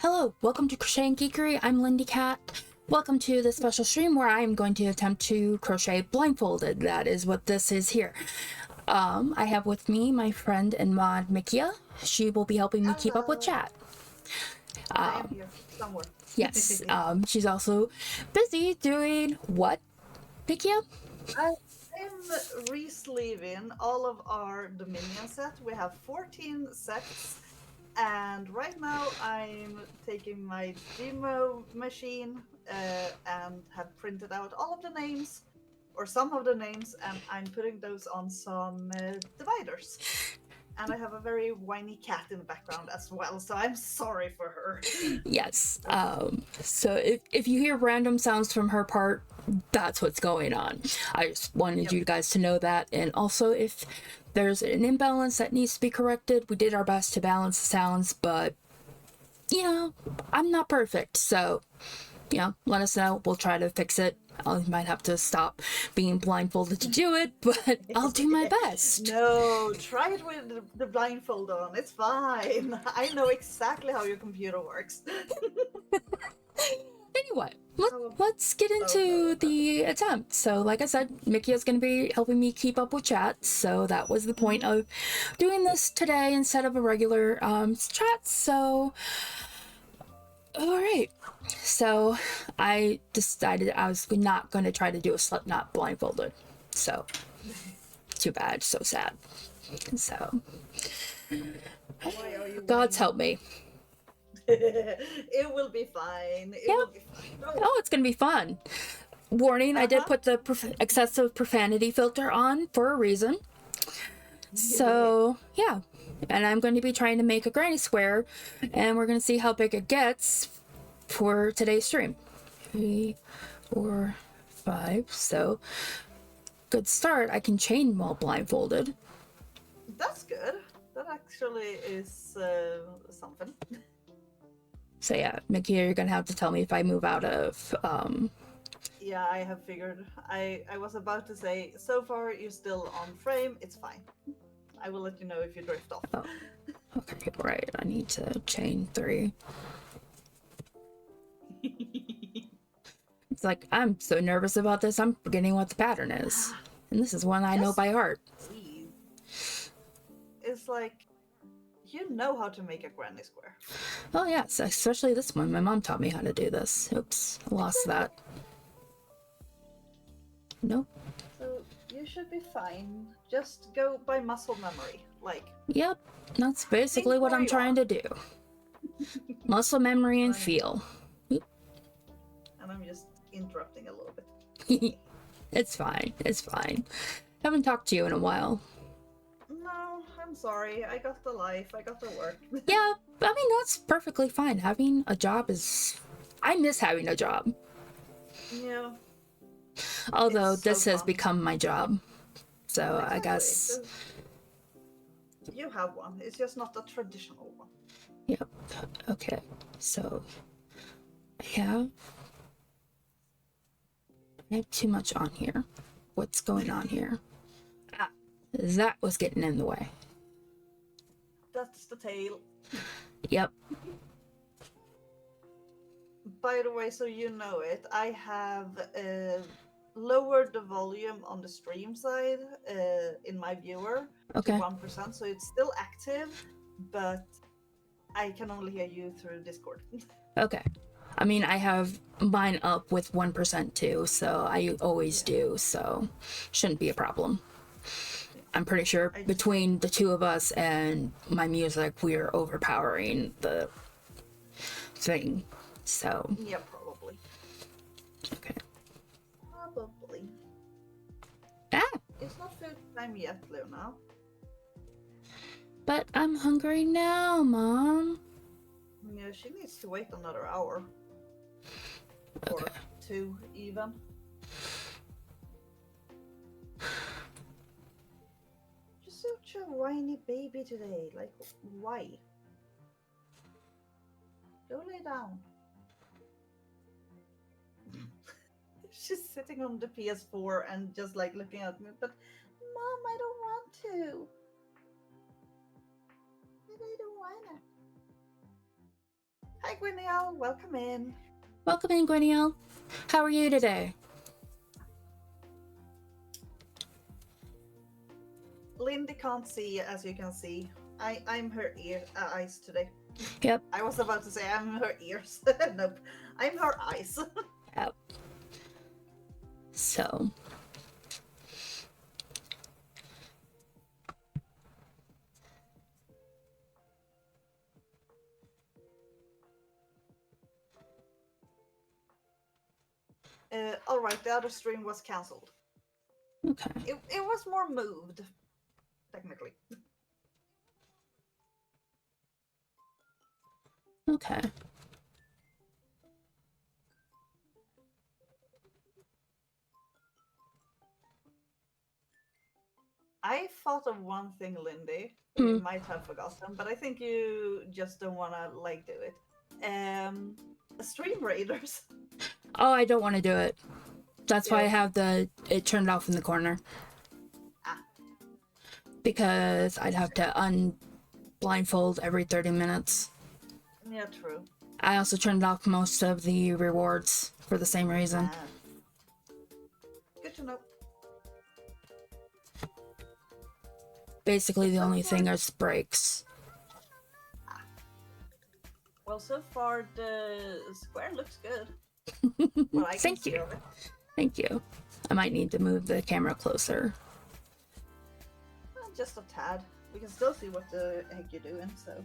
Hello, welcome to Crocheting Geekery. I'm Lindy Cat. Welcome to this special stream where I am going to attempt to crochet blindfolded. That is what this is here. I have with me my friend and mod Mikia. She will be helping me keep up with chat. I am here somewhere. Yes, she's also busy doing what, Mikia? I am re-sleeving all of our Dominion set. We have 14 sets, and right now I'm taking my demo machine and have printed out all of the names, or some of the names, and I'm putting those on some dividers. And I have a very whiny cat in the background as well, so I'm sorry for her. Yes. So if you hear random sounds from her part, that's what's going on. I just wanted you guys to know that. And also, if there's an imbalance that needs to be corrected, we did our best to balance the sounds, but, you know, I'm not perfect. So, you know, let us know. We'll try to fix it. I might have to stop being blindfolded to do it, but I'll do my best. No, try it with the blindfold on. It's fine. I know exactly how your computer works. Anyway, let's get into the attempt. So, like I said, Mickey is going to be helping me keep up with chat. So that was the point of doing this today instead of a regular chat. So, all right. So I decided I was not going to try to do a Slipknot blindfolded. So, too bad. So sad. So, Why are you God's help me. It will be fine. It will be fine. Oh, it's going to be fun. Warning, I did put the excessive profanity filter on for a reason. So, yeah. And I'm going to be trying to make a granny square, and we're going to see how big it gets for today's stream. 3, 4, 5. So, good start. I can chain while blindfolded. That's good. That actually is something. So, yeah, Mickey, you're going to have to tell me if I move out of... Yeah, I have figured. I was about to say, so far you're still on frame. It's fine. I will let you know if you drift off. Oh, okay, right. I need to chain 3. It's like, I'm so nervous about this, I'm forgetting what the pattern is. And this is one I know by heart. It's like, you know how to make a granny square. Oh yes, especially this one. My mom taught me how to do this. Oops, I lost that. Nope. So you should be fine. Just go by muscle memory. Like, yep, that's basically what I'm trying to do. Muscle memory and feel. And I'm just interrupting a little bit. It's fine. It's fine. Haven't talked to you in a while. No, I'm sorry. I got the life. I got the work. Yeah, I mean, that's perfectly fine. Having a job is... I miss having a job. Yeah. Although this has become my job. So exactly. I guess... You have one. It's just not a traditional one. Yep. Okay. So I have too much on here. What's going on here? Ah, that was getting in the way. That's the tail. Yep. By the way, so you know it, I have lowered the volume on the stream side in my viewer to 1%, so it's still active, but I can only hear you through Discord. Okay. I mean, I have mine up with 1% too, so I always do, so shouldn't be a problem. I'm pretty sure between the two of us and my music, we're overpowering the thing, so... Yeah, probably. Okay. Probably. Ah! It's not food time yet, Luna. But I'm hungry now, Mom. Yeah, she needs to wait another hour. Okay. Or 2, even. You're such a whiny baby today. Like, why? Go lay down. She's sitting on the PS4 and just like looking at me, but Mom, I don't want to. But I don't wanna. Hi, Gwyniel. Welcome in. Welcome in, Gwyniel. How are you today? Lindy can't see, as you can see. I'm her eyes today. Yep. I was about to say I'm her ears. Nope. I'm her eyes. Yep. So. Alright, the other stream was cancelled. Okay. It was more moved, technically. Okay. I thought of one thing, Lindy, that you might have forgotten, but I think you just don't want to like do it. Stream raiders. Oh, I don't want to do it. That's why I Yeah. have it turned off in the corner. Ah. Because I'd have to unblindfold every 30 minutes. Yeah, true. I also turned off most of the rewards for the same reason. Good to know. Basically, the only thing is breaks. Well, so far the square looks good. Well, I can Thank see you. of it. Thank you. I might need to move the camera closer. Just a tad. We can still see what the heck you're doing, so.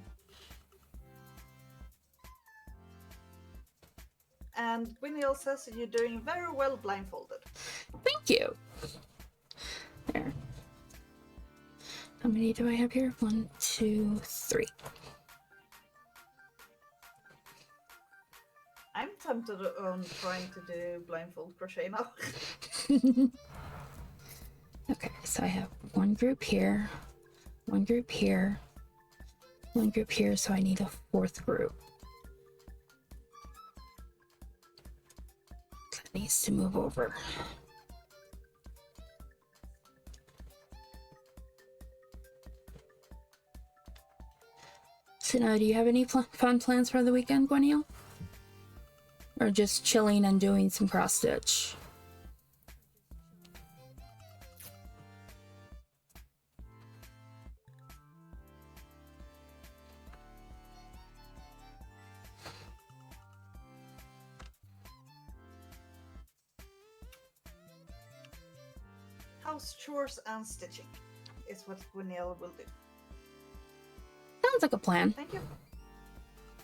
And Gwyniel says you're doing very well blindfolded. Thank you. There. How many do I have here? 1, 2, 3. I'm tempted on trying to do blindfold crochet now. Okay, so I have one group here, one group here, one group here, so I need a fourth group. That needs to move over. So now, do you have any fun plans for the weekend, Gwyniel? Or just chilling and doing some cross stitch? House chores and stitching is what Gwyniel will do. Sounds like a plan. Thank you.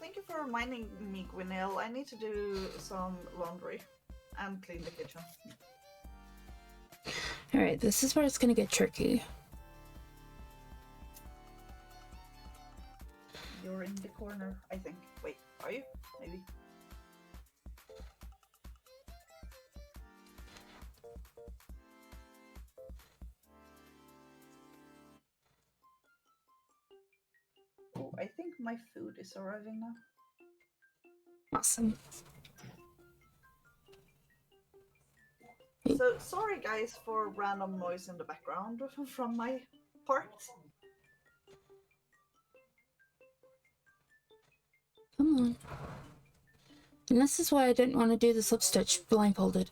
Thank you for reminding me, Gwyniel. I need to do some laundry and clean the kitchen. Alright, this is where it's gonna get tricky. You're in the corner, I think. Wait, are you? Maybe. Oh, I think my food is arriving now. Awesome. So, sorry guys for random noise in the background from my part. Come on. And this is why I didn't want to do the slip stitch blindfolded.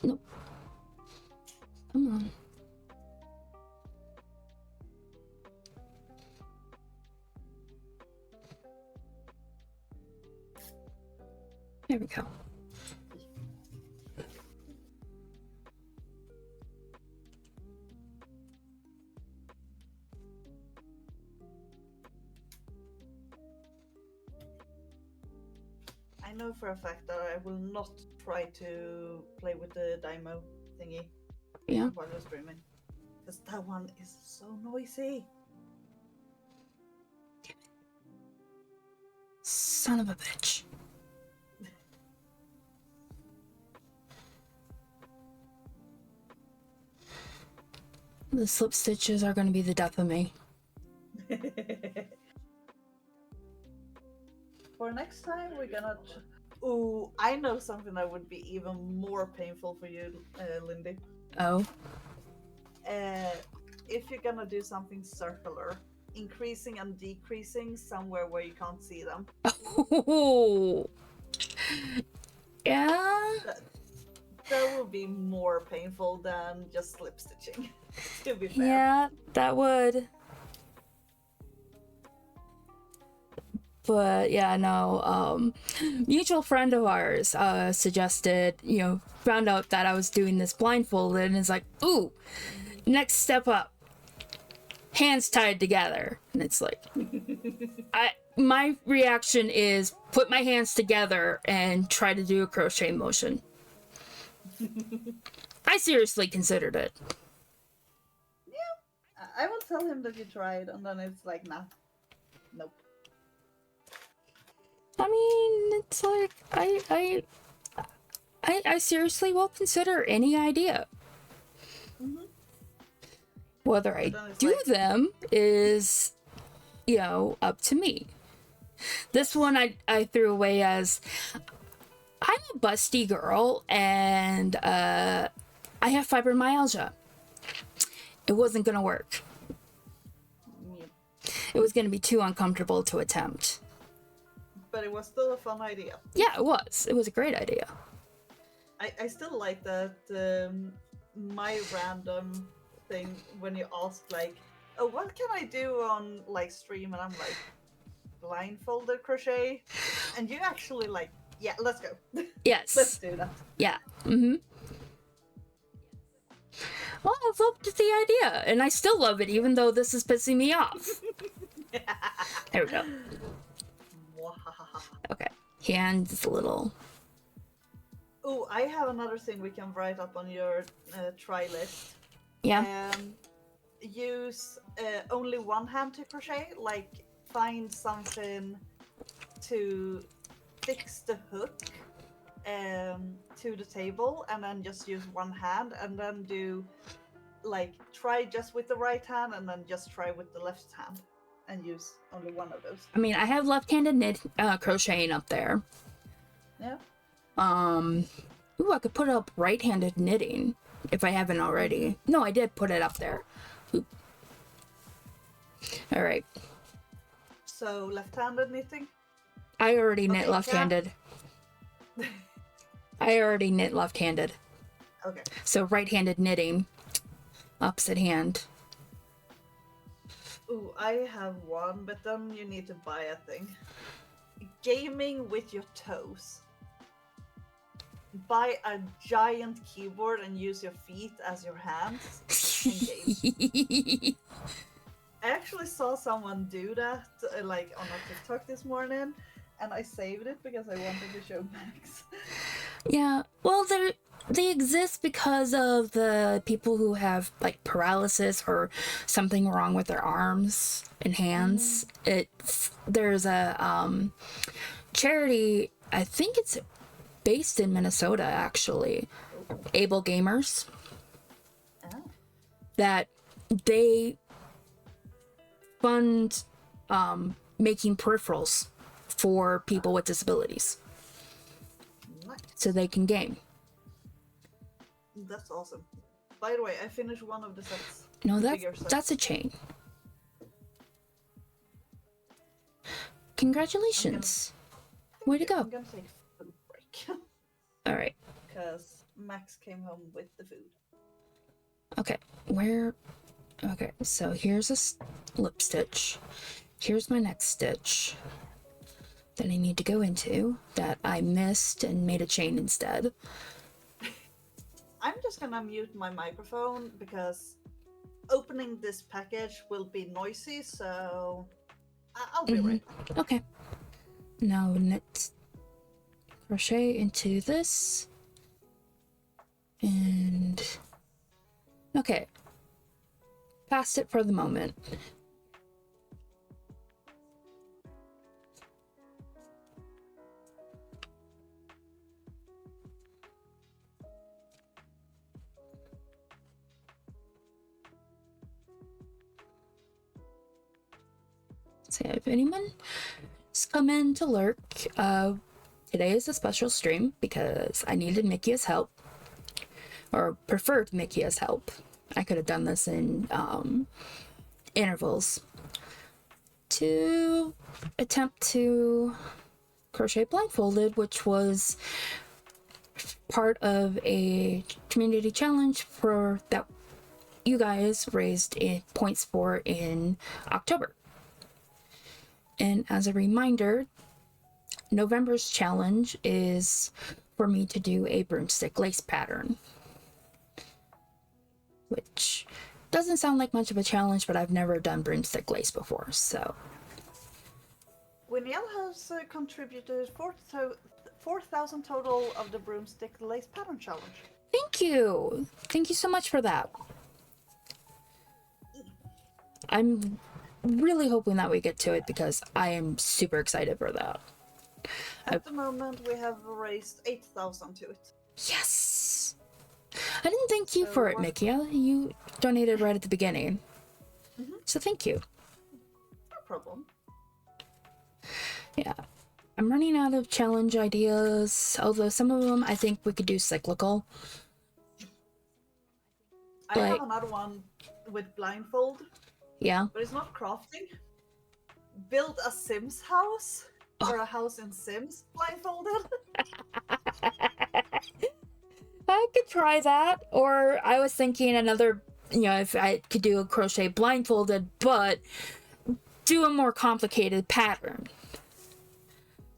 Nope. Come on. There we go. I know for a fact that I will not try to play with the Dymo thingy while you're streaming. Because that one is so noisy. Son of a bitch. The slip stitches are going to be the death of me. For next time, we're gonna. Ooh, I know something that would be even more painful for you, Lindy. Oh. If you're gonna do something circular, increasing and decreasing somewhere where you can't see them. Oh. Yeah. That will be more painful than just slip stitching. To be fair. Yeah, that would. But yeah, no, mutual friend of ours suggested, found out that I was doing this blindfolded and is like, ooh, next step up, hands tied together. And it's like, my reaction is put my hands together and try to do a crochet motion. I seriously considered it. Yeah, I will tell him that you tried, and then it's like, nah, nope. I mean, it's like, I seriously will consider any idea. Mm-hmm. Whether I do them is, up to me. This one I threw away as, I'm a busty girl and I have fibromyalgia. It wasn't going to work. Yeah. It was going to be too uncomfortable to attempt. But it was still a fun idea. Yeah, it was. It was a great idea. I still like that my random thing when you ask like, oh, what can I do on like stream, and I'm like, blindfolded crochet, and you actually like, yeah, let's go. Yes. Let's do that. Yeah. Mm-hmm. Well, I loved the idea, and I still love it, even though this is pissing me off. There we go. Okay. Hands a little. Oh, I have another thing we can write up on your try list. Yeah. Use only one hand to crochet. Like, find something to fix the hook to the table, and then just use one hand, and then do like try just with the right hand, and then just try with the left hand, and use only one of those. I mean, I have left-handed crocheting up there. Yeah. Ooh, I could put up right-handed knitting if I haven't already. No, I did put it up there. Oop. All right. So left-handed knitting. I already knit left-handed. I already knit left-handed. Okay. So right-handed knitting, opposite hand. Ooh, I have one, but then you need to buy a thing. Gaming with your toes. Buy a giant keyboard and use your feet as your hands and game. I actually saw someone do that like on a TikTok this morning, and I saved it because I wanted to show Max. Yeah, well, they exist because of the people who have like paralysis or something wrong with their arms and hands. There's a charity, I think it's based in Minnesota actually, Able Gamers, that they fund making peripherals for people with disabilities. Nice. So they can game. That's awesome. By the way, I finished one of the sets. No, that's a chain. Congratulations. Way to go. I'm gonna take a food break. All right. Because Max came home with the food. Okay, okay, so here's a slip stitch. Here's my next stitch that I need to go into that I missed and made a chain instead. I'm just gonna mute my microphone because opening this package will be noisy, so I'll be right back. Okay. Now knit crochet into this. And okay. Past it for the moment. So if anyone's come in to lurk, today is a special stream because I needed Mikia's help, or preferred Mikia's help. I could have done this in intervals to attempt to crochet blindfolded, which was part of a community challenge for that you guys raised points for in October. And as a reminder, November's challenge is for me to do a broomstick lace pattern, which doesn't sound like much of a challenge, but I've never done broomstick lace before, so. Winiel has contributed 4,000 total of the broomstick lace pattern challenge. Thank you! Thank you so much for that. I'm really hoping that we get to it because I am super excited for that. At the moment, we have raised 8,000 to it. Yes! I didn't thank you for it, Mikia. You donated right at the beginning. So thank you. No problem. Yeah. I'm running out of challenge ideas, although some of them I think we could do cyclical. I have another one with blindfold. Yeah. But it's not crafting. Build a Sims house. Or a house in Sims blindfolded. I could try that. Or I was thinking another, if I could do a crochet blindfolded, but do a more complicated pattern.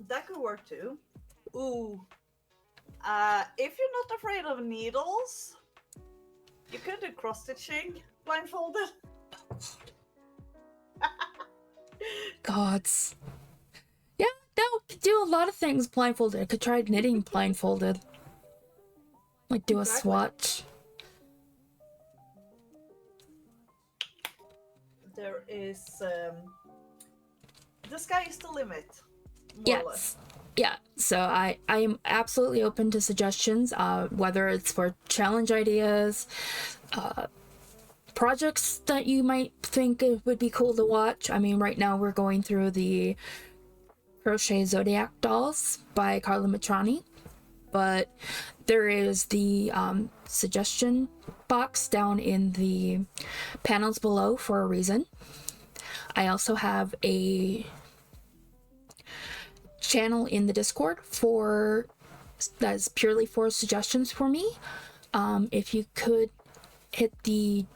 That could work too. Ooh. If you're not afraid of needles, you could do cross-stitching blindfolded. Gods. Yeah, no, could do a lot of things blindfolded. I could try knitting blindfolded. Like do a swatch. There is the sky is the limit. Yes. Yeah, so I am absolutely open to suggestions, whether it's for challenge ideas, projects that you might think it would be cool to watch. I mean, right now we're going through the Crochet Zodiac Dolls by Carla Matrani, but there is the suggestion box down in the panels below for a reason. I also have a channel in the Discord that's purely for suggestions for me. If you could hit the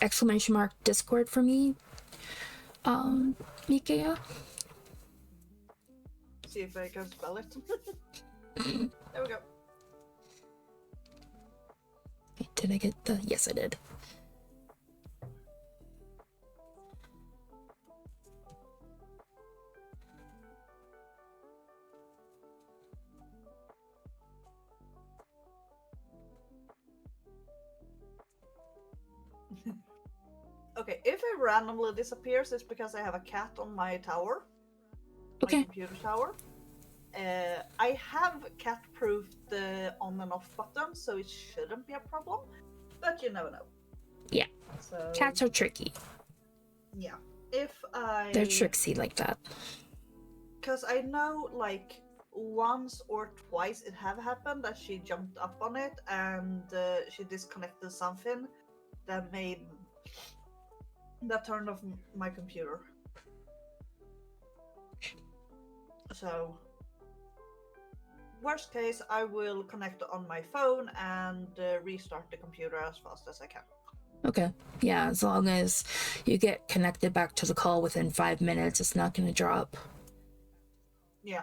exclamation # Discord for me, Mikia. See if I can spell it. There we go. Did I get the? Yes, I did. Okay, if it randomly disappears, it's because I have a cat on my tower. Okay. My computer tower. I have cat-proofed the on and off button, so it shouldn't be a problem. But you never know. Yeah. So Cats are tricky. yeah, They're tricksy like that. Because I know, like, once or twice it have happened that she jumped up on it and she disconnected something that turned off my computer. So, worst case, I will connect on my phone and restart the computer as fast as I can. Okay. Yeah, as long as you get connected back to the call within 5 minutes, it's not going to drop. Yeah.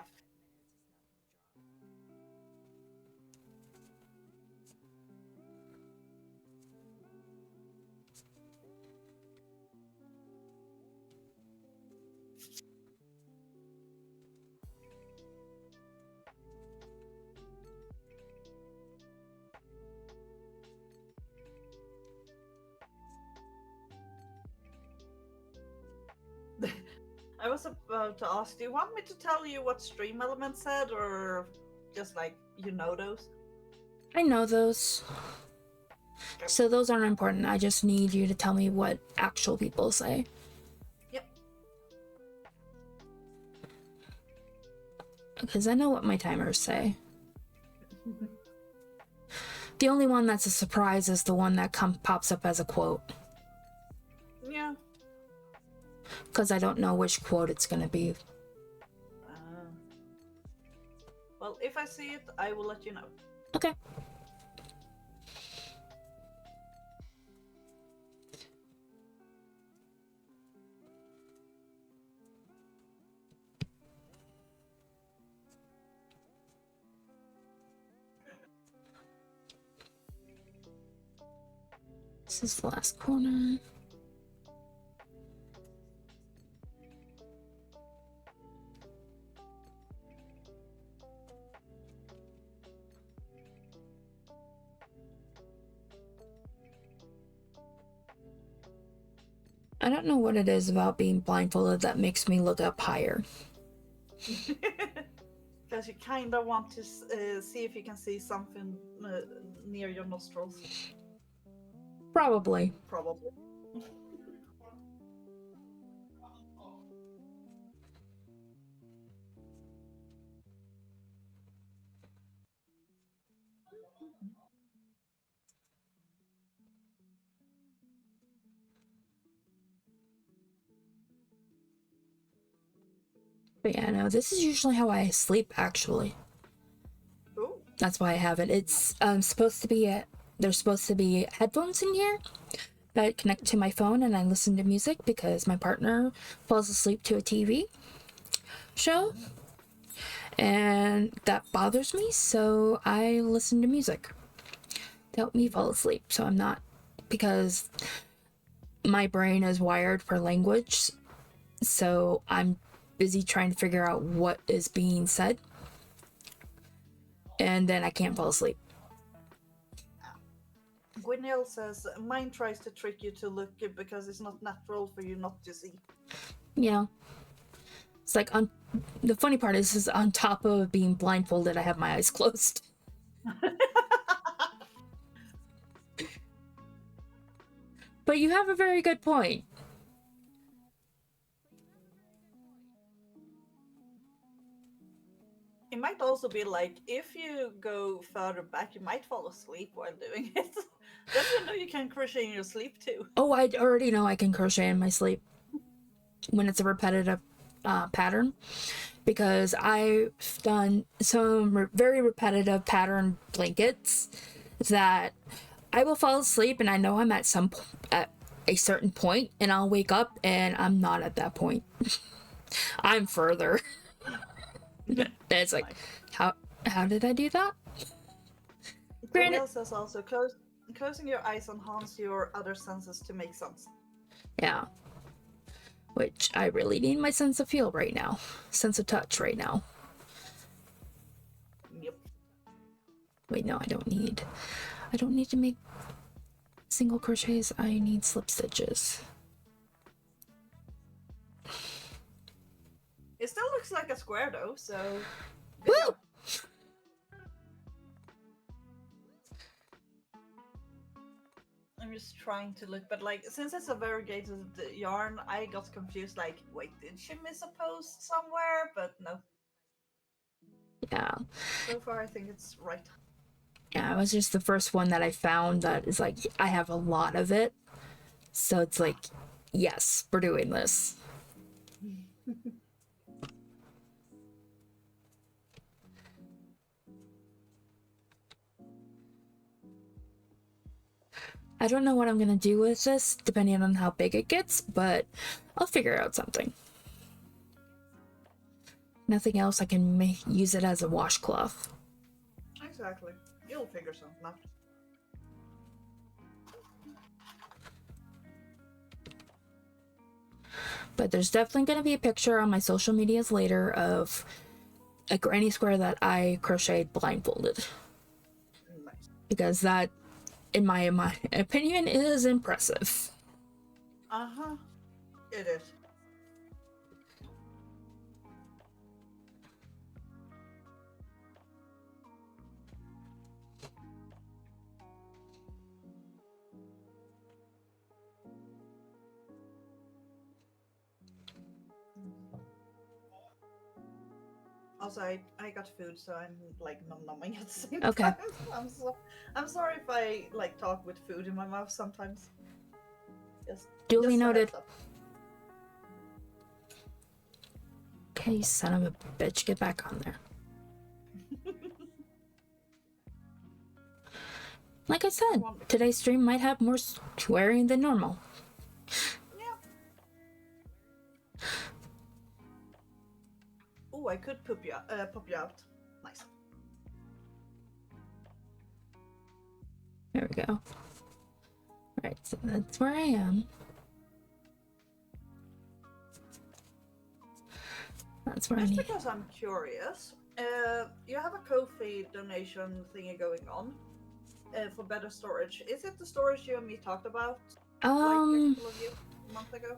I was about to ask, do you want me to tell you what Stream Element said, or just like, you know those? I know those. Okay. So those aren't important. I just need you to tell me what actual people say. Yep. because I know what my timers say. The only one that's a surprise is the one that pops up as a quote. Yeah. Because I don't know which quote it's going to be. Well, if I see it, I will let you know. Okay. This is the last corner. I don't know what it is about being blindfolded that makes me look up higher. Because you kind of want to see if you can see something near your nostrils. Probably. Probably. But yeah, no, this is usually how I sleep, actually. Ooh. That's why I have it. It's supposed to be there's supposed to be headphones in here that connect to my phone, and I listen to music because my partner falls asleep to a TV show, and that bothers me, so I listen to music to help me fall asleep. So I'm not, because my brain is wired for language, so I'm busy trying to figure out what is being said, and then I can't fall asleep. Gwyniel says, "Mine tries to trick you to look because it's not natural for you not to see." Yeah. It's like, on the funny part is on top of being blindfolded, I have my eyes closed. But you have a very good point. It might also be like, if you go further back, you might fall asleep while doing it. Then you know you can crochet in your sleep too. Oh, I already know I can crochet in my sleep when it's a repetitive pattern, because I've done some very repetitive pattern blankets that I will fall asleep and I know I'm at at a certain point, and I'll wake up and I'm not at that point. I'm further. It's like, how did I do that? Granted, Gwyniel says also, closing your eyes enhance your other senses to make sense. yeah. Which I really need my sense of feel right now. Sense of touch right now. Yep. Wait, no, I don't need to make single crochets. I need slip stitches. It still looks like a square though, so. Woo! I'm just trying to look, but like, since it's a variegated yarn, I got confused. Like, wait, did she miss a post somewhere? But no. Yeah. So far, I think it's right. Yeah, it was just the first one that I found that is like, I have a lot of it. So it's like, yes, we're doing this. I don't know what I'm gonna do with this, depending on how big it gets, but I'll figure out something. Nothing else, I can use it as a washcloth. Exactly. You'll figure something out. But there's definitely going to be a picture on my social medias later of a granny square that I crocheted blindfolded. Nice. Because that, in my opinion, is impressive. Uh-huh. It is. Also, I got food, so I'm like numbing at the same Okay. time. I'm sorry if I like talk with food in my mouth sometimes. Just Duly just a noted. heads up. Okay, you son of a bitch, get back on there. Like I said, today's stream might have more swearing than normal. Yeah. Oh, I could pop you out. Nice. There we go. Alright, so that's where I am. That's where Just I need. because I'm curious, you have a Ko-fi donation thingy going on for better storage. Is it the storage you and me talked about like a couple of months ago?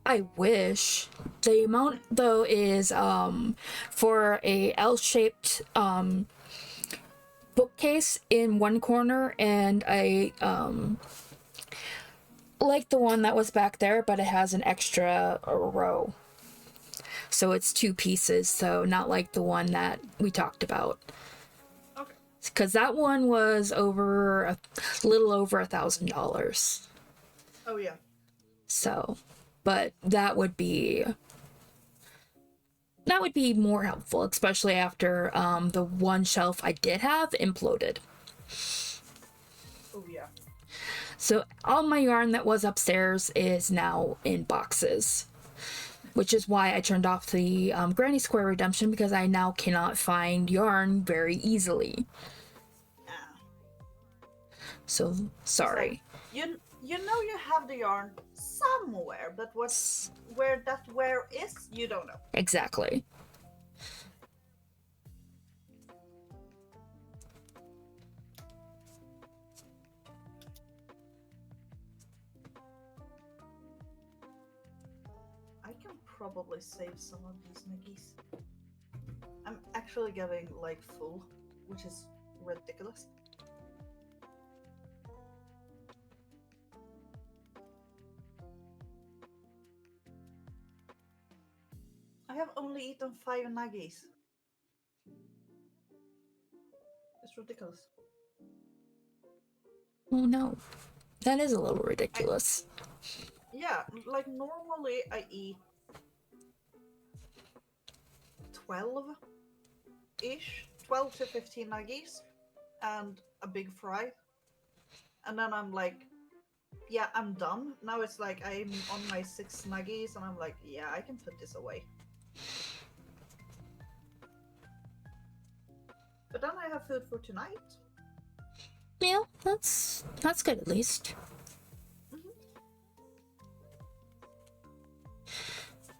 I wish. The amount though is for a L-shaped bookcase in one corner and a like the one that was back there, but it has an extra row. So it's 2 pieces, so not like the one that we talked about. Okay. Because that one was over a little over $1,000. Oh yeah. So, but that would be more helpful, especially after the one shelf I did have imploded. Oh yeah. So all my yarn that was upstairs is now in boxes, which is why I turned off the Granny Square redemption, because I now cannot find yarn very easily. So sorry. Like, you know you have the yarn somewhere, but where that where is, you don't know. Exactly. I can probably save some of these nuggies. I'm actually getting like full, which is ridiculous. I have only eaten 5 nuggies. It's ridiculous. Oh no. That is a little ridiculous. Yeah, like normally I eat 12-ish, 12 to 15 nuggies and a big fry. And then I'm like, yeah, I'm done. Now it's like I'm on my 6 nuggies and I'm like, yeah, I can put this away. But then I have food for tonight. Yeah, that's good at least.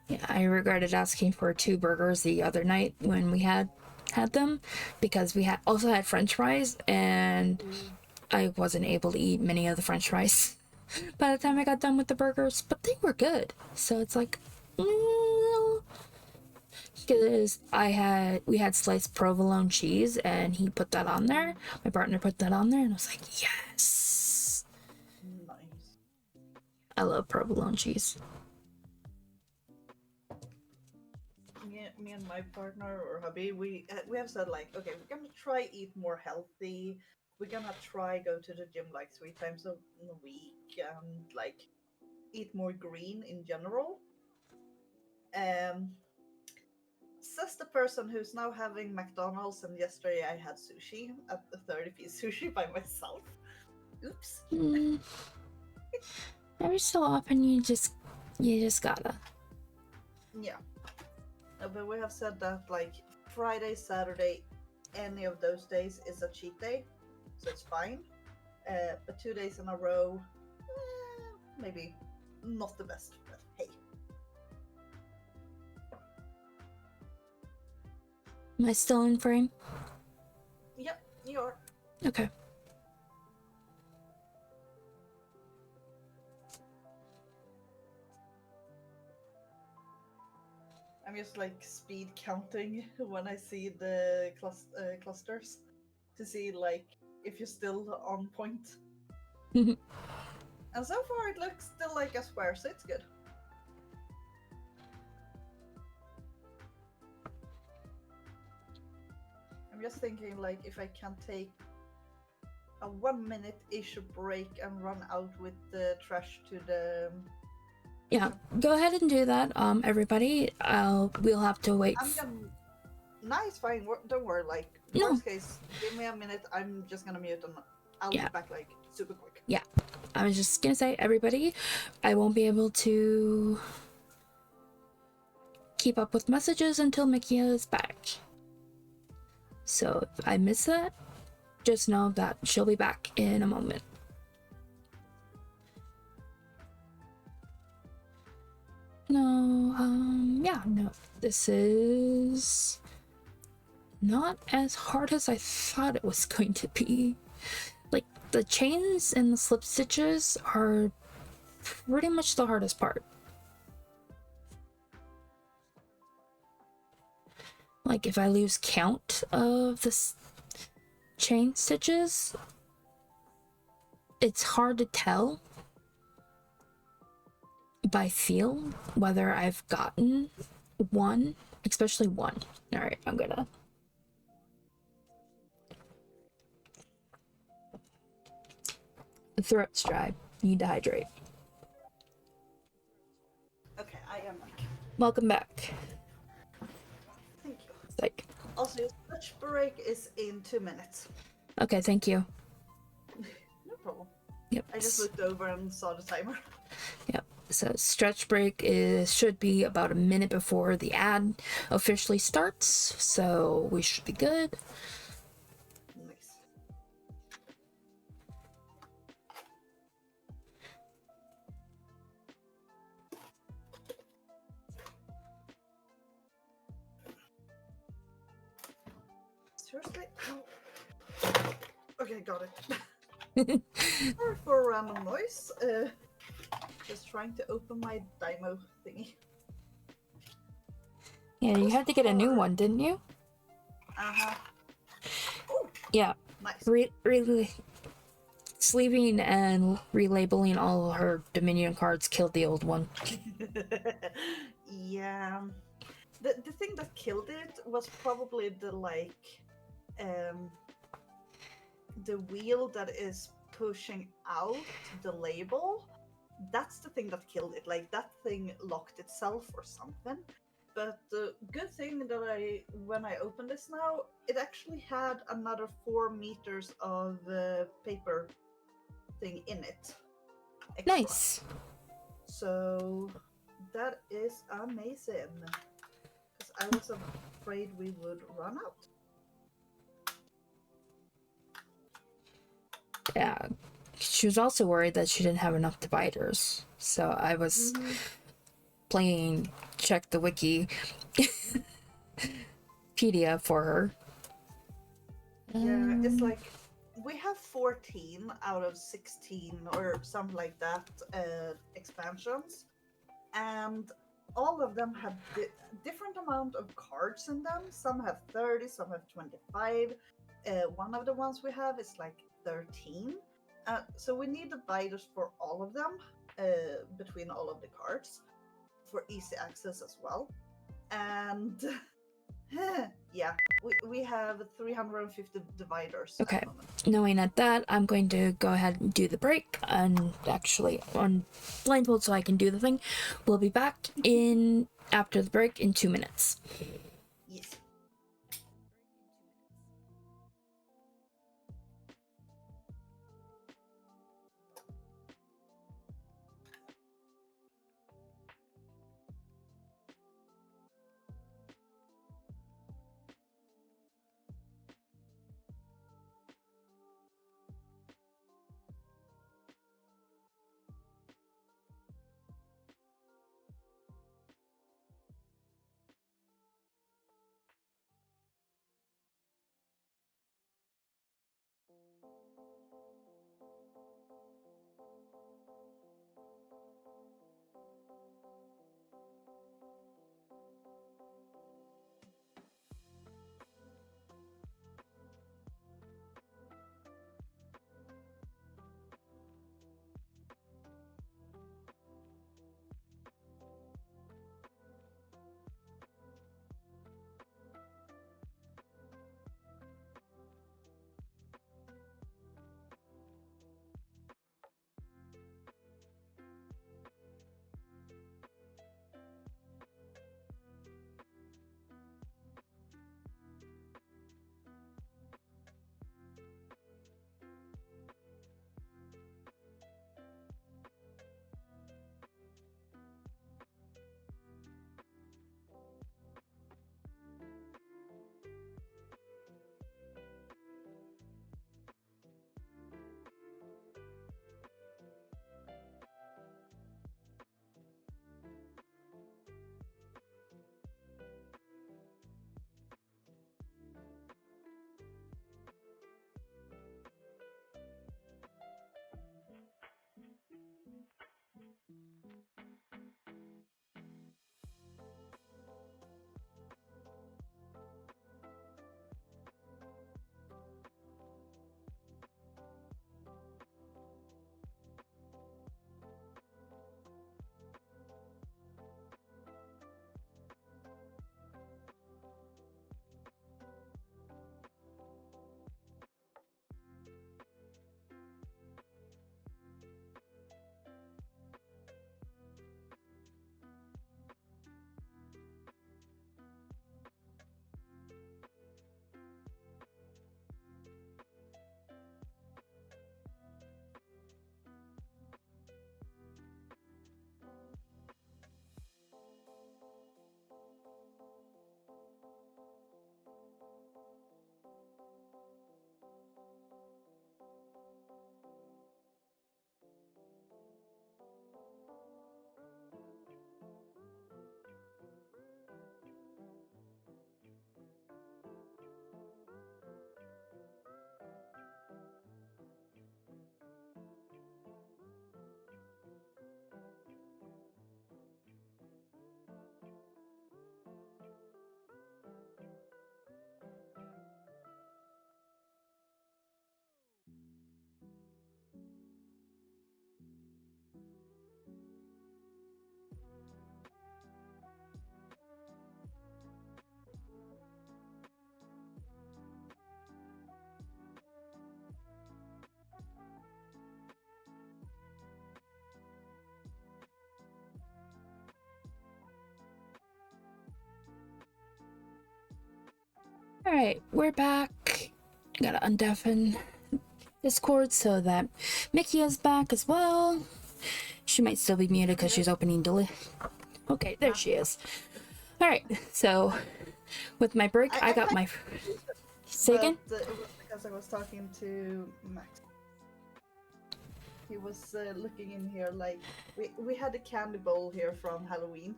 Yeah, I regretted asking for 2 burgers the other night when we had them, because we also had French fries, and I wasn't able to eat many of the French fries by the time I got done with the burgers, but they were good. So it's like, because we had sliced provolone cheese, and he put that on there. My partner put that on there, and I was like, yes. Nice. I love provolone cheese. Me and my partner or hubby, we have said like, okay, we're gonna try eat more healthy. We're gonna try go to the gym like 3 times a week and like eat more green in general. Says the person who's now having McDonald's, and yesterday I had sushi at the 30-piece sushi by myself. Oops. Every so often you just gotta. Yeah. But we have said that like Friday, Saturday, any of those days is a cheat day, so it's fine. But 2 days in a row, maybe not the best, but hey. Am I still in frame? Yep, you are. Okay. I'm just like speed counting when I see the clusters to see like if you're still on point. And so far it looks still like a square, so it's good. I'm just thinking like if I can take a 1 minute ish break and run out with the trash to the Yeah, go ahead and do that, everybody. We'll have to wait. I'm gonna. Nice, fine. Don't worry. Like No. worst case, give me a minute. I'm just gonna mute and I'll Yeah. be back like super quick. Yeah, I was just gonna say, everybody, I won't be able to keep up with messages until Mikia is back. So if I miss that, just know that she'll be back in a moment. No, yeah, no, this is not as hard as I thought it was going to be. Like, the chains and the slip stitches are pretty much the hardest part. Like, if I lose count of the chain stitches, it's hard to tell by feel whether I've gotten one, especially one. All right, I'm gonna. The throat's dry. Need to hydrate. Okay, I am back. Welcome back. Thank you. Like, Also, your lunch break is in 2 minutes. okay, thank you. No problem. Yep. I just looked over and saw the timer. Yep. So stretch break should be about a minute before the ad officially starts. So we should be good. Nice. Seriously? No. Okay, got it. Sorry for a random noise. Just trying to open my Dymo thingy. Yeah, you had to get a new one, didn't you? Uh-huh. Oh, Yeah. nice. Really, sleeving and relabeling all her Dominion cards killed the old one. Yeah. The thing that killed it was probably the wheel that is pushing out the label. That's the thing that killed it. Like that thing locked itself or something. But the good thing that when I opened this now, it actually had another 4 meters of paper thing in it. Extra. Nice. So that is amazing. Because I was afraid we would run out. Yeah. She was also worried that she didn't have enough dividers. So I was playing check the wiki pedia for her. Yeah, it's like we have 14 out of 16 or something like that expansions, and all of them have different amount of cards in them. Some have 30, some have 25. One of the ones we have is like 13. So we need dividers for all of them between all of the cards for easy access as well. And yeah, we have 350 dividers. Okay. At the moment. Knowing at that, I'm going to go ahead and do the break and actually on blindfold so I can do the thing. We'll be back in after the break in 2 minutes. Yes. Alright, we're back. Gotta undeafen Discord so that Mickey is back as well. She might still be muted because she's opening Okay, there she is. Alright, so with my break, I got my. Say again? It was because I was talking to Max. He was looking in here like we had a candy bowl here from Halloween,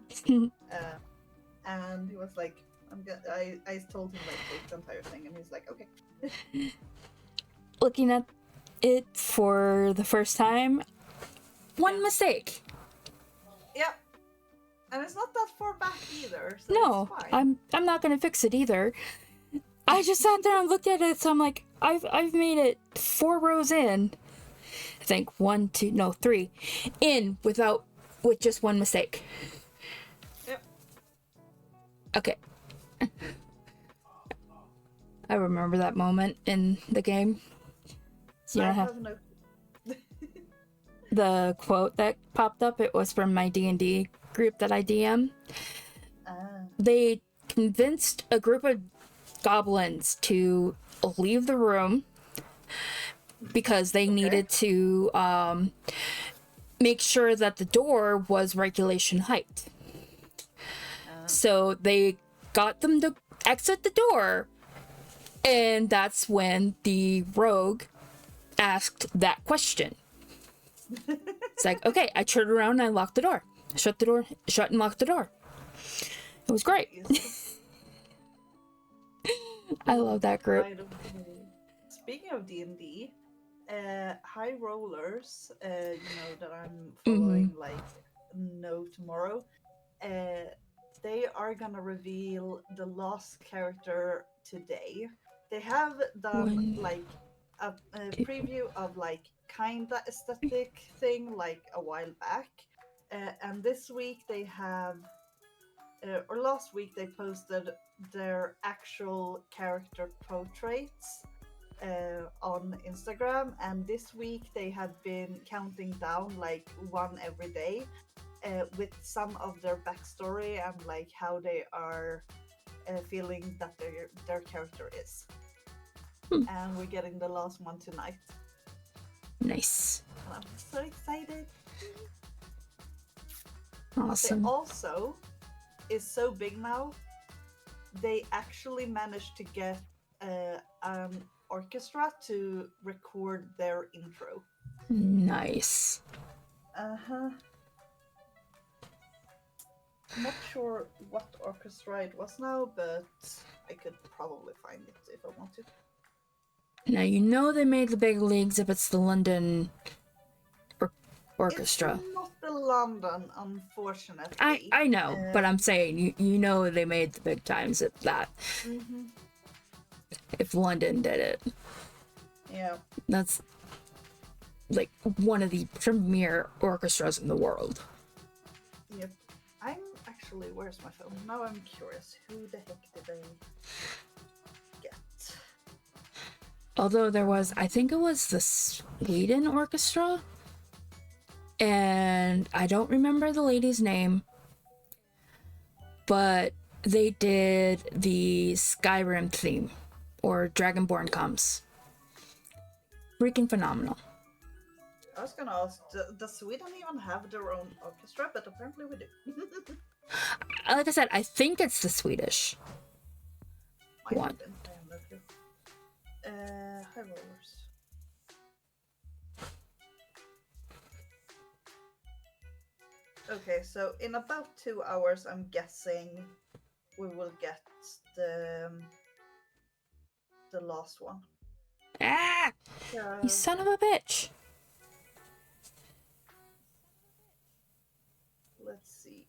and he was like, I told him like the entire thing, and he's like, okay. Looking at it for the first time, one mistake. Yeah, and it's not that far back either. So No, it's fine. I'm not gonna fix it either. I just sat there and looked at it, so I'm like, I've made it 4 rows in. I think 3 in with just one mistake. Yep. Okay. I remember that moment in the game. So you don't have no. the quote that popped up. It was from my D&D group that I DM. They convinced a group of goblins to leave the room because they needed to make sure that the door was regulation height. So they got them to exit the door, and that's when the rogue asked that question. It's like, okay, I turned around and I locked the door. Shut and locked the door. It was great. I love that group. Speaking of D&D, High Rollers, that I'm following like no tomorrow, they are gonna reveal the last character today. They have done like a preview of like kinda aesthetic thing like a while back, and this week they have or last week they posted their actual character portraits on Instagram, and this week they have been counting down like one every day with some of their backstory and like how they are feeling that their character is. And we're getting the last one tonight. Nice. And I'm so excited. Awesome. They also is so big now. They actually managed to get an orchestra to record their intro. Nice. I'm not sure what orchestra it was now, but I could probably find it if I want to. Now you know they made the big leagues if it's the London orchestra. It's not the London, unfortunately. I know, but I'm saying you know they made the big times at that. Mm-hmm. If London did it. Yeah. That's like one of the premier orchestras in the world. Yep. Where's my phone? Now I'm curious. Who the heck did I get? Although there was, I think it was the Sweden orchestra. And I don't remember the lady's name. But they did the Skyrim theme. Or Dragonborn Comes. Freaking phenomenal. I was gonna ask, does Sweden even have their own orchestra? But apparently we do. Like I said, I think it's the Swedish one. High Rollers. Okay, so in about 2 hours, I'm guessing we will get the last one. Ah! You son of a bitch! Let's see.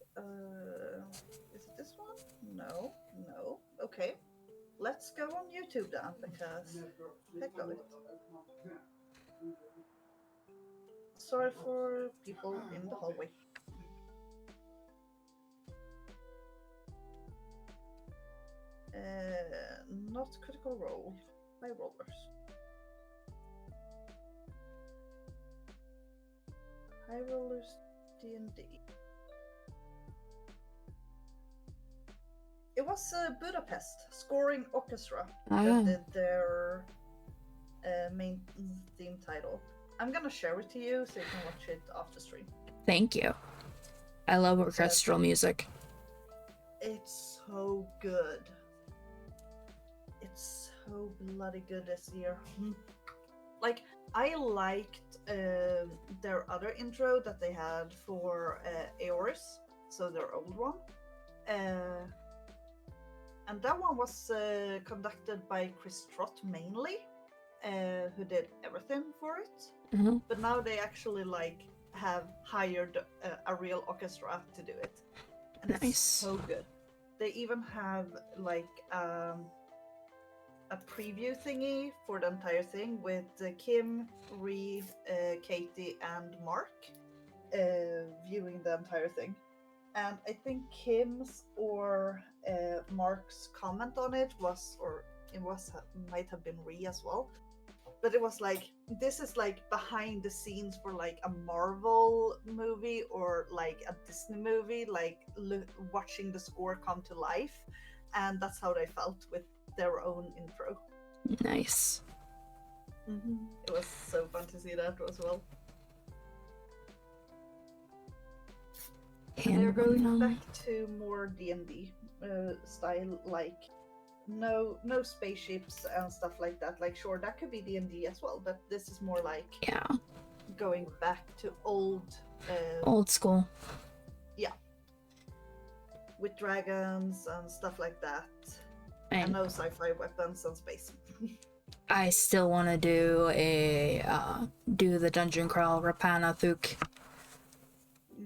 Is it this one? No. Okay. Let's go on YouTube then, because heck of it. Sorry for people in the hallway. Not Critical Role. High Rollers. High Rollers D&D. It it was Budapest Scoring Orchestra Ah. that did their main theme title. I'm gonna share it to you so you can watch it after stream. Thank you. I love orchestral music. It's so good. It's so bloody good this year. Like, I liked their other intro that they had for Aoris, so their old one. And that one was conducted by Chris Trott mainly, who did everything for it. Mm-hmm. But now they actually like have hired a real orchestra to do it, and Nice. it's so good. They even have like a preview thingy for the entire thing with Kim, Ree, Katie, and Mark viewing the entire thing. And I think Kim's or Mark's comment on it was, or it was might have been Ree as well. But it was like, this is like behind the scenes for like a Marvel movie or like a Disney movie, like watching the score come to life. And that's how they felt with their own intro. Nice. It was so fun to see that as well. And they're going back to more D&D style, like no spaceships and stuff like that. Like, sure, that could be D&D as well, but this is more like going back to old school. Yeah, with dragons and stuff like that, and no sci-fi weapons and space. I still want to do the dungeon crawl Rapana Thuk.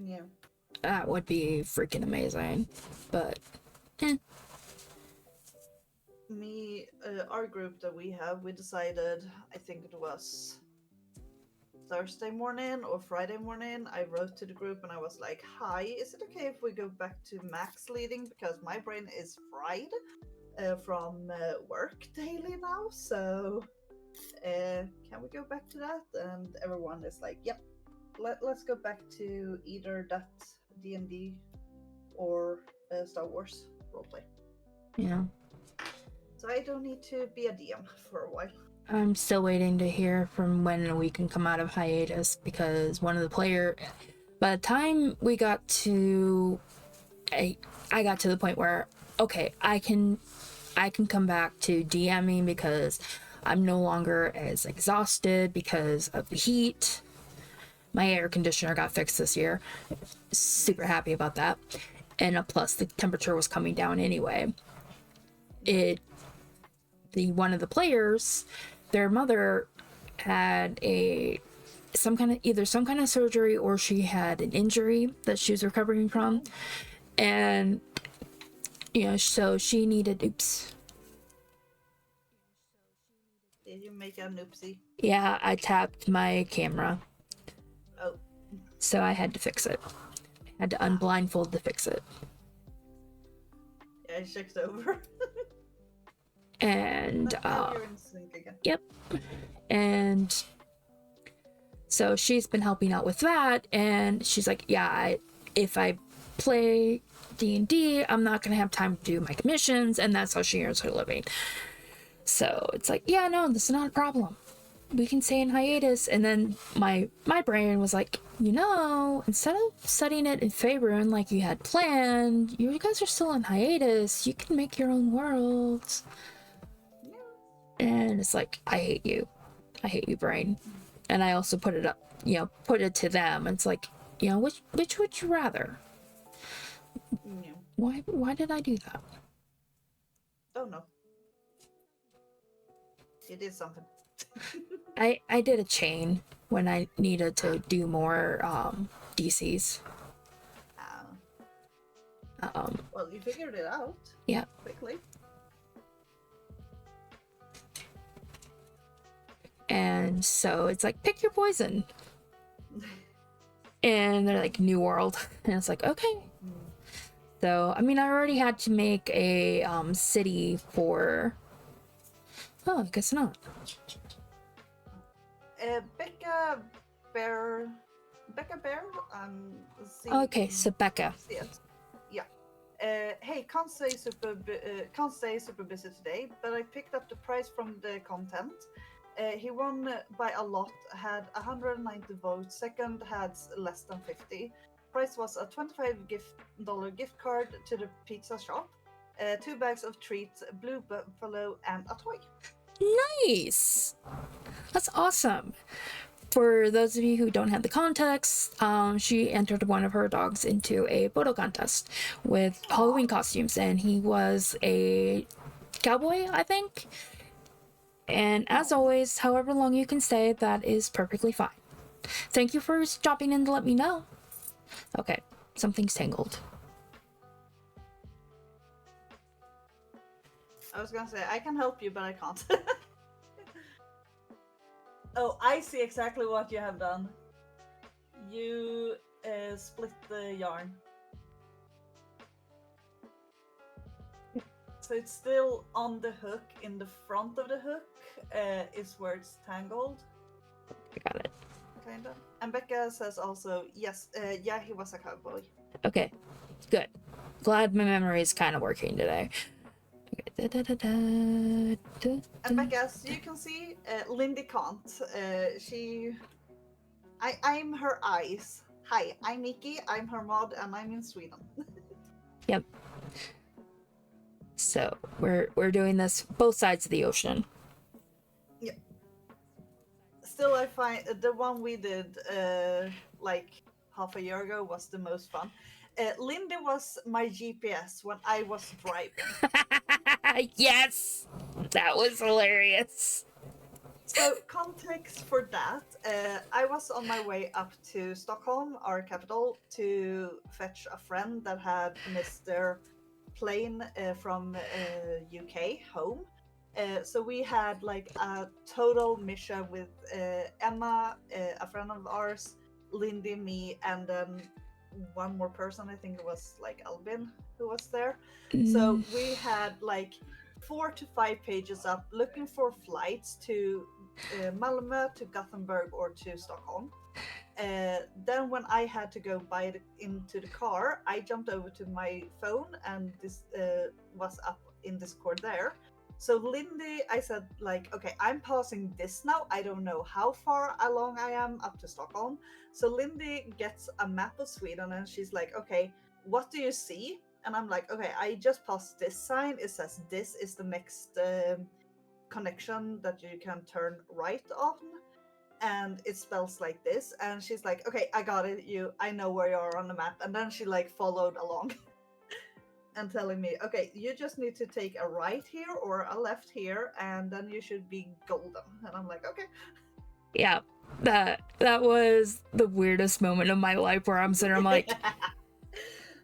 Yeah, that would be freaking amazing, but our group that we have, we decided, I think it was Thursday morning or Friday morning, I wrote to the group and I was like, hi, is it okay if we go back to Max leading, because my brain is fried from work daily now, so can we go back to that? And everyone is like, yep, let's go back to either that D&D or Star Wars roleplay. Yeah. So I don't need to be a DM for a while. I'm still waiting to hear from when we can come out of hiatus, because one of the by the time we got to I got to the point where, okay, I can come back to DMing because I'm no longer as exhausted because of the heat. My air conditioner got fixed this year. Super happy about that. And plus the temperature was coming down anyway. One of the players, their mother had some kind of surgery, or she had an injury that she was recovering from, and so she needed oops. Did you make an oopsie? Yeah, I tapped my camera. Oh. So I had to fix it. I had to unblindfold to fix it. Yeah, I checked over. And you're in sync again. Yep. And so she's been helping out with that, and she's like, yeah, if I play D&D, I'm not gonna have time to do my commissions, and that's how she earns her living. So it's like, yeah, no, this is not a problem. We can stay in hiatus. And then my brain was like, instead of studying it in Faerun like you had planned, you guys are still in hiatus. You can make your own worlds. And it's like, I hate you, brain. And I also put it to them. It's like, which would you rather? Yeah. Why did I do that? Oh no. It is something. I did a chain when I needed to do more DCs. Well, you figured it out. Yeah. Quickly. And so it's like, pick your poison. And they're like, New World. And it's like, okay. So, I mean, I already had to make a city for... Oh, I guess not. Becca Bear. Okay, so Becca. Yeah. Hey, can't stay super busy today, but I picked up the prize from the content. He won by a lot, had 190 votes. Second had less than 50. Prize was a $25 gift card to the pizza shop, 2 bags of treats, blue buffalo, and a toy. Nice. That's awesome. For those of you who don't have the context, she entered one of her dogs into a photo contest with Halloween costumes, and he was a cowboy, I think. And as always, however long you can stay, that is perfectly fine. Thank you for stopping in to let me know. Okay, something's tangled. I was gonna say I can help you, but I can't. Oh, I see exactly what you have done. You split the yarn. So it's still on the hook. In the front of the hook is where it's tangled. I got it. Kind of. And Becca says also, yes, yeah, he was a cowboy. Okay, good. Glad my memory is kind of working today. And Becca, as you can see, Lindy can't. I'm her eyes. Hi, I'm Nikki, I'm her mod, and I'm in Sweden. Yep. So we're doing this both sides of the ocean. Yeah. Still, I find the one we did like half a year ago was the most fun. Lindy was my GPS when I was driving. Yes, that was hilarious. So, context for that, I was on my way up to Stockholm, our capital, to fetch a friend that had missed their plane from UK home. So we had like a total mission with Emma, a friend of ours, Lindy, me, and then one more person. I think it was like Albin who was there. So we had like 4 to 5 pages up looking for flights to Malmö, to Gothenburg, or to Stockholm. Then when I had to go into the car, I jumped over to my phone and this was up in Discord there. So Lindy, I said like, okay, I'm passing this now. I don't know how far along I am up to Stockholm. So Lindy gets a map of Sweden and she's like, okay, what do you see? And I'm like, okay, I just passed this sign. It says this is the next connection that you can turn right on, and it spells like this. And she's like, okay, I got it, I know where you are on the map. And then she like followed along and telling me, okay, you just need to take a right here or a left here, and then you should be golden. And I'm like, okay. Yeah, that was the weirdest moment of my life where I'm sitting, I'm like,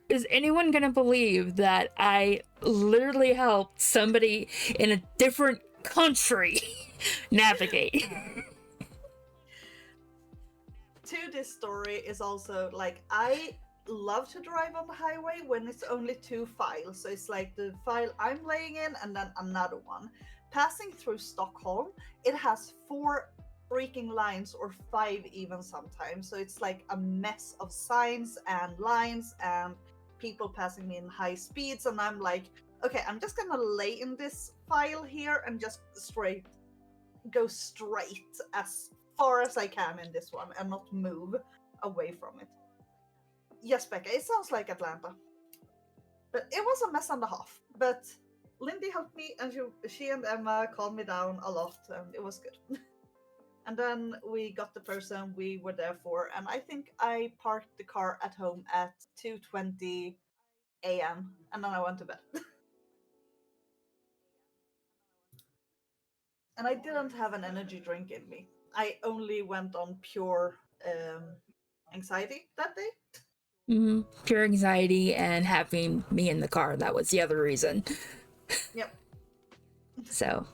is anyone gonna believe that I literally helped somebody in a different country navigate? To this story is also like, I love to drive on the highway when it's only 2 files. So it's like the file I'm laying in and then another one. Passing through Stockholm, it has 4 freaking lines, or 5 even sometimes. So it's like a mess of signs and lines and people passing me in high speeds. And I'm like, okay, I'm just gonna lay in this file here and just go straight as far as I can in this one and not move away from it. Yes, Becca, it sounds like Atlanta. But it was a mess and a half. But Lindy helped me, and she and Emma calmed me down a lot, and it was good. And then we got the person we were there for, and I think I parked the car at home at 2:20 a.m. and then I went to bed. And I didn't have an energy drink in me. I only went on pure anxiety that day. Pure anxiety and having me in the car. That was the other reason. Yep. So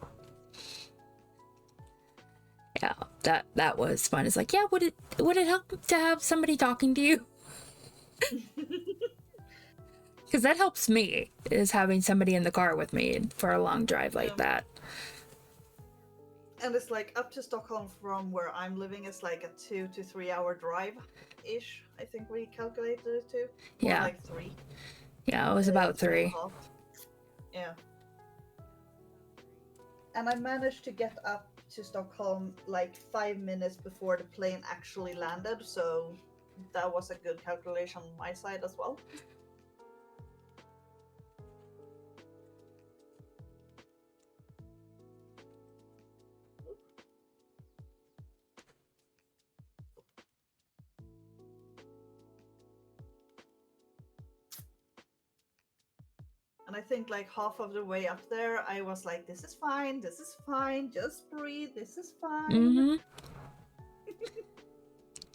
yeah, that was fun. It's like, yeah, would it help to have somebody talking to you? Because that helps me, is having somebody in the car with me for a long drive like that. And it's like up to Stockholm from where I'm living is like a 2 to 3 hour drive ish. I think we calculated it to. More Yeah. like 3. Yeah, it was about 3. Yeah. And I managed to get up to Stockholm like 5 minutes before the plane actually landed, so that was a good calculation on my side as well. And I think like half of the way up there, I was like, this is fine, just breathe, this is fine. Mm-hmm.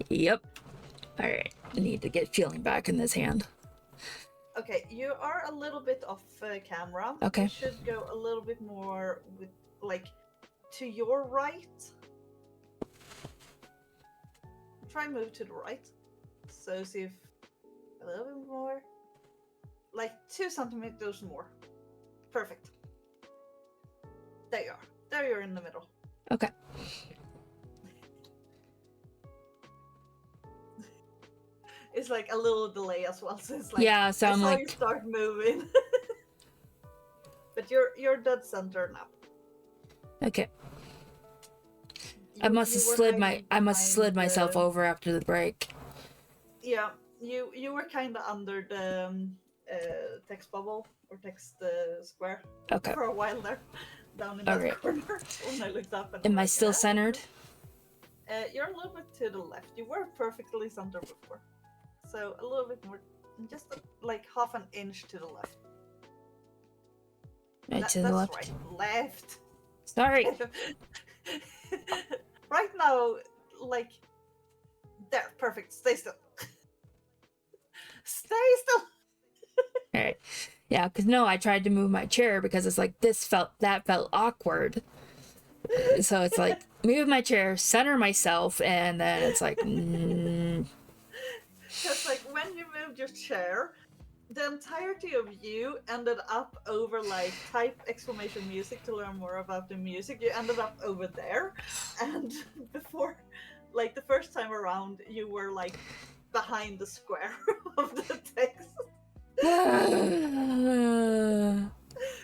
Yep. Alright, I need to get feeling back in this hand. Okay, you are a little bit off camera. Okay. You should go a little bit more with, like, to your right. Try move to the right. So see if a little bit more. Like 2 centimeters more. Perfect. There you are. There you're in the middle. Okay. It's like a little delay as well, so it's like, yeah, so I'm like, you start moving. But you're dead center now. Okay. I must have slid myself over after the break. Yeah, you were kind of under the text bubble or text square for a while there, down in that corner. When I looked up, and am I still centered? You're a little bit to the left. You were perfectly centered before, so a little bit more, just like half an inch to the left. Right to the left. Right, left. Sorry. Right now, like there, perfect. Stay still. Stay still. All right. Yeah, because no, I tried to move my chair because it's like that felt awkward. So it's like move my chair, center myself, and then it's like. Because like when you moved your chair, the entirety of you ended up over like type exclamation music to learn more about the music. You ended up over there, and before, like the first time around, you were like behind the square of the text.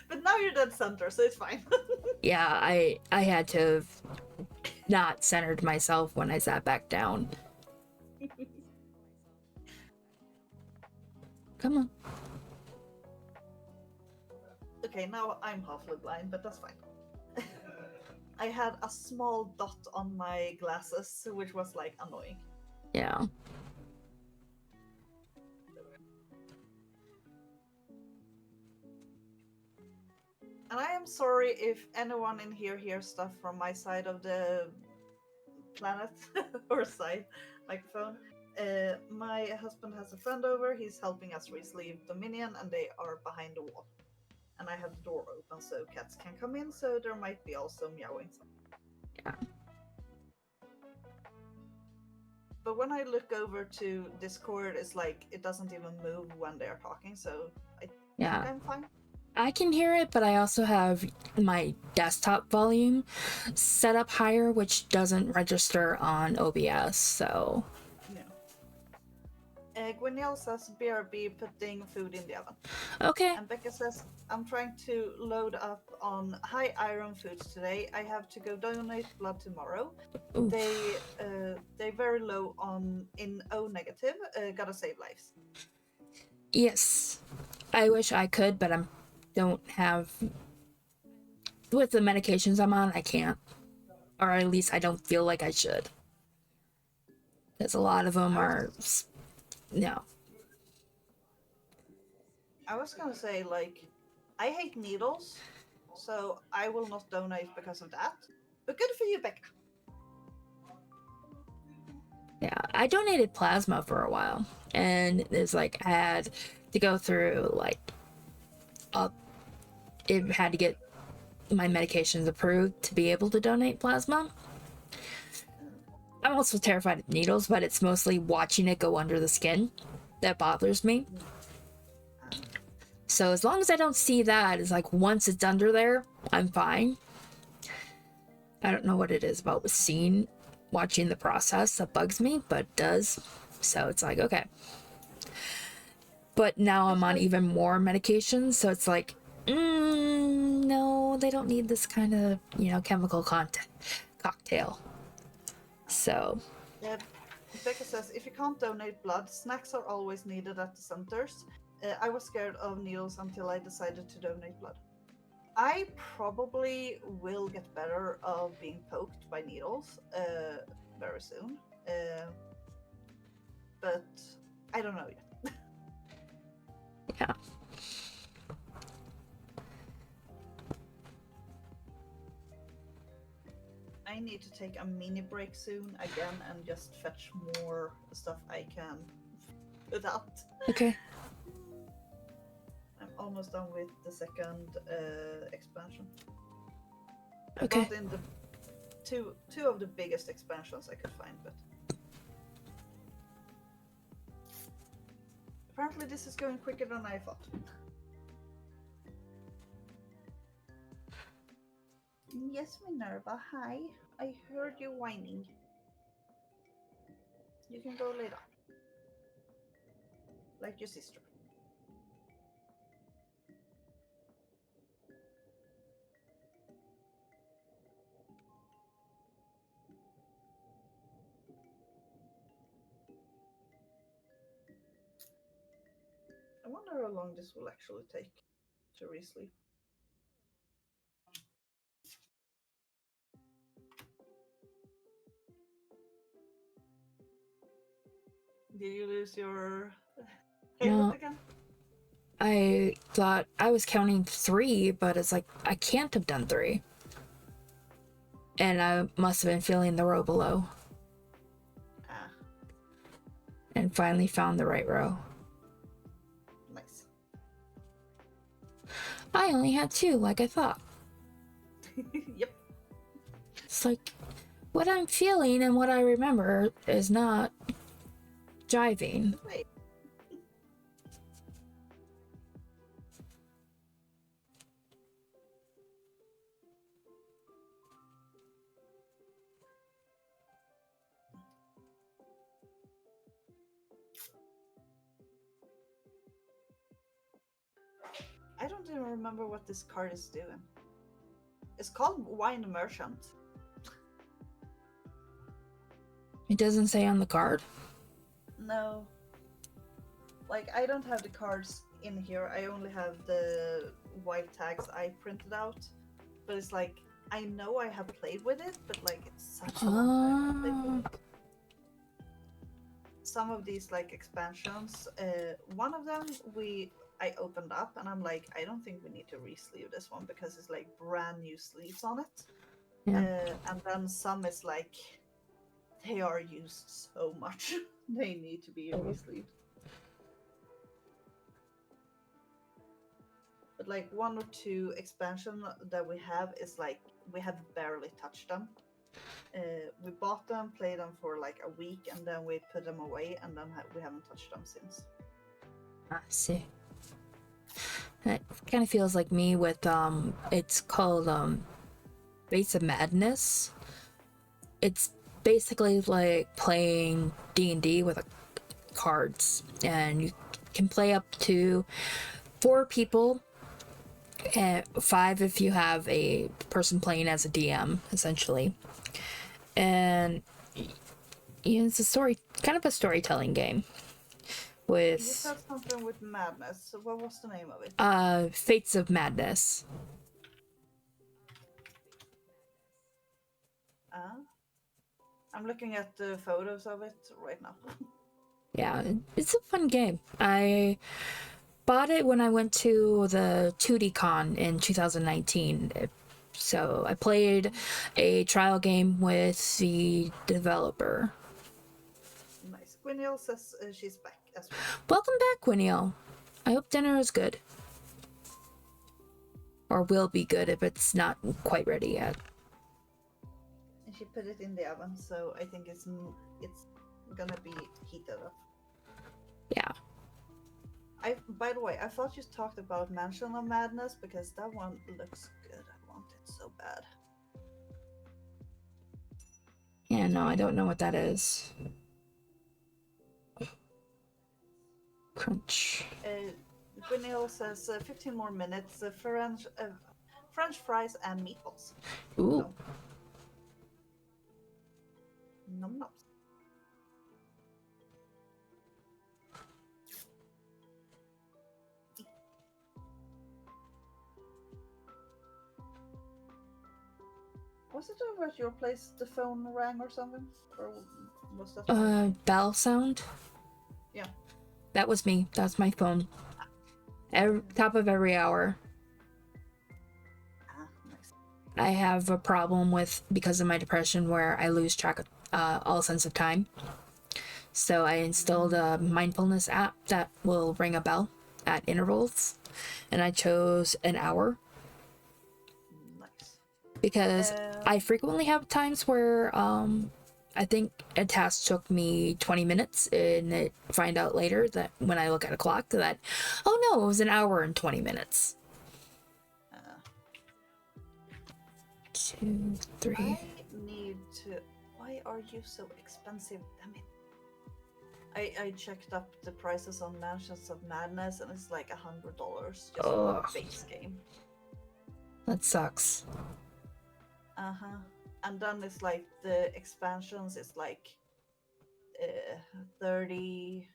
But now you're dead center, so it's fine. Yeah, I had to have not centered myself when I sat back down. Come on. Okay, now I'm halfway blind, but that's fine. I had a small dot on my glasses, which was like annoying. Yeah. And I am sorry if anyone in here hears stuff from my side of the planet or side microphone. My husband has a friend over. He's helping us re-sleeve Dominion, and they are behind the wall. And I have the door open so cats can come in, so there might be also meowing. Yeah. But when I look over to Discord, it's like it doesn't even move when they're talking, so I think I'm fine. I can hear it, but I also have my desktop volume set up higher, which doesn't register on OBS, so. Yeah. Gwyniel says BRB putting food in the oven. Okay. And Becca says, I'm trying to load up on high iron foods today. I have to go donate blood tomorrow. Oof. They very low in O negative. Gotta save lives. Yes. I wish I could, but don't have, with the medications I'm on, I can't, or at least I don't feel like I should, because a lot of them are no. I was gonna say, like, I hate needles, so I will not donate because of that, but good for you, Becca. Yeah, I donated plasma for a while, and it's like I had to go through like it had to get my medications approved to be able to donate plasma. I'm also terrified of needles, but it's mostly watching it go under the skin that bothers me. So as long as I don't see that, it's like once it's under there, I'm fine. I don't know what it is about watching the process that bugs me, but it does. So it's like, okay. but now I'm It's on like, even more medications, so it's like, no, they don't need this kind of, chemical content cocktail. So, yeah, Becca says if you can't donate blood, snacks are always needed at the centers. I was scared of needles until I decided to donate blood. I probably will get better of being poked by needles very soon, but I don't know yet. yeah. I need to take a mini break soon again and just fetch more stuff I can put out. Okay. I'm almost done with the second expansion. I Okay. brought in the two of the biggest expansions I could find, but apparently this is going quicker than I thought. Yes, Minerva, hi. I heard you whining. You can go lay down. Like your sister. I wonder how long this will actually take to re-sleep. Did you lose your hairnet No, again? I thought I was counting 3, but it's like I can't have done 3. And I must have been feeling the row below Ah, and finally found the right row. nice. I only had 2, like I thought. Yep. It's like what I'm feeling and what I remember is not jiving. Wait. I don't even remember what this card is doing. It's called Wine Merchant. It doesn't say on the card. No. Like, I don't have the cards in here. I only have the white tags I printed out. But it's like, I know I have played with it, but like, it's such a long time I played with it. Some of these like expansions, one of them I opened up and I'm like, I don't think we need to re-sleeve this one because it's like brand new sleeves on it. Yeah. And then some is like, they are used so much. They need to be re-sleeved. But like 1 or 2 expansion that we have is like we have barely touched them. We bought them, played them for like a week, and then we put them away, and then we haven't touched them since. I see. It kind of feels like me with it's called Fates of Madness. It's basically like playing D&D with cards, and you can play up to 4 people, and 5 if you have a person playing as a DM, essentially. And it's a story, kind of a storytelling game You with said something with madness. So what was the name of it? Fates of Madness. I'm looking at the photos of it right now. Yeah, it's a fun game. I bought it when I went to the 2D Con in 2019. So I played a trial game with the developer. Nice. Quiniel says she's back as well. Welcome back, Quiniel. I hope dinner is good. Or will be good if it's not quite ready yet. And she put it in the oven, so I think it's gonna be heated up. Yeah. By the way, I thought you talked about Mansion of Madness because that one looks good. I want it so bad. Yeah, no, I don't know what that is. Crunch. Guinil says 15 more minutes, French fries and meatballs. Ooh. So, num nums. Was it over at your place the phone rang or something? Or was that Bell sound? Yeah. That was me. That's my phone. Top of every hour. Nice. I have a problem with, because of my depression, where I lose track of all sense of time. So I installed a mindfulness app that will ring a bell at intervals, and I chose an hour. Nice. Because I frequently have times where I think a task took me 20 minutes, and I find out later that when I look at a clock that, oh no, it was an hour and 20 minutes. 2, 3. I need to. Why are you so expensive? Damn it. I checked up the prices on Mansions of Madness, and it's like $100 just for the base game. That sucks. And then it's like the expansions is like 30.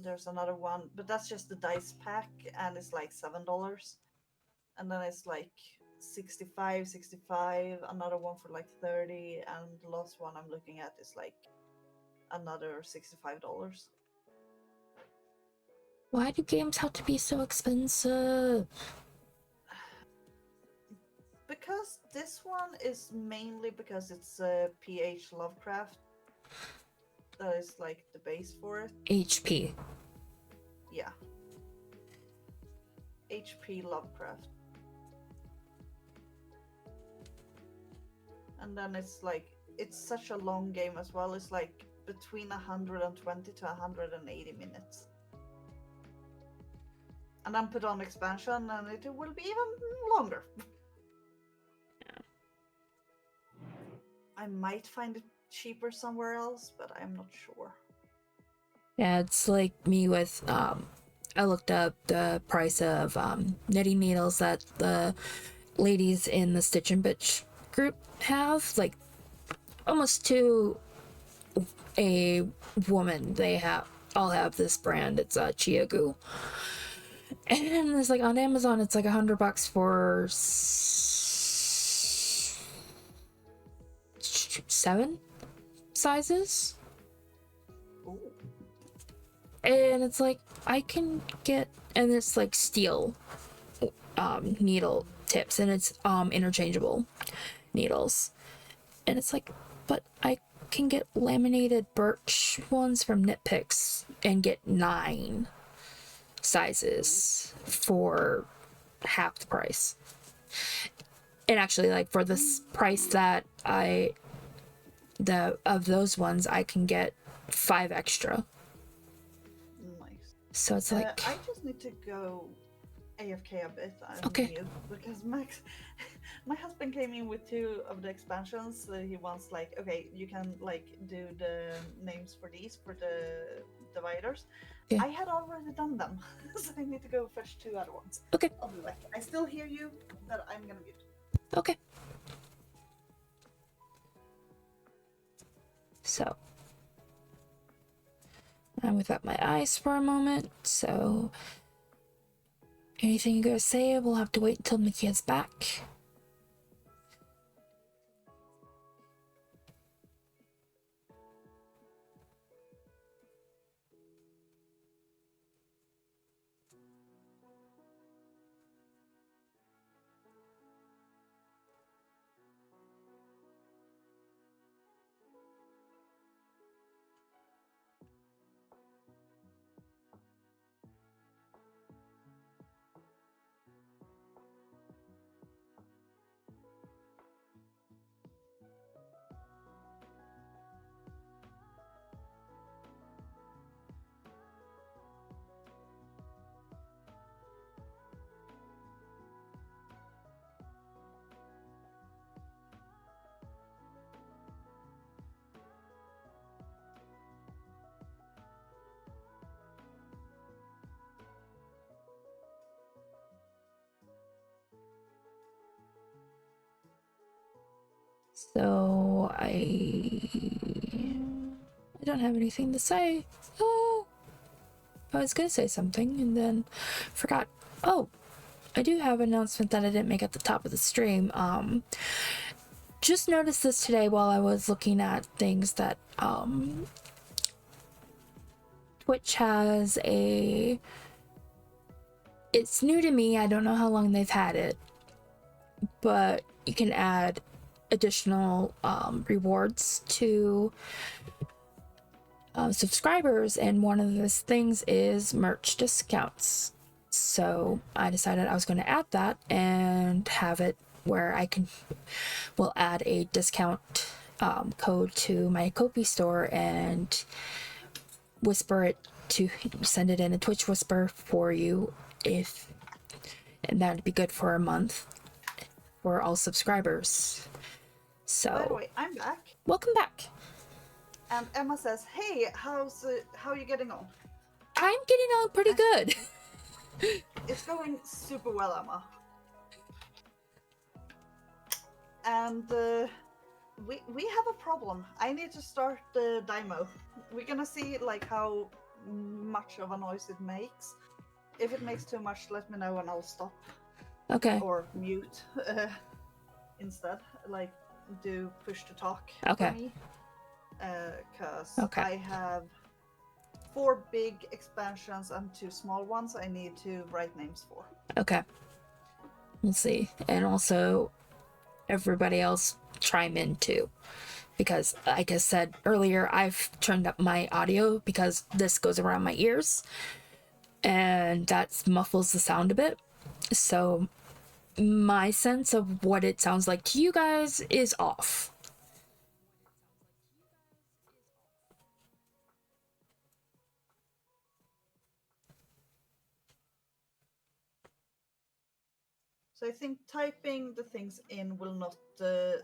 There's another one, but that's just the dice pack, and it's like $7. And then it's like 65, another one for like 30, and the last one I'm looking at is like another $65. Why do games have to be so expensive? Because this one is mainly because it's a PH Lovecraft. That is like the base for it. HP. Yeah. HP Lovecraft. And then it's like, it's such a long game as well. It's like between 120 to 180 minutes. And then put on expansion, and it will be even longer. I might find it cheaper somewhere else, but I'm not sure. Yeah, it's like me with I looked up the price of knitting needles that the ladies in the Stitch and Bitch group have, like almost to a woman. They all have this brand. It's Chia Goo, and it's like on Amazon it's like $100 for 7 sizes. Ooh. And it's like I can get, and it's like steel needle tips, and it's interchangeable needles, and it's like, but I can get laminated birch ones from Knit Picks and get 9 sizes for half the price. And actually, like for this price that of those ones, I can get 5 extra. Nice. So it's like, I just need to go AFK a bit. Okay. Mute, because my husband came in with 2 of the expansions. So he wants like, okay, you can like do the names for these for the dividers. Yeah. I had already done them, so I need to go fetch 2 other ones. Okay. I'll be back. I still hear you, but I'm gonna mute. Okay. So I'm without my eyes for a moment, so anything you guys say, we'll have to wait until Mickey is back. So I don't have anything to say. Oh, I was gonna say something and then forgot. Oh, I do have an announcement that I didn't make at the top of the stream. Just noticed this today while I was looking at things that Twitch has a. It's new to me. I don't know how long they've had it, but you can add additional rewards to subscribers, and one of those things is merch discounts. So I decided I was going to add that and have it where I will add a discount code to my Kofi store and whisper it to send it in a Twitch whisper for you, and that'd be good for a month for all subscribers. So By the way, I'm back. Welcome back. And Emma says, "Hey, how are you getting on?" I'm getting on pretty good. It's going super well, Emma. And we have a problem. I need to start the Dymo. We're gonna see like how much of a noise it makes. If it makes too much, let me know and I'll stop. Okay. Or mute instead. Like do push to talk Okay. for me. Because Okay. I have 4 big expansions and 2 small ones I need to write names for. Okay. We'll see. And also, everybody else chime in too. Because, like I said earlier, I've turned up my audio because this goes around my ears. And that muffles the sound a bit. So, my sense of what it sounds like to you guys is off. So I think typing the things in will not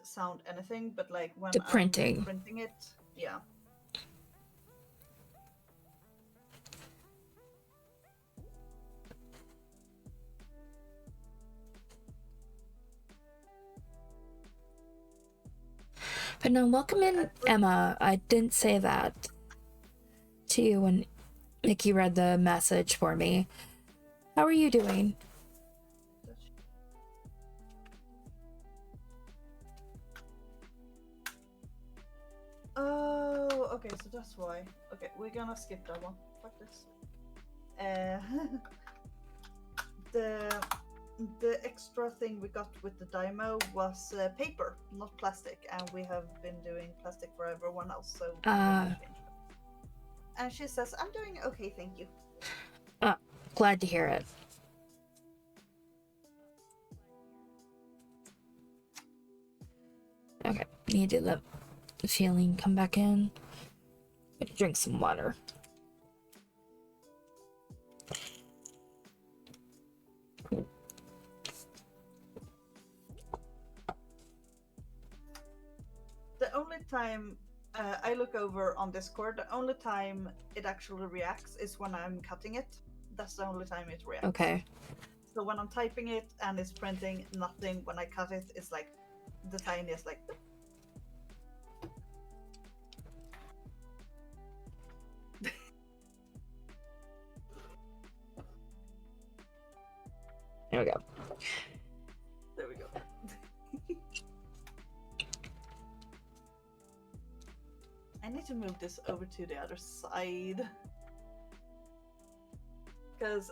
sound anything, but like when The printing. I'm printing it, yeah. But no, welcome in, Emma. I didn't say that to you when Nikki read the message for me. How are you doing? Oh, okay, so that's why. Okay, we're gonna skip that one. Fuck this. The extra thing we got with the Dymo was paper, not plastic, and we have been doing plastic for everyone else, so we have to change that. And she says, "I'm doing okay, thank you." Glad to hear it. Okay, need to let the feeling come back in. Gonna drink some water. The only time I look over on Discord, the only time it actually reacts is when I'm cutting it. That's the only time it reacts. Okay. So when I'm typing it and it's printing, nothing. When I cut it, it's like the tiniest, like. There we go. There we go. I need to move this over to the other side. Because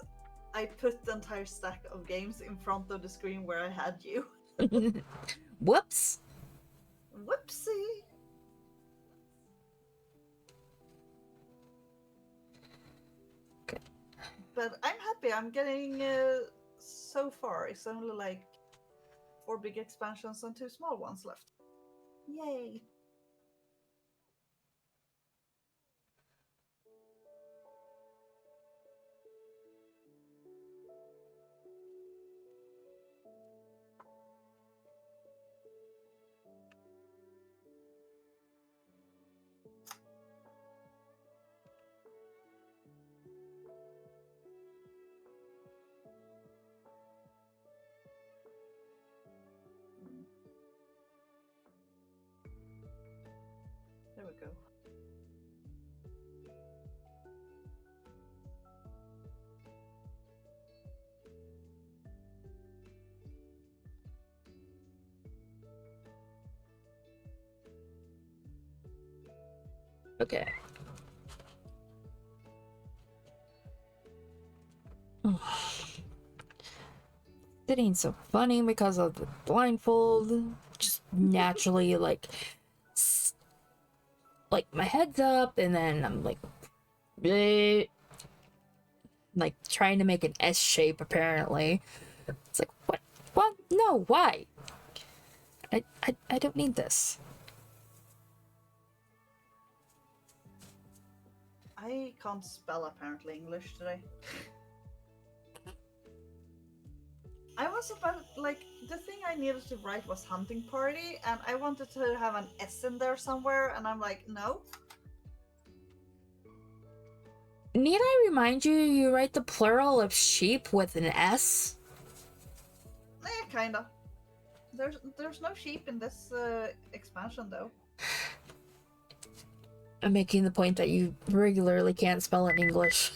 I put the entire stack of games in front of the screen where I had you. Whoops. Whoopsie. Okay. But I'm happy. I'm getting so far. It's only like 4 big expansions and 2 small ones left. Yay. Okay. It ain't so funny because of the blindfold. Just naturally, like my head's up, and then I'm like, bleh, like trying to make an S shape. Apparently, it's like what? What? No, why? I don't need this. I can't spell apparently English today. I was about like the thing I needed to write was hunting party, and I wanted to have an S in there somewhere, and I'm like, no. Need I remind you? You write the plural of sheep with an S. Kinda. There's no sheep in this expansion though. I'm making the point that you regularly can't spell in English.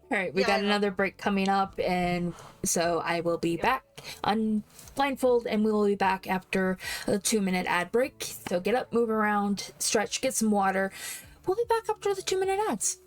All right, we Yeah, got I know. another break coming up, and so I will be back on blindfold, and we will be back after a 2-minute ad break. So get up, move around, stretch, get some water. We'll be back after the 2-minute ads.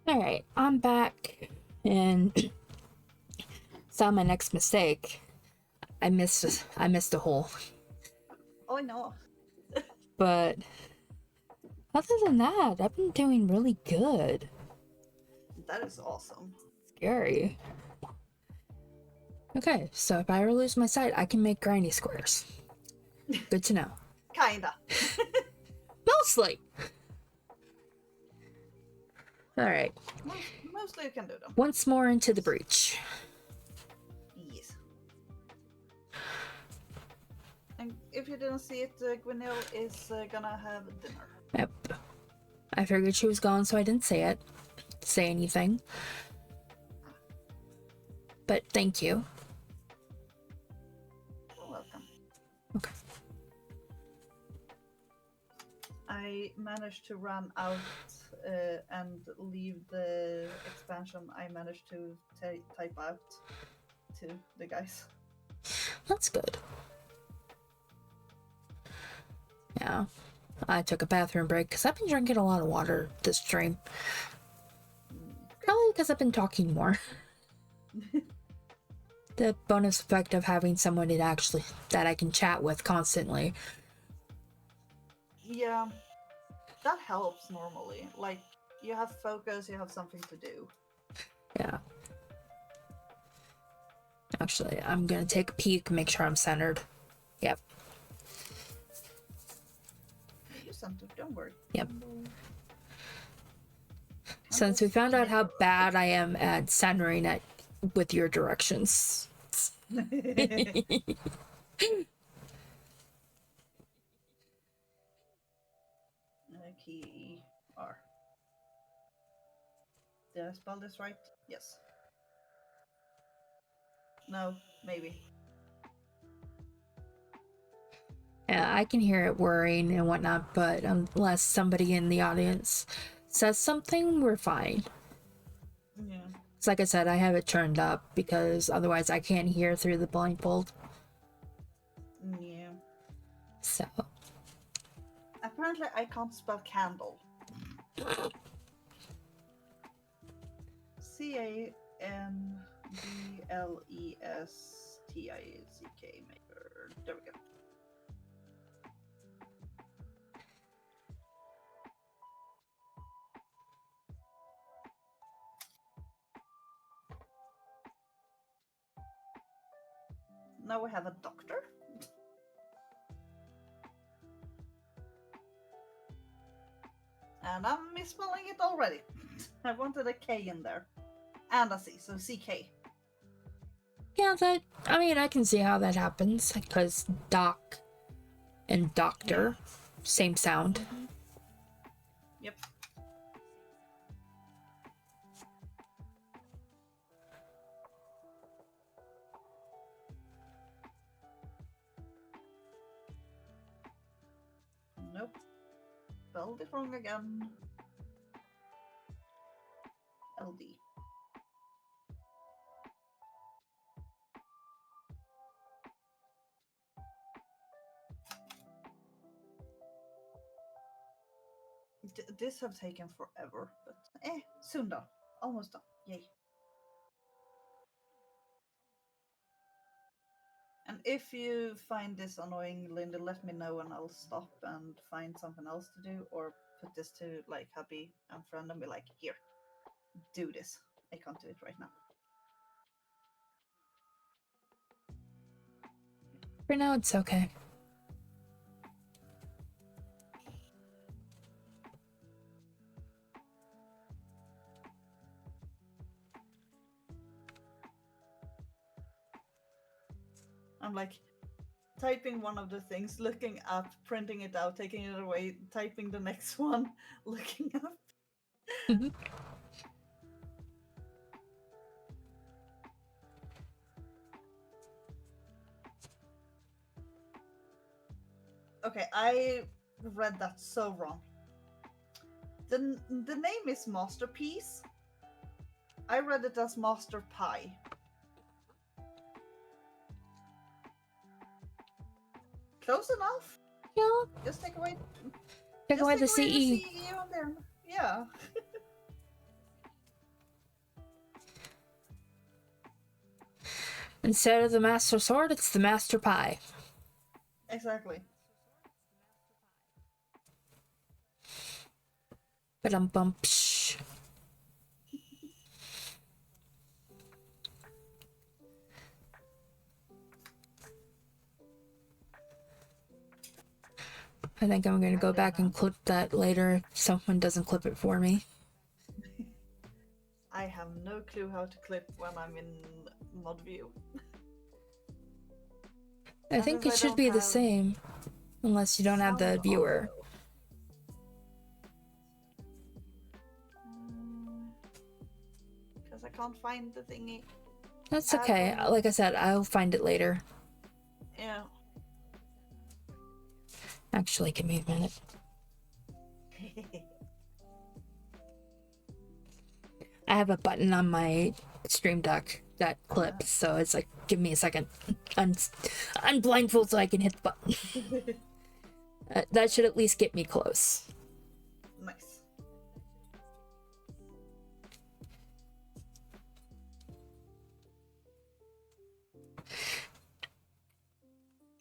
All right, I'm back and saw my next mistake. I missed a hole. Oh no. But other than that, I've been doing really good. That is awesome. Scary. Okay, so if I ever lose my sight, I can make granny squares. Good to know. Kinda. Mostly. Alright. Mostly you can do them. Once more into the breach. Yes. And if you didn't see it, Gwinnell is gonna have dinner. Yep. I figured she was gone, so I didn't say anything. But thank you. You're welcome. Okay. I managed to run out and leave the expansion I managed to type out to the guys. That's good. Yeah. I took a bathroom break because I've been drinking a lot of water this stream. Probably because I've been talking more. The bonus effect of having someone that I can chat with constantly. Yeah, that helps normally. Like, you have focus, you have something to do. Yeah. Actually, I'm gonna take a peek, make sure I'm centered. Yep. You centered, don't worry. Yep. Since we found out how bad I am at centering it with your directions. Key R. Did I spell this right? Yes. No, maybe. Yeah, I can hear it whirring and whatnot, but unless somebody in the audience says something, we're fine. Yeah. It's like I said, I have it turned up because otherwise I can't hear through the blindfold. Yeah. So. Apparently, I can't spell candle. CANDLESTICK. There we go. Now we have a doctor. And I'm misspelling it already. I wanted a K in there. And a C, so CK. Yeah, I can see how that happens because doc and doctor, same sound. Mm-hmm. Yep. Nope. Spelled it wrong again. LD. This have taken forever, but soon done. Almost done. Yay. And if you find this annoying, Linda, let me know and I'll stop and find something else to do, or put this to like hubby and friend and be like, here, do this. I can't do it right now. For now, it's okay. I'm like typing one of the things, looking up, printing it out, taking it away, typing the next one, looking up. Okay, I read that so wrong. The name is Masterpiece. I read it as Master Pie. Close enough. Yeah. Just take away. Take away the CE. CE on there. Yeah. Instead of the Master Sword, it's the Master Pie. Exactly. Ba-dum-bum. I think I'm going to go back and clip that later if someone doesn't clip it for me. I have no clue how to clip when I'm in mod view. I think it should be the same, unless you don't have the viewer. Because I can't find the thingy. That's okay. Like I said, I'll find it later. Yeah. Actually, give me a minute. I have a button on my Stream Deck that clips, so it's like, give me a second. I'm blindfold so I can hit the button. That should at least get me close. Nice.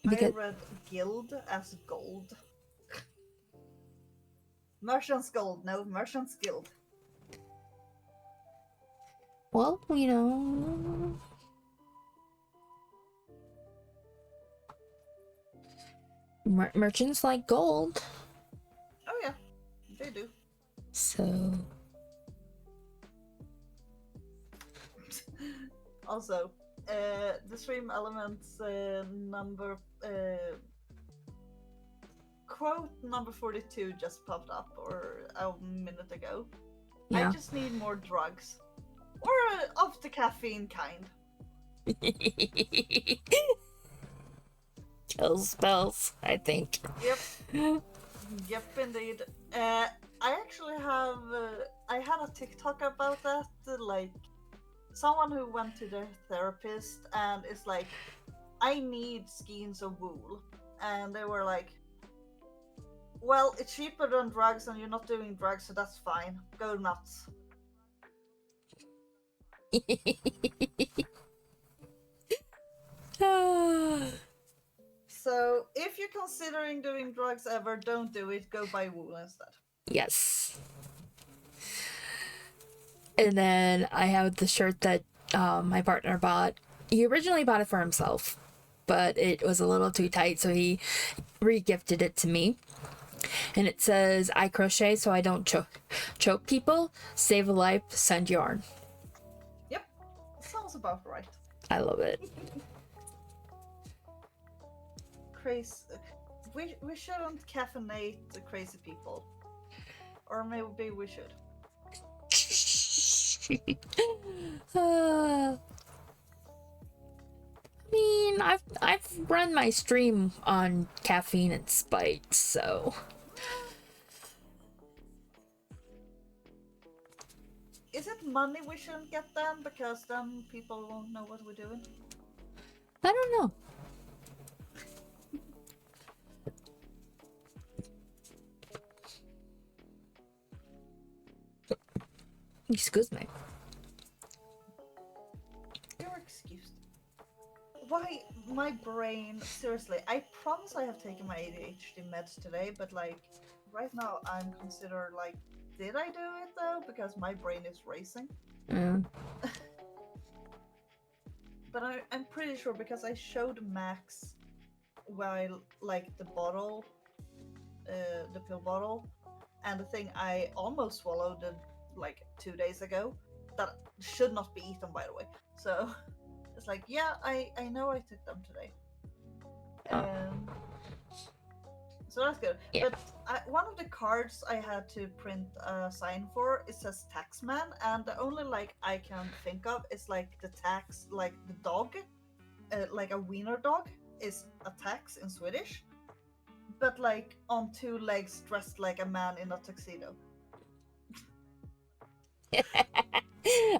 I read guild as gold. Merchant's gold, no, merchant's guild. Well, you know... merchants like gold. Oh yeah, they do. So... Also, the stream elements number... quote number 42 just popped up or a minute ago. Yeah. I just need more drugs. Or of the caffeine kind. Kill spells, I think. Yep. Yep, indeed. I actually have... I had a TikTok about that, like... Someone who went to their therapist and is like, I need skeins of wool. And they were like, well, it's cheaper than drugs and you're not doing drugs, so that's fine. Go nuts. So, if you're considering doing drugs ever, don't do it. Go buy wool instead. Yes. And then I have the shirt that my partner bought. He originally bought it for himself, but it was a little too tight, so he re-gifted it to me. And it says, I crochet so I don't choke people, save a life, send yarn. Yep, sounds about right. I love it. Crazy. We shouldn't caffeinate the crazy people. Or maybe we should. I mean, I've run my stream on caffeine and spite, so... Is it money we shouldn't get then? Because then people won't know what we're doing? I don't know. Excuse me. You're excused. Why, my brain, seriously, I promise I have taken my ADHD meds today, but like, right now I'm considered like, did I do it though? Because my brain is racing. But I'm pretty sure because I showed Max while, like, the bottle, the pill bottle, and the thing I almost swallowed like 2 days ago that should not be eaten, by the way. So it's like, yeah, I know I took them today. So that's good. Yeah. But one of the cards I had to print a sign for, it says Taxman, and the only like I can think of is like the tax, like the dog, like a wiener dog is a tax in Swedish, but like on 2 legs dressed like a man in a tuxedo.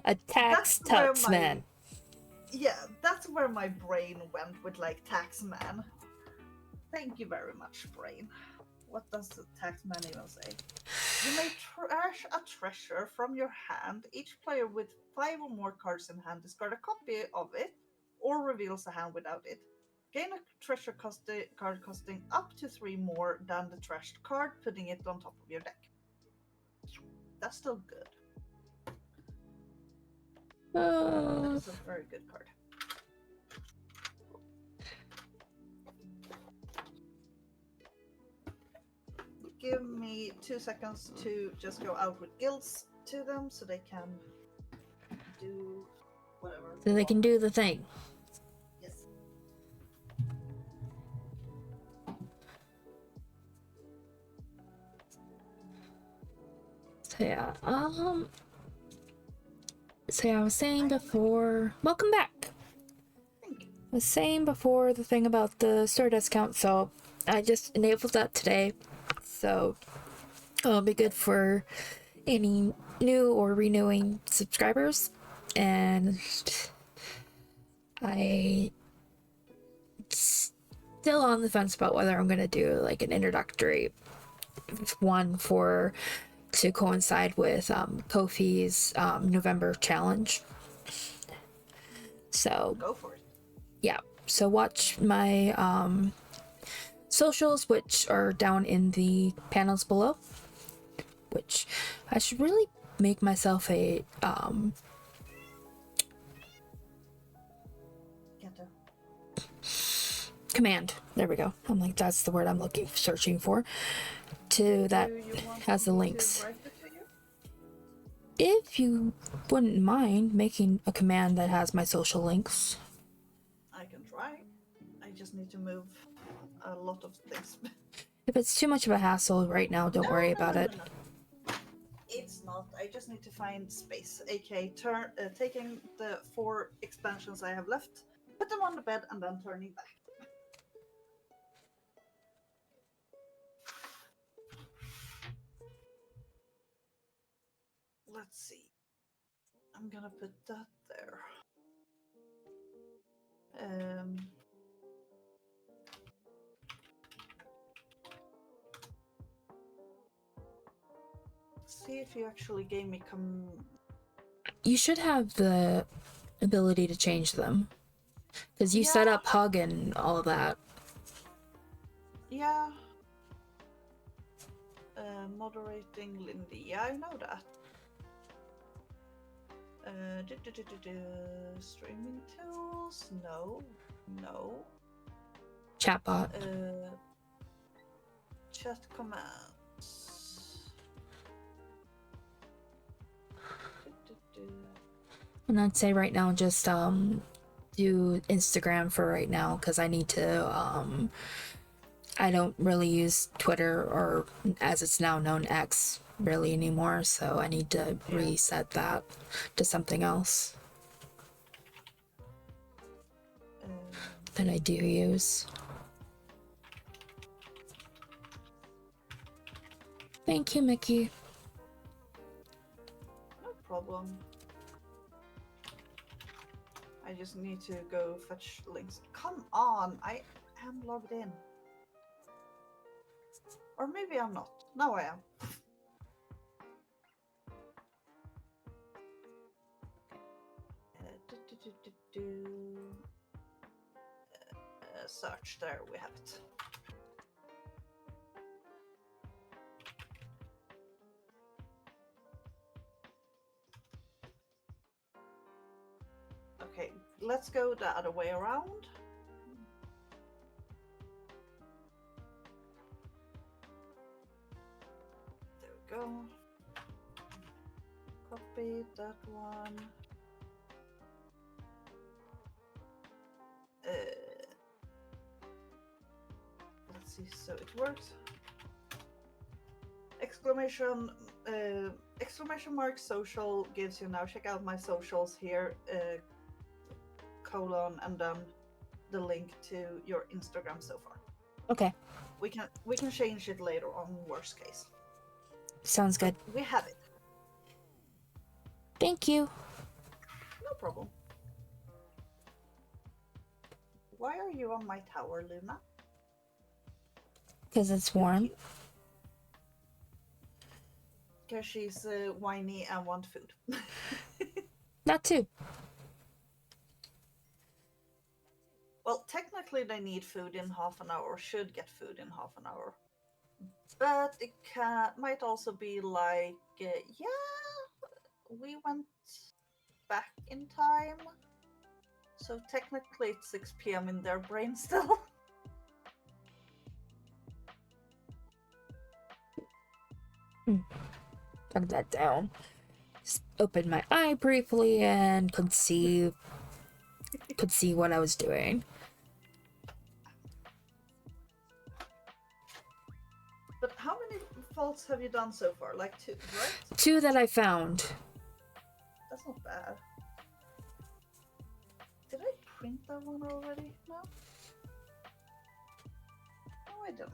A taxman. Yeah, that's where my brain went with like Taxman. Thank you very much, brain. What does the taxman even say? You may trash a treasure from your hand. Each player with 5 or more cards in hand discard a copy of it or reveals a hand without it. Gain a treasure card costing up to 3 more than the trashed card, putting it on top of your deck. That's still good. That is a very good card. Give me 2 seconds to just go out with guilds to them so they can do whatever. So they can do the thing. Yes. So yeah, I was saying before, welcome back. Thank you. I was saying before the thing about the store discount, so I just enabled that today. So it'll be good for any new or renewing subscribers. And I still on the fence about whether I'm gonna do like an introductory one to coincide with Kofi's November challenge. So Go for it. yeah, so watch my socials, which are down in the panels below, which I should really make myself a command. There we go. I'm like, that's the word I'm searching for. That has the links. If you wouldn't mind making a command that has my social links. I can try. I just need to move a lot of things. If it's too much of a hassle right now, don't worry about it. No. It's not. I just need to find space. aka taking the 4 expansions I have left, put them on the bed, and then turning back. Let's see. I'm gonna put that there. See if you actually gave me You should have the ability to change them. Because you set up hug and all of that. Yeah. Moderating Lindy. Yeah, I know that. Streaming tools? No. Chatbot. Chat commands. And I'd say right now just do Instagram for right now, because I need to I don't really use Twitter, or as it's now known, X, really anymore, so I need to reset that to something else that I do use. Thank you, Mickey. No problem. I just need to go fetch links. Come on, I am logged in. Or maybe I'm not. Now I am. Search, there we have it. Okay, let's go the other way around. There we go. Copy that one. Let's see, so it works. Exclamation mark social gives you now check out my socials here, colon, and then the link to your Instagram so far. Okay. We can change it later on, worst case. Sounds good. But we have it. Thank you. No problem. Why are you on my tower, Luna? Because it's warm. Because she's whiny and want food. That too. Well, technically they need food in half an hour, should get food in half an hour. But it might also be like, yeah, we went back in time. So technically it's 6 p.m. in their brain still. Turn that down. Just opened my eye briefly and could see what I was doing. But how many faults have you done so far? Like 2, right? 2 that I found. That's not bad. Did I print that one already? No? No, I didn't.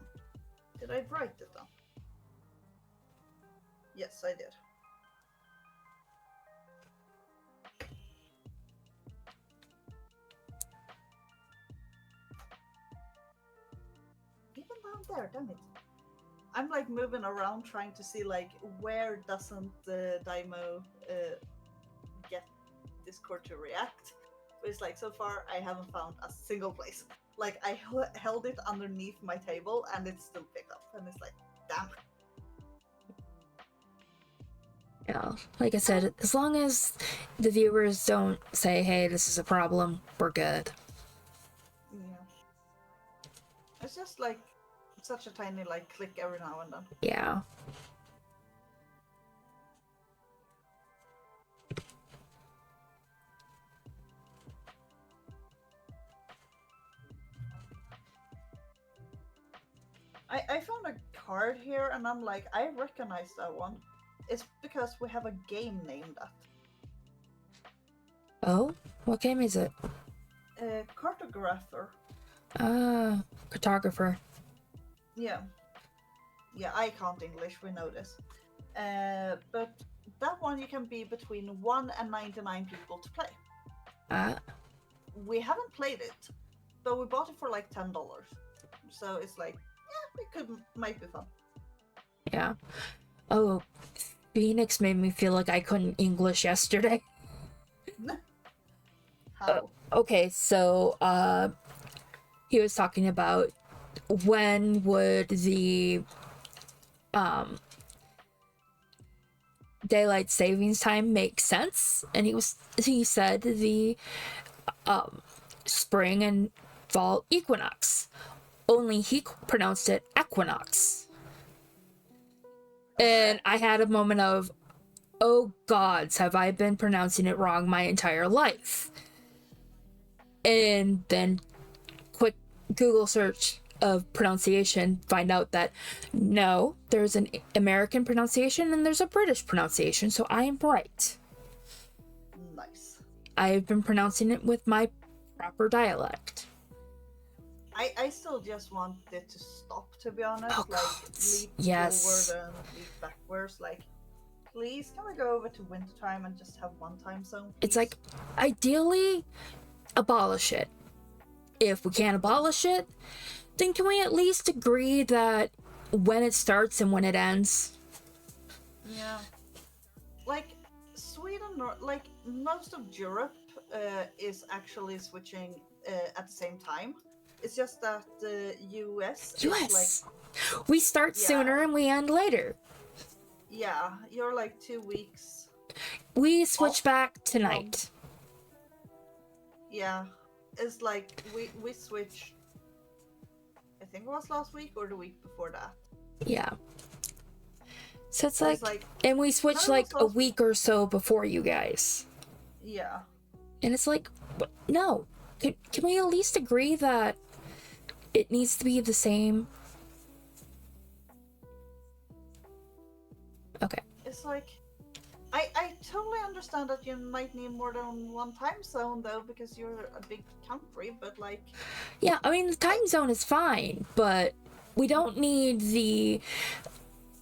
Did I write it down? Yes, I did. Even down there, damn it. I'm like moving around trying to see like where doesn't Daimo get Discord to react. But it's like so far I haven't found a single place. Like I held it underneath my table and it still picked up, and it's like, damn. Yeah, like I said, as long as the viewers don't say, "Hey, this is a problem," we're good. Yeah. It's just like such a tiny like click every now and then. Yeah. I found a card here and I'm like, I recognize that one. It's because we have a game named that. Oh, what game is it? Cartographer. Cartographer. Yeah. Yeah, I can't English, we know this. But that one you can be between 1 and 99 people to play. We haven't played it, but we bought it for like $10. So it's like, yeah, might be fun. Yeah. Oh, Phoenix made me feel like I couldn't English yesterday. How? Okay, so he was talking about when would the daylight savings time make sense, and he said the spring and fall equinox. Only he pronounced it equinox. And I had a moment of, oh gods, have I been pronouncing it wrong my entire life? And then quick Google search of pronunciation, find out that no, there's an American pronunciation and there's a British pronunciation, so I am right. Nice. I've been pronouncing it with my proper dialect. I still just want it to stop, to be honest. Oh, like leap forward and leap backwards. Like, please, can we go over to wintertime and just have one time zone? Please? It's like, ideally, abolish it. If we can't abolish it, then can we at least agree that when it starts and when it ends? Yeah. Like, Sweden, like, most of Europe is actually switching at the same time. It's just that the US is like... We start sooner and we end later. Yeah, you're like 2 weeks. We switch back tonight. Yeah, it's like we switched, I think it was last week or the week before that. Yeah. So it's like and we switched like a week or so before you guys. Yeah. And it's like, no. Can we at least agree that it needs to be the same? Okay. It's like, I totally understand that you might need more than one time zone though, because you're a big country, but like... Yeah, I mean, the time zone is fine, but we don't need the...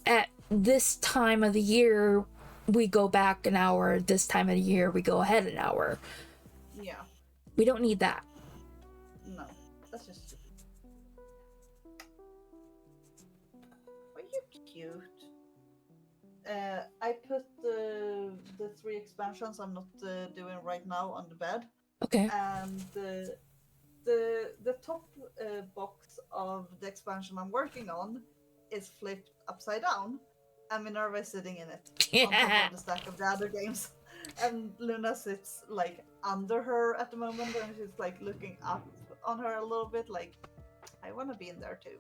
At this time of the year, we go back an hour. This time of the year, we go ahead an hour. Yeah. We don't need that. No, that's just stupid. Are you cute? I put the 3 expansions I'm not doing right now on the bed. Okay. And the top box of the expansion I'm working on is flipped upside down, and Minerva is sitting in it on top of the stack of the other games. And Luna sits like under her at the moment, and she's like looking up on her a little bit, like, I want to be in there too.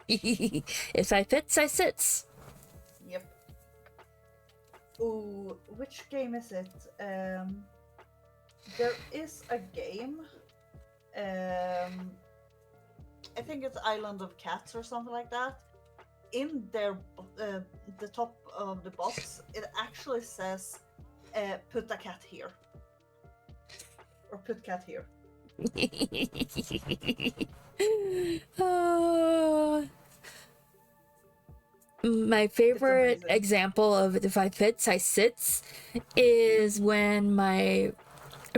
If I fits, I sits. Yep. Ooh, which game is it? There is a game. I think it's Island of Cats or something like that. In their the top of the box, it actually says, "Put a cat here," or "Put cat here." My favorite example of if I fits, I sits is when my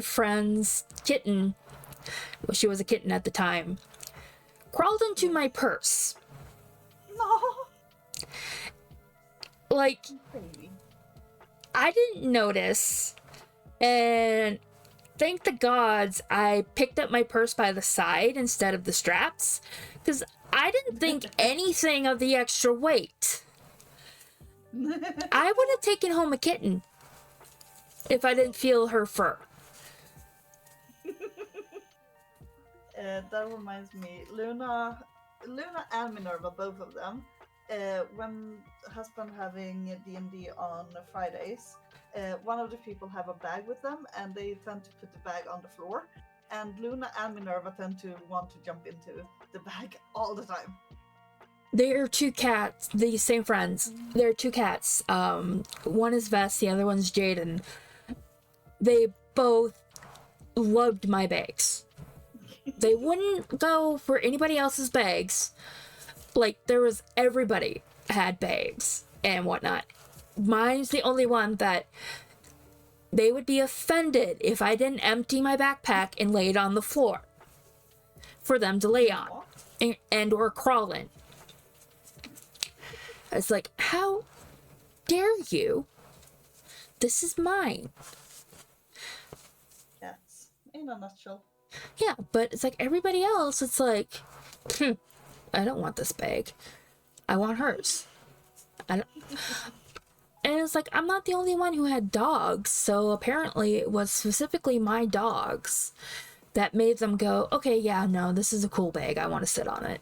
friend's kitten, well, she was a kitten at the time, crawled into my purse. No. Like, Baby. I didn't notice, and thank the gods I picked up my purse by the side instead of the straps, because I didn't think anything of the extra weight. I would have taken home a kitten if I didn't feel her fur. That reminds me, Luna and Minerva, both of them, when husband having D&D on Fridays, one of the people have a bag with them, and they tend to put the bag on the floor, and Luna and Minerva tend to want to jump into the bag all the time. They are two cats, the same friends. They're two cats. One is Vess, the other one's Jaden. They both loved my bags. They wouldn't go for anybody else's bags. Like, there was everybody had bags and whatnot. Mine's the only one that they would be offended if I didn't empty my backpack and lay it on the floor for them to lay on and or crawl in. It's like, how dare you? This is mine. Cats, in a nutshell. Yeah, but it's like everybody else, it's like, I don't want this bag. I want hers. I don't... And it's like, I'm not the only one who had dogs, so apparently it was specifically my dogs that made them go, okay, yeah, no, this is a cool bag. I want to sit on it.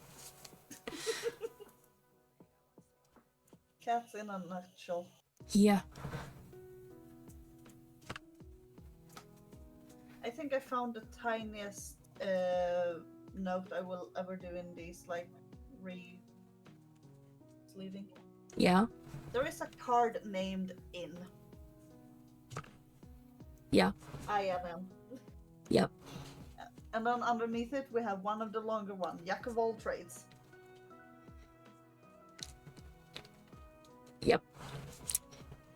Cats in a nutshell. Yeah. I think I found the tiniest note I will ever do in these, like, re-sleeving. Yeah. There is a card named In. Yeah. INN. Yep. And then underneath it, we have one of the longer one, Jack of all trades. Yep.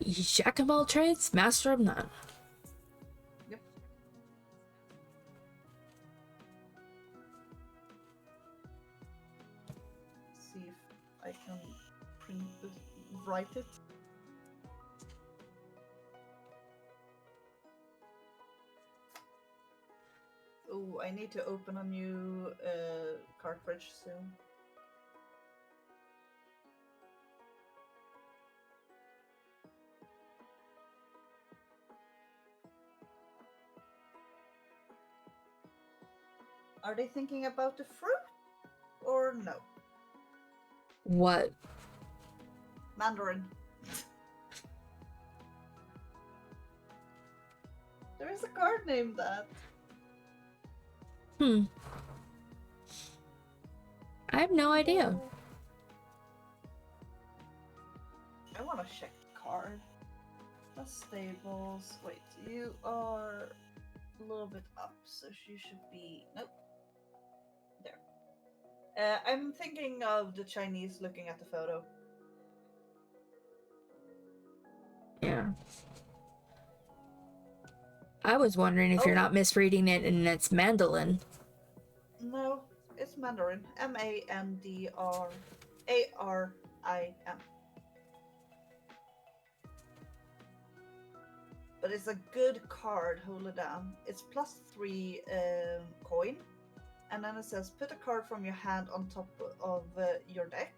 Jack of all trades, master of none. Yep. See if I can write it. Oh, I need to open a new cartridge soon. Are they thinking about the fruit or no? What? Mandarin. There is a card named that. I have no idea. I want to check the card. The stables. Wait, you are a little bit up, so you should be. Nope. There. I'm thinking of the Chinese looking at the photo. Yeah. I was wondering if you're not misreading it and it's mandolin. No, it's Mandarin. MANDRARIN. But it's a good card, hold it down. It's +3 coin. and then it says put a card from your hand on top of your deck.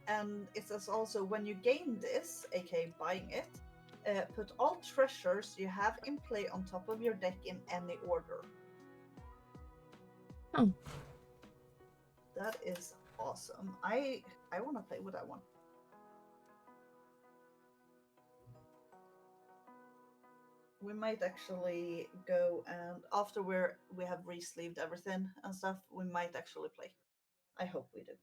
And it says also when you gain this, aka buying it, put all treasures you have in play on top of your deck in any order. Oh. That is awesome. I want to play with that one. We might actually go, and after we have re-sleeved everything and stuff, we might actually play. I hope we do.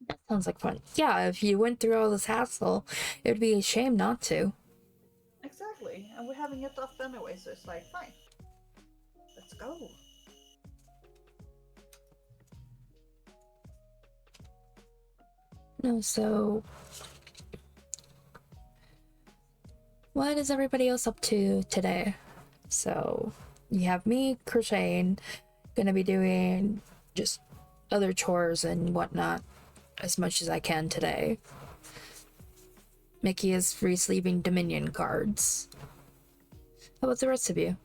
That sounds like fun. Yeah, if you went through all this hassle, it would be a shame not to. Exactly, and we're having it up anyway, so it's like fine. Let's go. No, so what is everybody else up to today? So you have me crocheting, gonna be doing just other chores and whatnot as much as I can today. Mickey is re-sleeving Dominion cards. How about the rest of you?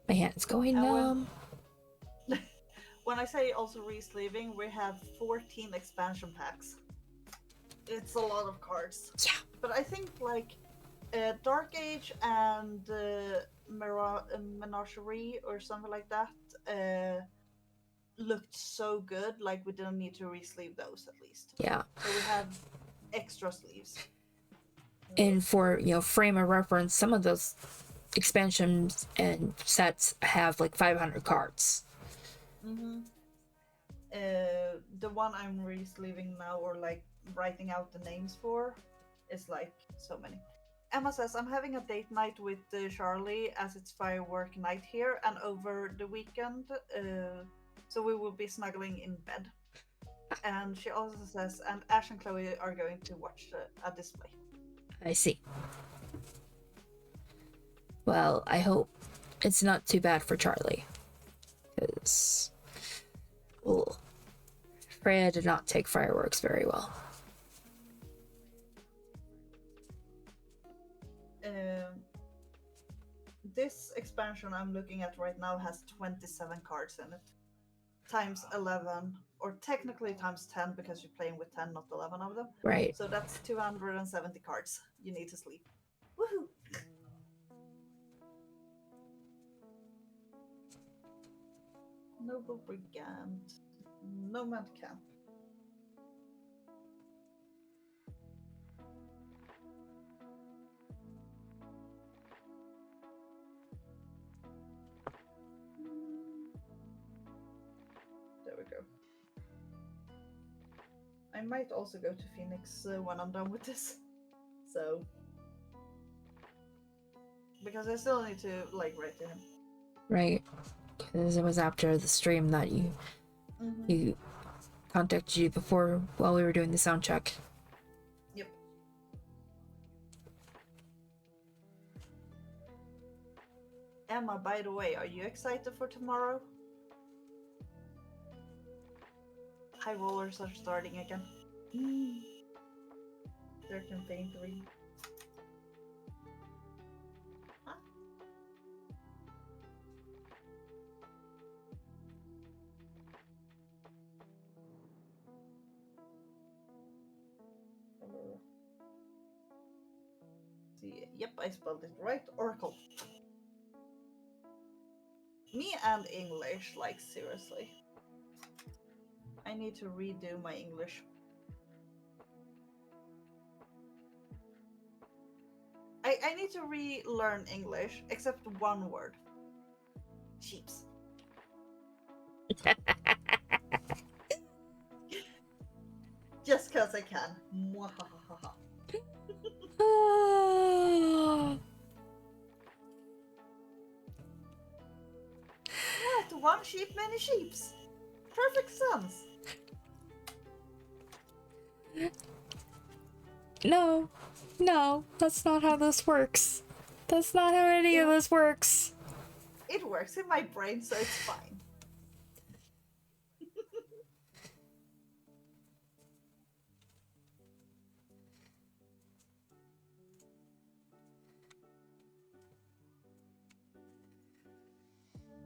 My hand's going numb. When I say also re-sleeving, we have 14 expansion packs. It's a lot of cards. Yeah. But I think like Dark Age and Menagerie or something like that looked so good. Like we didn't need to re-sleeve those at least. Yeah. So we have extra sleeves. And for, frame of reference, some of those expansions and sets have like 500 cards. Mm-hmm. The one I'm re-sleeving now, or like writing out the names for, is like so many. Emma says, I'm having a date night with Charlie as it's firework night here and over the weekend, so we will be snuggling in bed. And she also says, and Ash and Chloe are going to watch a display. I see. Well, I hope it's not too bad for Charlie. Because Freya did not take fireworks very well. This expansion I'm looking at right now has 27 cards in it. Times 11, or technically times 10 because you're playing with 10, not 11 of them. Right. So that's 270 cards you need to sleep. Woohoo! Noble Brigand. Nomad Camp. There we go. I might also go to Phoenix when I'm done with this. So. Because I still need to, like, write to him. Right. Because it was after the stream that you contacted you before while we were doing the sound check. Yep. Emma, by the way, are you excited for tomorrow? High rollers are starting again. Their campaign 3. Huh? See, yep, I spelled it right. Oracle. Me and English, like seriously. I need to redo my English. I need to relearn English, except one word. Sheeps. Just cause I can. Mwahahaha. What? One sheep, many sheeps. Perfect sense. No, that's not how this works. That's not how any of this works. It works in my brain, so it's fine.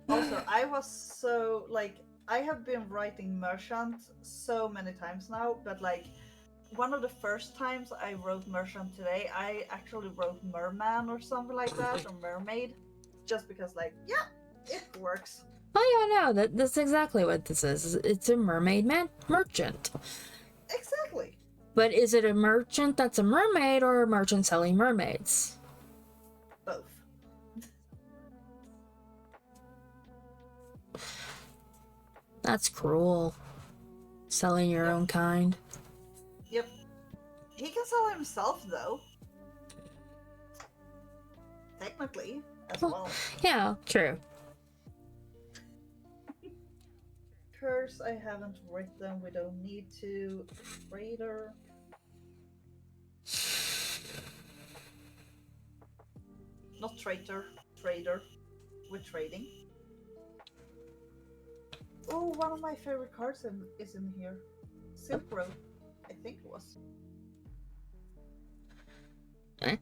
Also, I was so like I have been writing merchant so many times now, but like one of the first times I wrote merchant today, I actually wrote merman or something like that, or mermaid, just because like yeah, it works. Oh yeah, no, that's exactly what this is. It's a mermaid merchant. Exactly. But is it a merchant that's a mermaid or a merchant selling mermaids? Both. That's cruel. Selling your Yep. own kind. Yep. He can sell himself though. Technically, as well. Yeah, true. Curse I haven't written, we don't need to. Trader. Not traitor, trader. We're trading. Oh, one of my favorite cards is in here. Silk Road, I think it was. Eh?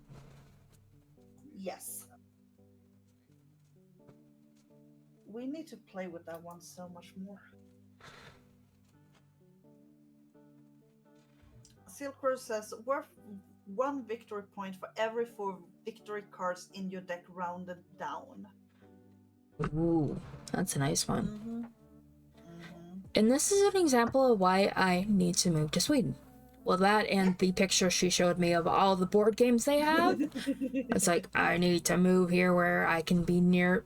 Yes. We need to play with that one so much more. Silk Road says worth 1 victory point for every 4 victory cards in your deck rounded down. Ooh, that's a nice one. Mm-hmm. Mm-hmm. And this is an example of why I need to move to Sweden. Well, that and the picture she showed me of all the board games they have. It's like, I need to move here where I can be near,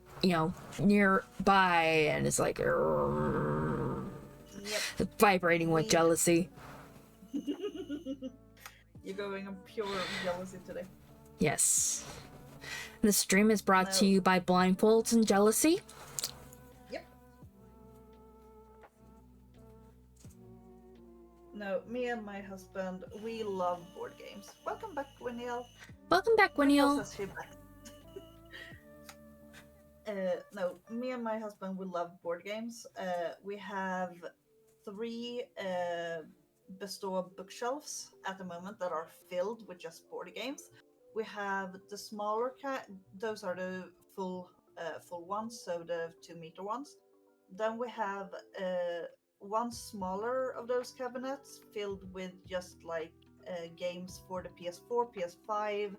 nearby. And it's like, Yep. it's vibrating with jealousy. You're going on pure jealousy today. Yes. The stream is brought to No. you by Blindfolds and Jealousy. Yep. No, me and my husband, we love board games. Welcome back, Winniel. Welcome back, Winniel Winniel. says she back. No, me and my husband, we love board games. We have 3 Bestow bookshelves at the moment that are filled with just board games. We have the smaller those are the full ones, so the 2-meter ones. Then we have one smaller of those cabinets filled with just like games for the PS4, PS5,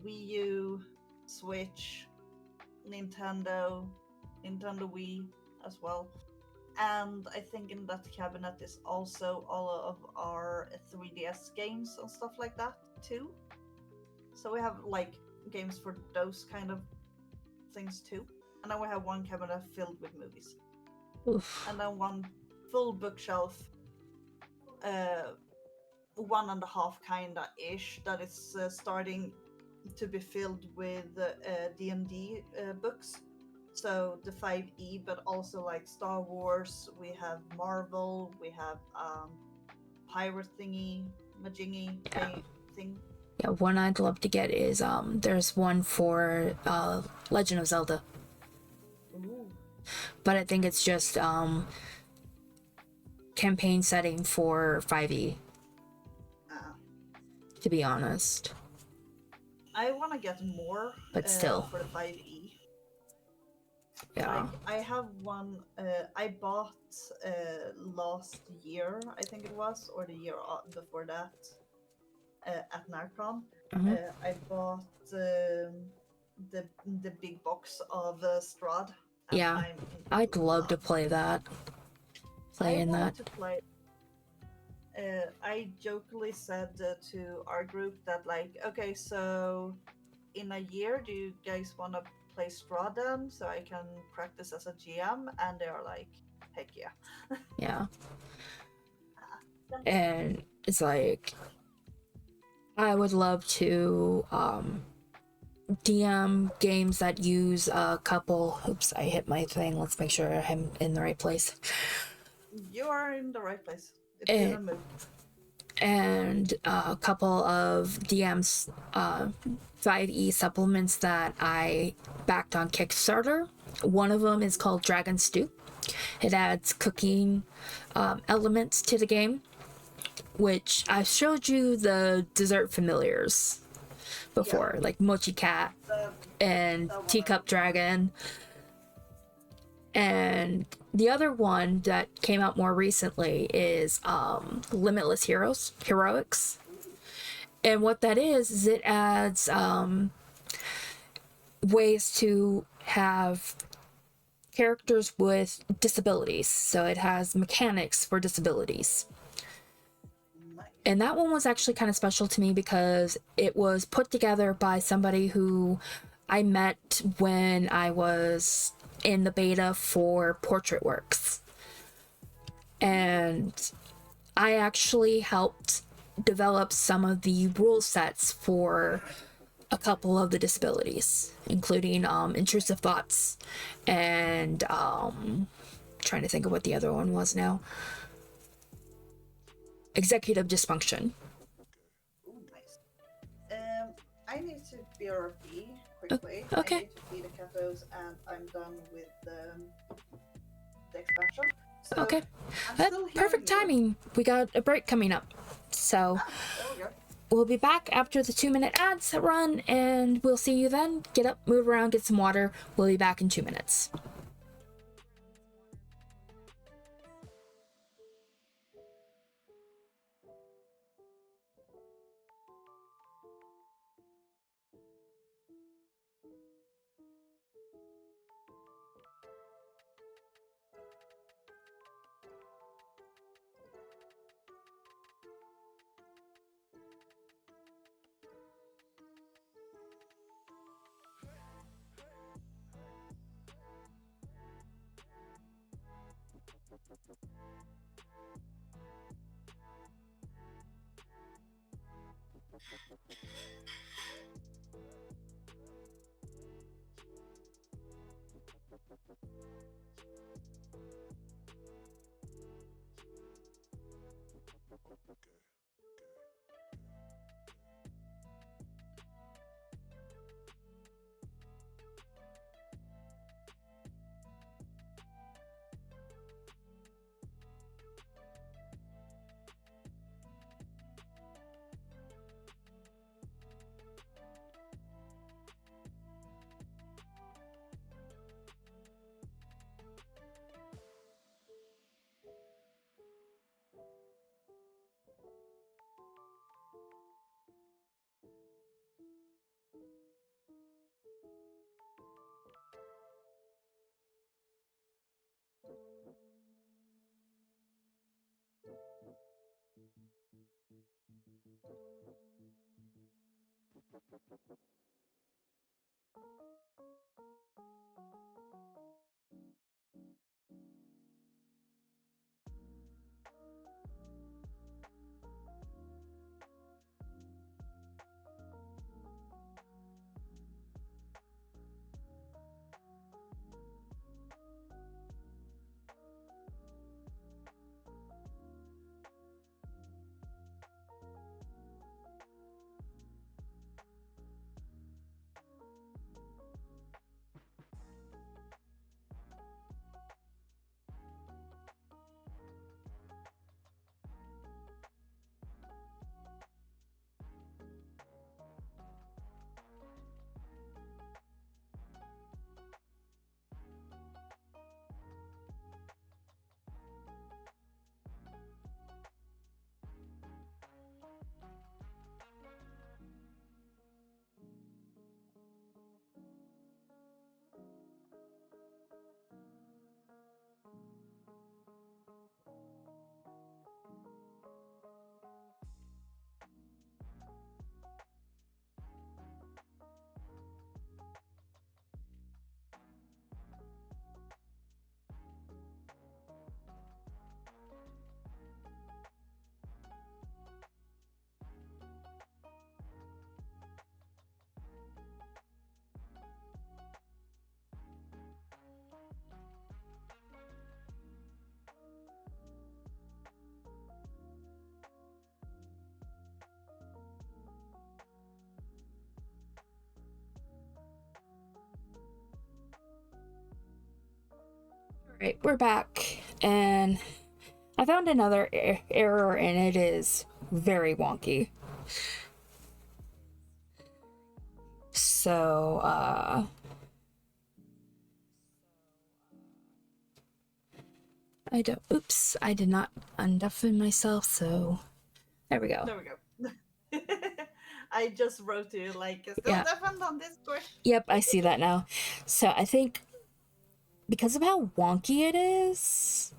Wii U, Switch, Nintendo Wii as well. And I think in that cabinet is also all of our 3DS games and stuff like that too. So we have like games for those kind of things too. And then we have one cabinet filled with movies. Oof. And then one full bookshelf, 1.5 kinda ish, that is starting to be filled with D&D books. So the 5e, but also like Star Wars, we have Marvel, we have pirate thingy, majingy thing. Yeah, one I'd love to get is there's one for Legend of Zelda. Ooh. But I think it's just campaign setting for 5e, to be honest. I want to get more, But still. for the 5e. Yeah. Like, I have one I bought last year, I think it was, or the year before that, at Narcon. I bought the big box of Strahd. Yeah, I'd love to play that. Play in that. To play. I jokingly said to our group that like, okay, so in a year, do you guys want to play Strahd then, so I can practice as a GM? And they are like, heck yeah. Yeah. And it's like, I would love to DM games that use a couple. Oops, I hit my thing. Let's make sure I'm in the right place. You are in the right place. It didn't move. And a couple of DM's 5e supplements that I backed on Kickstarter. One of them is called Dragon Stew. It adds cooking elements to the game, which I showed you the dessert familiars before, like Mochi Cat and Teacup Dragon. And the other one that came out more recently is Limitless Heroics. And what that is it adds ways to have characters with disabilities. So it has mechanics for disabilities. Nice. And that one was actually kind of special to me because it was put together by somebody who I met when I was in the beta for Portrait Works. And I actually helped develop some of the rule sets for a couple of the disabilities, including intrusive thoughts and trying to think of what the other one was now. Executive dysfunction. Ooh, nice. I need to BRB quickly. Okay. I need to feed the catos, and I'm done with the expansion. So Okay. I'm still here. Perfect timing. We got a break coming up. So There we go. we'll be back after the 2-minute ads run, and we'll see you then. Get up, move around, get some water. We'll be back in 2 minutes. Alright, we're back, and I found another error, and it is very wonky. So, I don't. Oops, I did not undeafen myself, so there we go. There we go. I just wrote to you like, still Yeah. deafened on Discord. Yep, I see that now. So I think because of how wonky it is.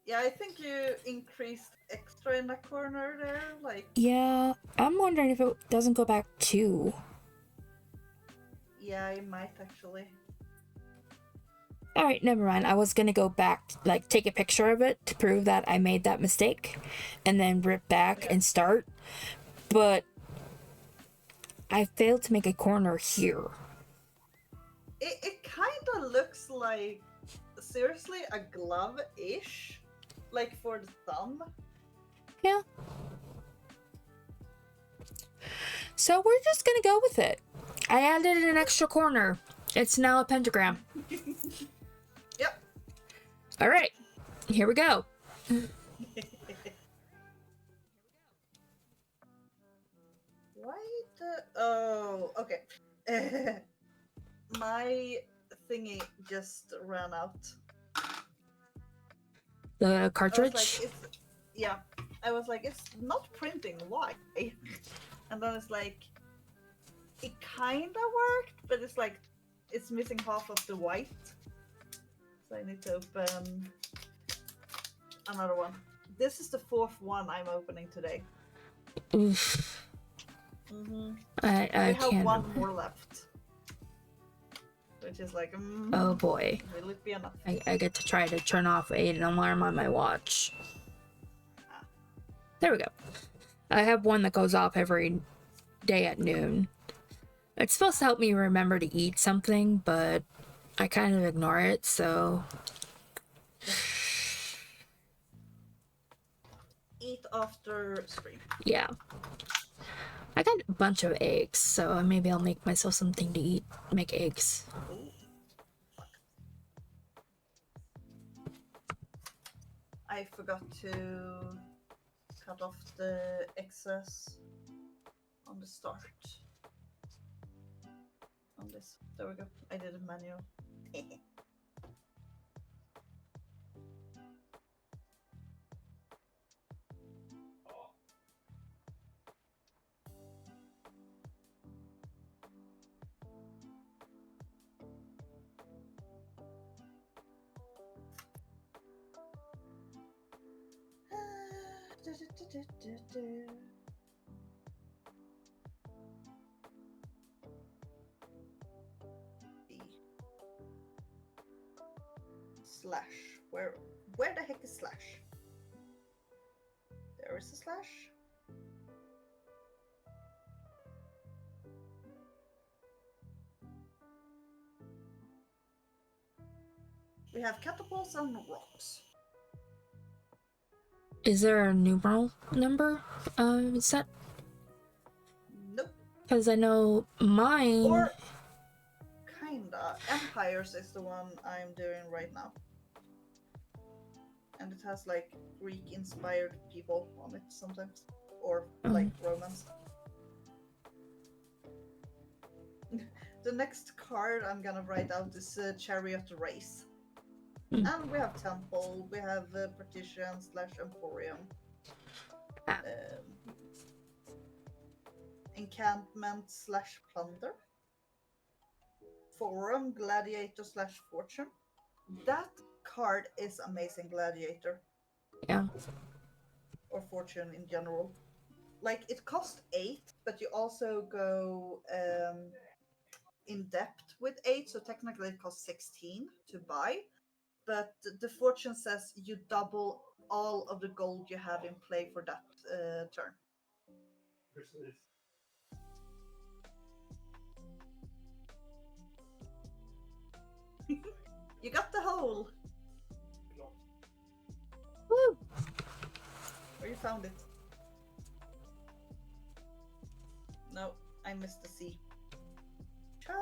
Yeah, I think you increased extra in that corner there, like. Yeah, I'm wondering if it doesn't go back too. Yeah, you might actually. Alright, never mind. I was gonna go back, like, take a picture of it to prove that I made that mistake, and then rip back and start. But I failed to make a corner here. It kind of looks like, seriously, a glove-ish, like for the thumb. Yeah. So we're just gonna go with it. I added an extra corner. It's now a pentagram. Yep. Alright, here we go. Why the... Oh, okay. My thingy just ran out. The I was cartridge? like, I was like, it's not printing. Why? And then it's like, it kind of worked, but it's like, it's missing half of the white. So I need to open another one. This is the fourth one I'm opening today. Oof. Mm-hmm. I We have can't. one more left. Which is like, Oh boy. will it be enough? I get to try to turn off an alarm on my watch. There we go. I have one that goes off every day at noon. It's supposed to help me remember to eat something, but I kind of ignore it, so... Eat after stream. Yeah. I got a bunch of eggs, so maybe I'll make myself something to eat. Make eggs. Ooh. I forgot to cut off the excess on the start. On this. There we go. I did a manual. Slash. Where the heck is slash? There is a slash. We have catapults and rocks. Is there a numeral number set? Nope. Because I know mine... Or kinda. Empires is the one I'm doing right now. And it has like Greek inspired people on it sometimes. Or like Romans. The next card I'm gonna write out is Chariot Race. And we have Temple, we have Partition / Emporium. Encampment / Plunder. Forum, Gladiator / Fortune. That card is amazing, Gladiator. Yeah. Or Fortune in general. Like, it costs 8, but you also go in depth with 8, so technically it costs 16 to buy. But the Fortune says you double all of the gold you have in play for that turn. You got the hole! Woo! Or you found it. No, I missed the C. Cha!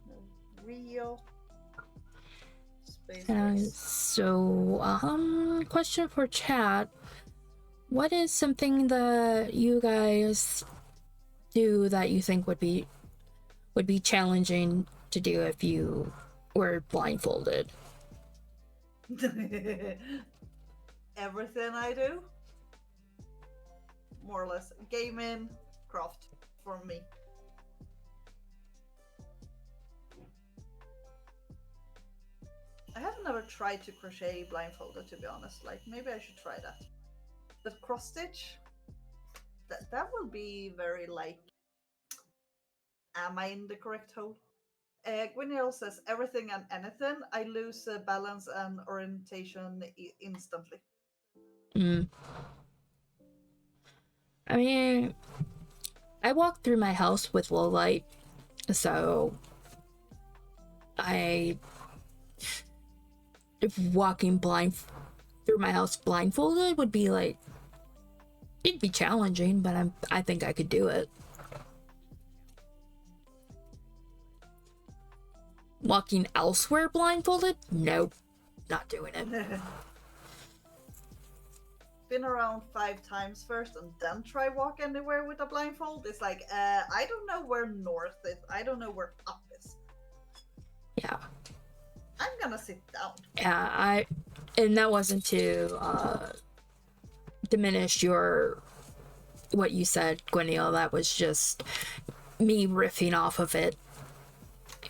No, Rio. Space race. So, question for chat. What is something that you guys do that you think would be challenging to do if you were blindfolded? Everything I do, more or less, gaming, craft for me. I have never tried to crochet blindfolded, to be honest. Like, maybe I should try that. But cross stitch, that will be very like, am I in the correct hole? Gwynil says everything and anything. I lose balance and orientation instantly. Mm. I mean, I walk through my house with low light, so I if walking blind through my house blindfolded would be like it'd be challenging, but I think I could do it. Walking elsewhere blindfolded? Nope, not doing it. Spin around 5 times first and then try walk anywhere with a blindfold. It's like, I don't know where north is. I don't know where up is. Yeah. I'm gonna sit down. Yeah, and that wasn't to diminish your what you said, Gwenille. That was just me riffing off of it.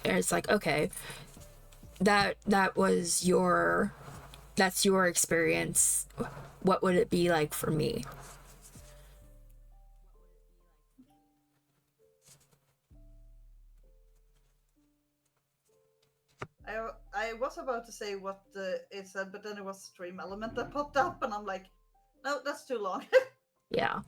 It's like, okay, that was that's your experience. What would it be like for me? I was about to say what it said, but then it was stream element that popped up, and I'm like, no, that's too long. Yeah.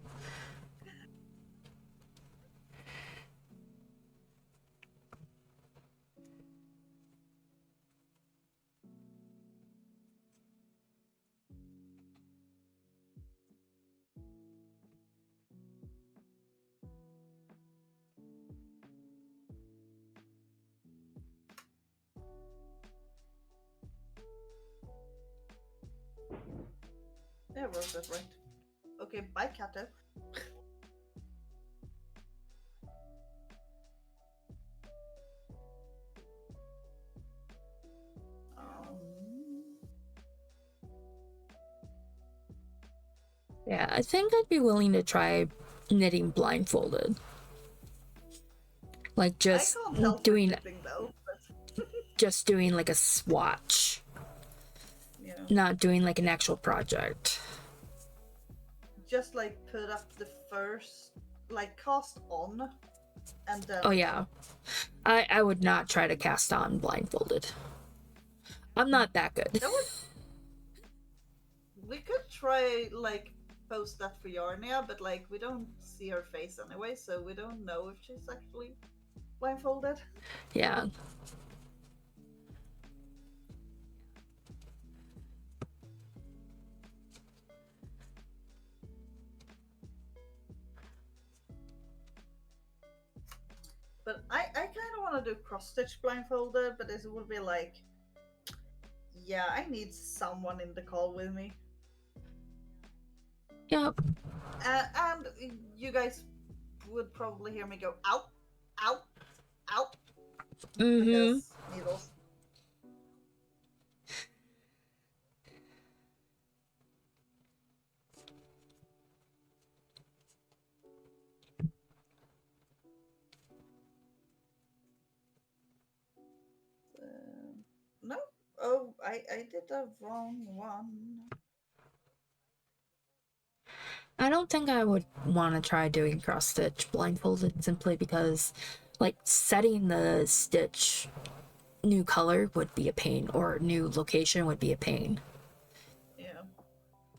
Yeah, I wrote that right. Okay, bye, Kato. Yeah, I think I'd be willing to try knitting blindfolded. Like just I can't tell doing knitting though. But... just doing like a swatch. yeah. Not doing like an actual project. Just like put up the first, like cast on, and then. Oh yeah, I would not try to cast on blindfolded. I'm not that good. That would... We could try like post that for Yarnia, but like we don't see her face anyway, so we don't know if she's actually blindfolded. Yeah. But I kind of want to do cross stitch blindfolded, but it would be like, yeah, I need someone in the call with me. Yep. And you guys would probably hear me go, ow, ow, ow. Mm-hmm. Because needles. No. Oh, I did the wrong one. I don't think I would want to try doing cross stitch blindfolded simply because, like, setting the stitch new color would be a pain, or new location would be a pain. Yeah.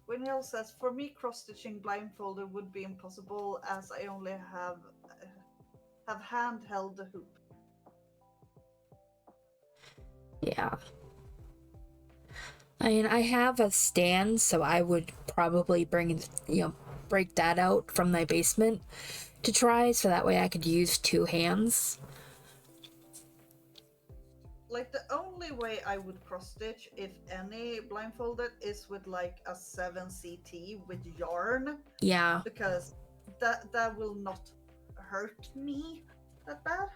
Winhill says, for me, cross stitching blindfolded would be impossible as I only have handheld the hoop. Yeah. I mean, I have a stand, so I would probably break that out from my basement to try, so that way I could use two hands. Like, the only way I would cross stitch, if any, blindfolded is with like a 7CT with yarn. Yeah. Because that will not hurt me that bad.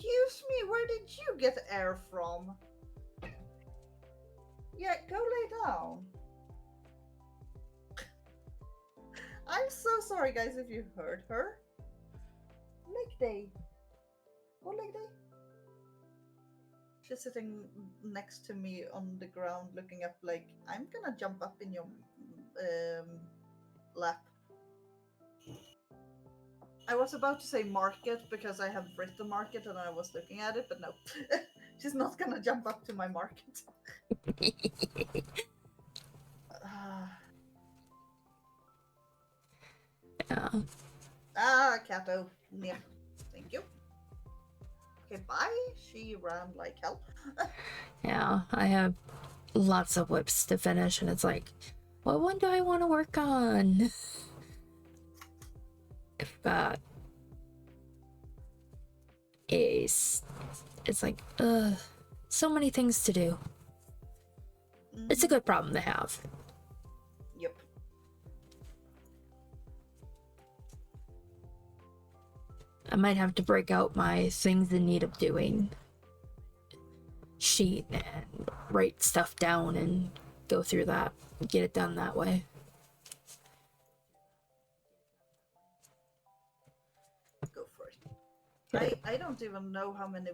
Excuse me, where did you get air from? Yeah, go lay down. I'm so sorry, guys, if you heard her. Leg day. What leg day? She's sitting next to me on the ground, looking up like, I'm gonna jump up in your lap. I was about to say market because I have written market and I was looking at it, but no. She's not gonna jump up to my market. Yeah. Cato. Yeah. Thank you. Okay, bye. She ran like hell. Yeah, I have lots of whips to finish, and it's like, what one do I want to work on? If it's like, so many things to do. It's a good problem to have. Yep. I might have to break out my things in need of doing sheet and write stuff down and go through that, get it done that way. Go for it. I don't even know how many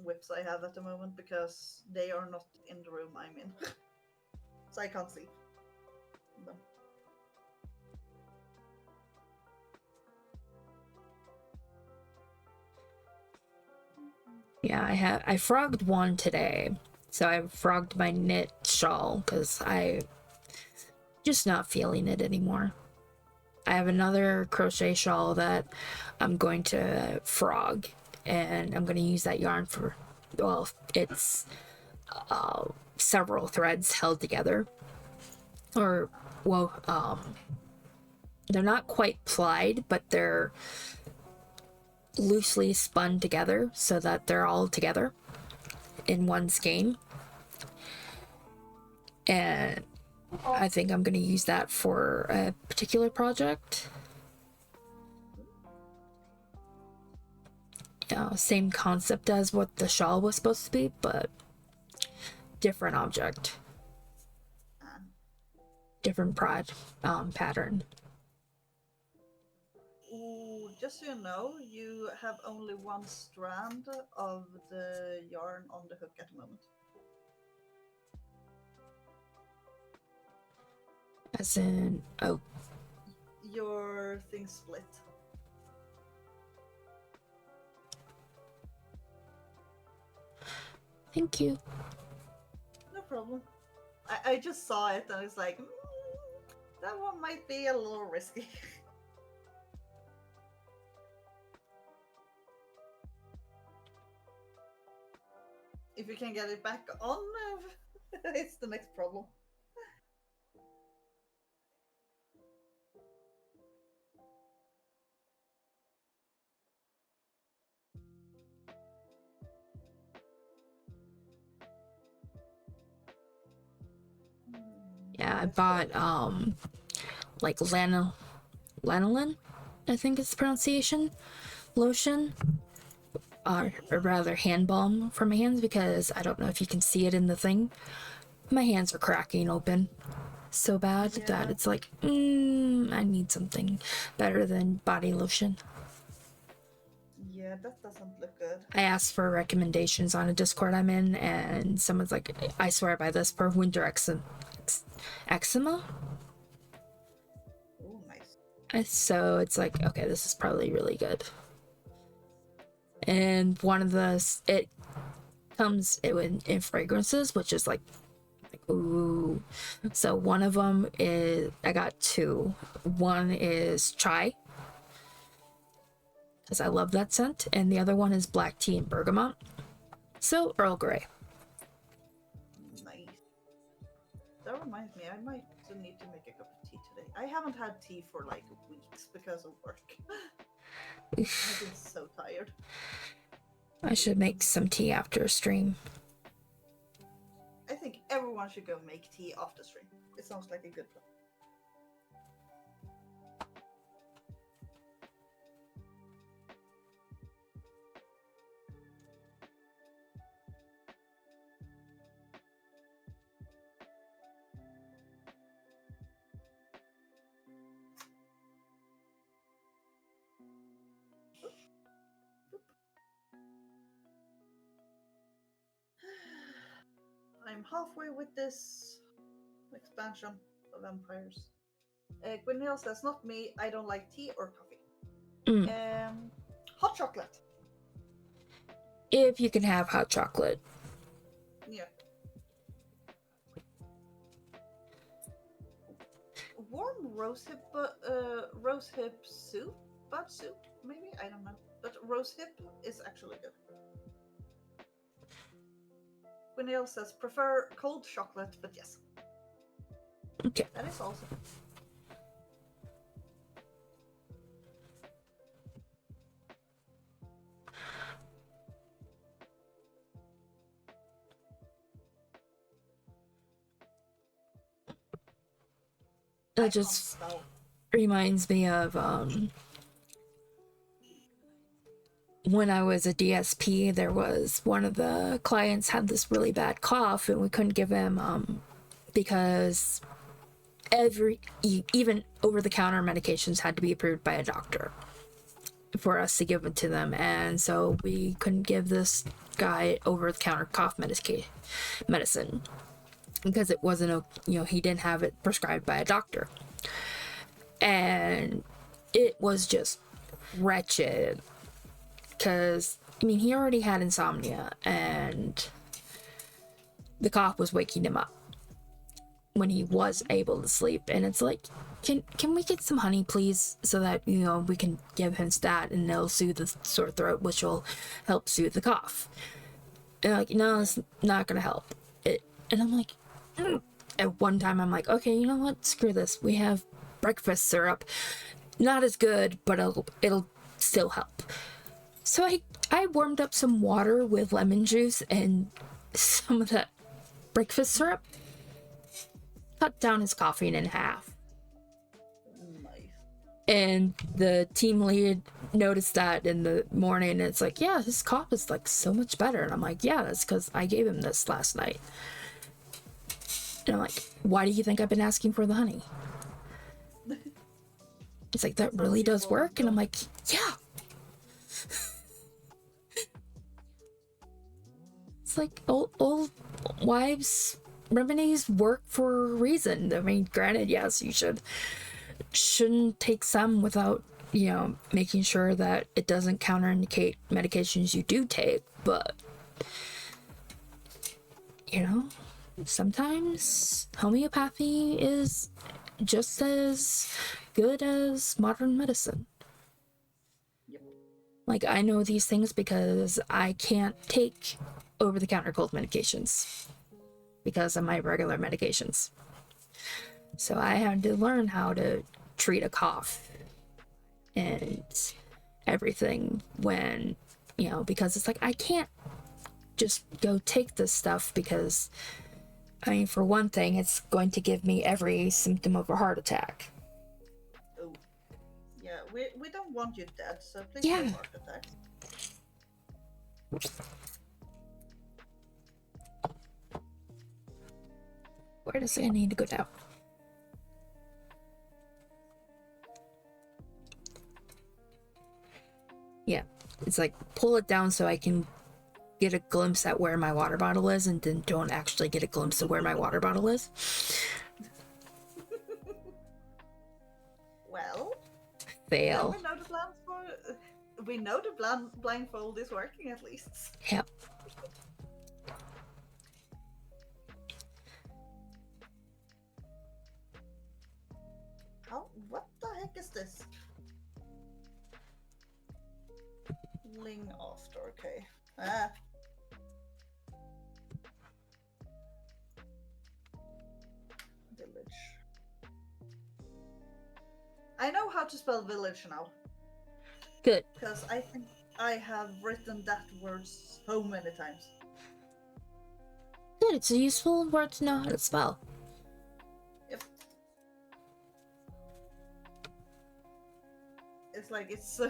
whips I have at the moment because they are not in the room I'm in. So I can't see them. Yeah, I frogged one today. So I frogged my knit shawl because I just not feeling it anymore. I have another crochet shawl that I'm going to frog, and I'm going to use that yarn for, well, it's several threads held together. Or, well, they're not quite plied, but they're loosely spun together so that they're all together in one skein. And I think I'm going to use that for a particular project. Same concept as what the shawl was supposed to be, but different object. Different pattern. Ooh, just so you know, you have only one strand of the yarn on the hook at the moment. As in, oh. Your thing split. Thank you. No problem. I just saw it and it's like, that one might be a little risky. If you can get it back on, it's the next problem. Yeah, I bought like lanolin, I think it's the pronunciation, lotion, or rather hand balm for my hands, because I don't know if you can see it in the thing. My hands are cracking open so bad that it's like, I need something better than body lotion. Yeah, that doesn't look good. I asked for recommendations on a Discord I'm in, and someone's like, I swear by this for winter eczema. Oh, nice. So it's like, okay, this is probably really good. And one of it comes in fragrances, which is like ooh. So one of them is, I got two. One is chai, because I love that scent, and the other one is black tea and bergamot. So Earl Grey. Nice. That reminds me, I might need to make a cup of tea today. I haven't had tea for like weeks because of work. I've been so tired. I should make some tea after a stream. I think everyone should go make tea after stream. It sounds like a good plan. I'm halfway with this expansion of vampires. Quinnell says, not me, I don't like tea or coffee. Hot chocolate. If you can have hot chocolate. Yeah. Warm rose hip soup? Bud soup? Maybe? I don't know. But rose hip is actually good. Quinnell says, prefer cold chocolate, but yes. Okay. That is also. That just reminds me of when I was a DSP, there was one of the clients had this really bad cough, and we couldn't give him because even over-the-counter medications had to be approved by a doctor for us to give it to them, and so we couldn't give this guy over-the-counter cough medicine because it wasn't he didn't have it prescribed by a doctor, and it was just wretched because he already had insomnia and the cough was waking him up when he was able to sleep, and it's like, can we get some honey please, so that we can give him stat and it'll soothe the sore throat, which will help soothe the cough. And like, no, it's not gonna help it. And I'm like, at one time I'm like, okay, you know what, screw this, we have breakfast syrup, not as good, but it'll still help. So I warmed up some water with lemon juice and some of that breakfast syrup, cut down his caffeine in half. Nice. And the team lead noticed that in the morning, and it's like, yeah, his cough is like so much better. And I'm like, yeah, that's because I gave him this last night. And I'm like, why do you think I've been asking for the honey? It's like, that really does work? And I'm like, yeah. It's like old wives' remedies work for a reason. Granted, yes, you shouldn't take some without, making sure that it doesn't counterindicate medications you do take, but, sometimes homeopathy is just as good as modern medicine. Yep. Like, I know these things because I can't take over-the-counter cold medications because of my regular medications. So I had to learn how to treat a cough and everything when, because it's like, I can't just go take this stuff because, for one thing, it's going to give me every symptom of a heart attack. Oh. Yeah, we don't want you dead, so please Yeah. no heart attacks. Where does it need to go down? Yeah, it's like, pull it down so I can get a glimpse at where my water bottle is, and then don't actually get a glimpse of where my water bottle is. Well, Fail. We know the blindfold is working at least. Yep. What the heck is this? Ling after, okay. Village. I know how to spell village now. Good. Because I think I have written that word so many times. Good, it's a useful word to know how to spell. Yep. It's like, it's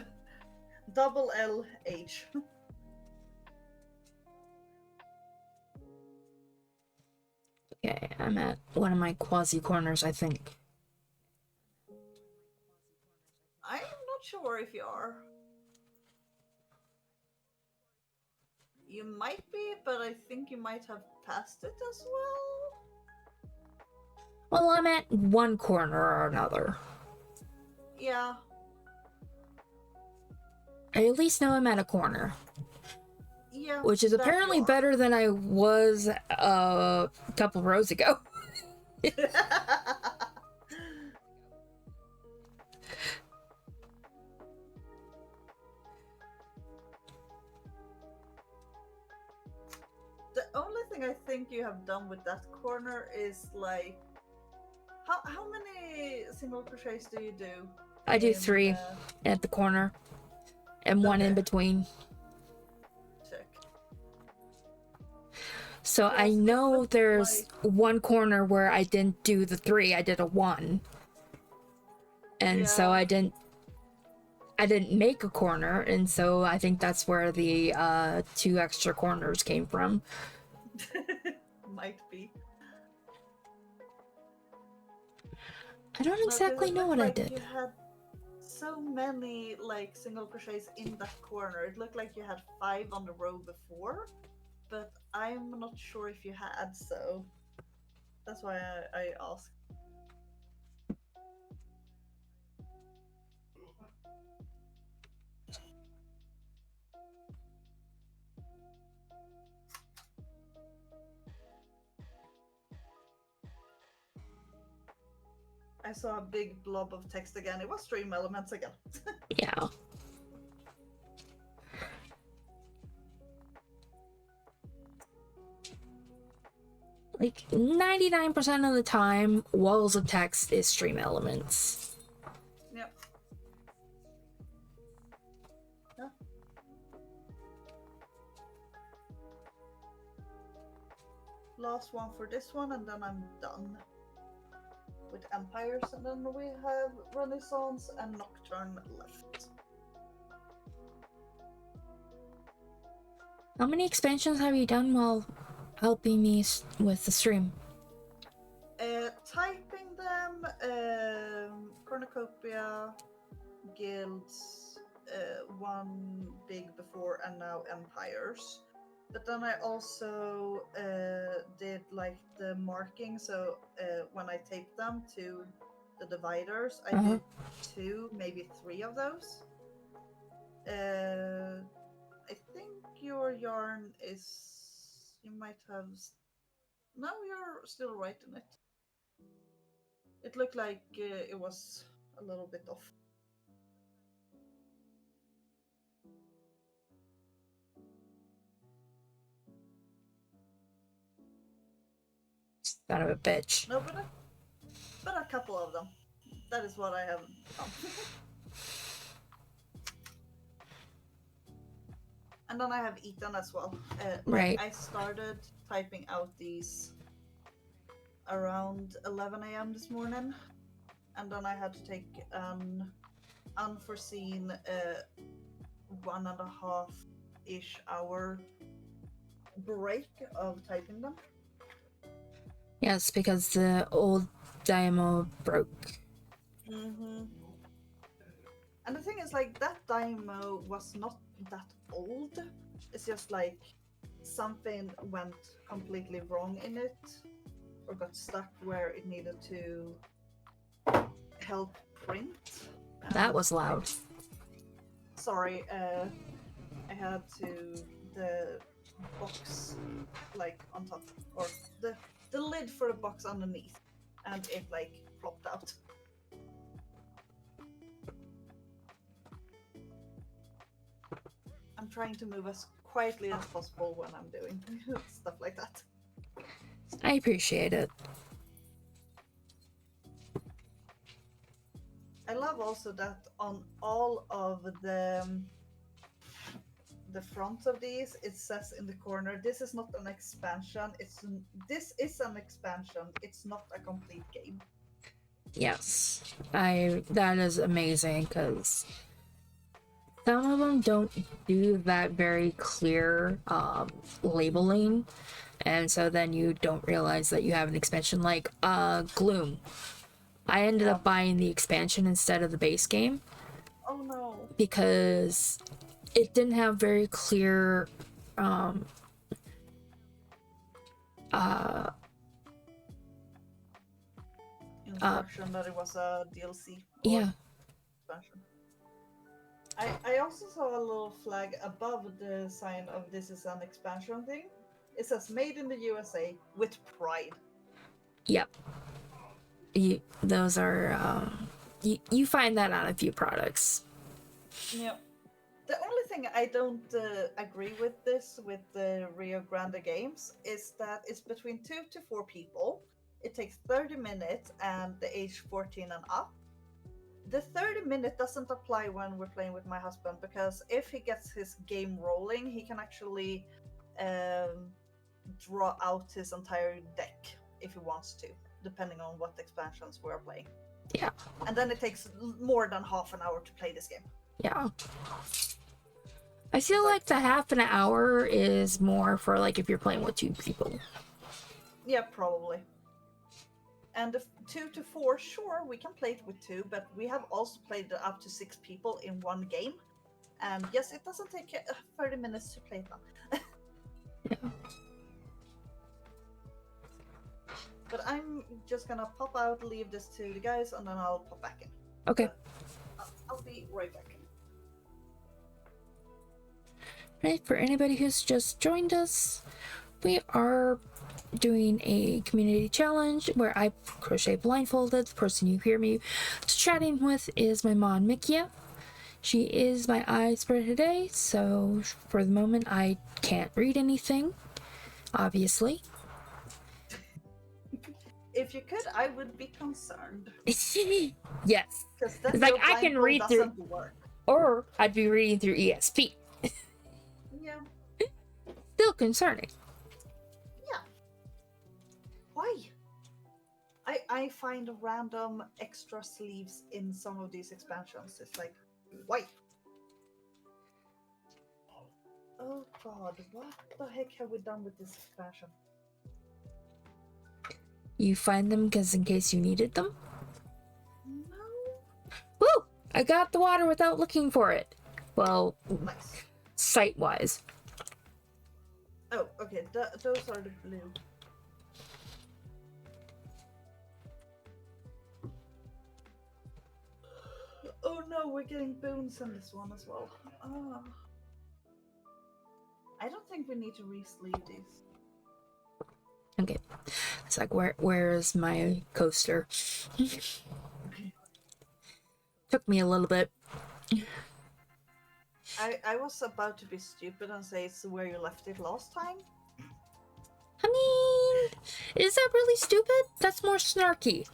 double LH. Okay, I'm at one of my quasi corners, I think. I'm not sure if you are. You might be, but I think you might have passed it as well. Well, I'm at one corner or another. Yeah. I at least know I'm at a corner. Yeah. Which is apparently better than I was a couple rows ago. The only thing I think you have done with that corner is like, how many single crochets do you do? I do 3 at the corner and 1 in between. Check. So I know there's one corner where I didn't do the 3, I did a 1. And so I didn't make a corner, and so I think that's where the 2 extra corners came from. Might be. I don't exactly know what I did. You had so many like single crochets in that corner. It looked like you had 5 on the row before, but I'm not sure if you had, so that's why I asked. I saw a big blob of text again. It was Stream Elements again. Yeah. Like 99% of the time, walls of text is Stream Elements. Yep. Yeah. Last one for this one, and then I'm done with Empires, and then we have Renaissance and Nocturne left. How many expansions have you done while helping me with the stream? Typing them, Cornucopia, Guilds, one big before, and now Empires. But then I also did like the marking, so when I taped them to the dividers, I did 2, maybe 3 of those. I think your yarn is, you might have, no, you're still right in it. It looked like it was a little bit off. Son of a bitch. No, but a couple of them. That is what I have done. And then I have eaten as well. Right. I started typing out these around 11 a.m. this morning, and then I had to take an unforeseen 1.5-ish hour break of typing them. Yes, because the old Dymo broke. Mm-hmm. And the thing is, like, that Dymo was not that old. It's just like something went completely wrong in it, or got stuck where it needed to help print. That was loud. Sorry, I had to, the box like on top, or the lid for the box underneath, and it like flopped out. I'm trying to move as quietly as possible when I'm doing stuff like that. I appreciate it. I love also that on all of the front of these, it says in the corner, this is not an expansion, this is an expansion, it's not a complete game. Yes, that is amazing, because some of them don't do that very clear labeling, and so then you don't realize that you have an expansion. Like Gloom, I ended up buying the expansion instead of the base game. Oh no. Because it didn't have very clear uh Instruction that it was a DLC or yeah, expansion. I also saw a little flag above the sign of this is an expansion thing. It says made in the USA with pride. yep. Those are you find that on a few products. Yeah. The only thing I don't agree with this with the Rio Grande games is that it's between 2 to 4 people. It takes 30 minutes and the age 14 and up. The 30-minute doesn't apply when we're playing with my husband because if he gets his game rolling, he can actually draw out his entire deck if he wants to, depending on what expansions we're playing. Yeah. And then it takes more than half an hour to play this game. Yeah. I feel like the half an hour is more for like if you're playing with 2 people. Yeah, probably. And the 2 to 4, sure, we can play it with 2, but we have also played up to 6 people in one game. And yes, it doesn't take 30 minutes to play them. Yeah. But I'm just gonna pop out, leave this to the guys, and then I'll pop back in. Okay. I'll be right back. Right, for anybody who's just joined us, we are doing a community challenge where I crochet blindfolded. The person you hear me chatting with is my mom, Mikia. She is my eyes for today, so for the moment I can't read anything, obviously. If you could, I would be concerned. Yes. Because then It's like your I can blindfold read through, doesn't work. or I'd be reading through ESP. Yeah. Still concerning. Yeah. Why? I find random extra sleeves in some of these expansions. It's like, why? Oh god, what the heck have we done with this expansion? You find them because in case you needed them. No. Woo! I got the water without looking for it. Well, Nice. sight-wise. Oh, okay. Those are the blue. Oh no, we're getting boons in this one as well. Ah. I don't think we need to re-sleeve these. Okay. It's like, where is my coaster? Took me a little bit. I was about to be stupid and say it's where you left it last time. I mean, is that really stupid? That's more snarky.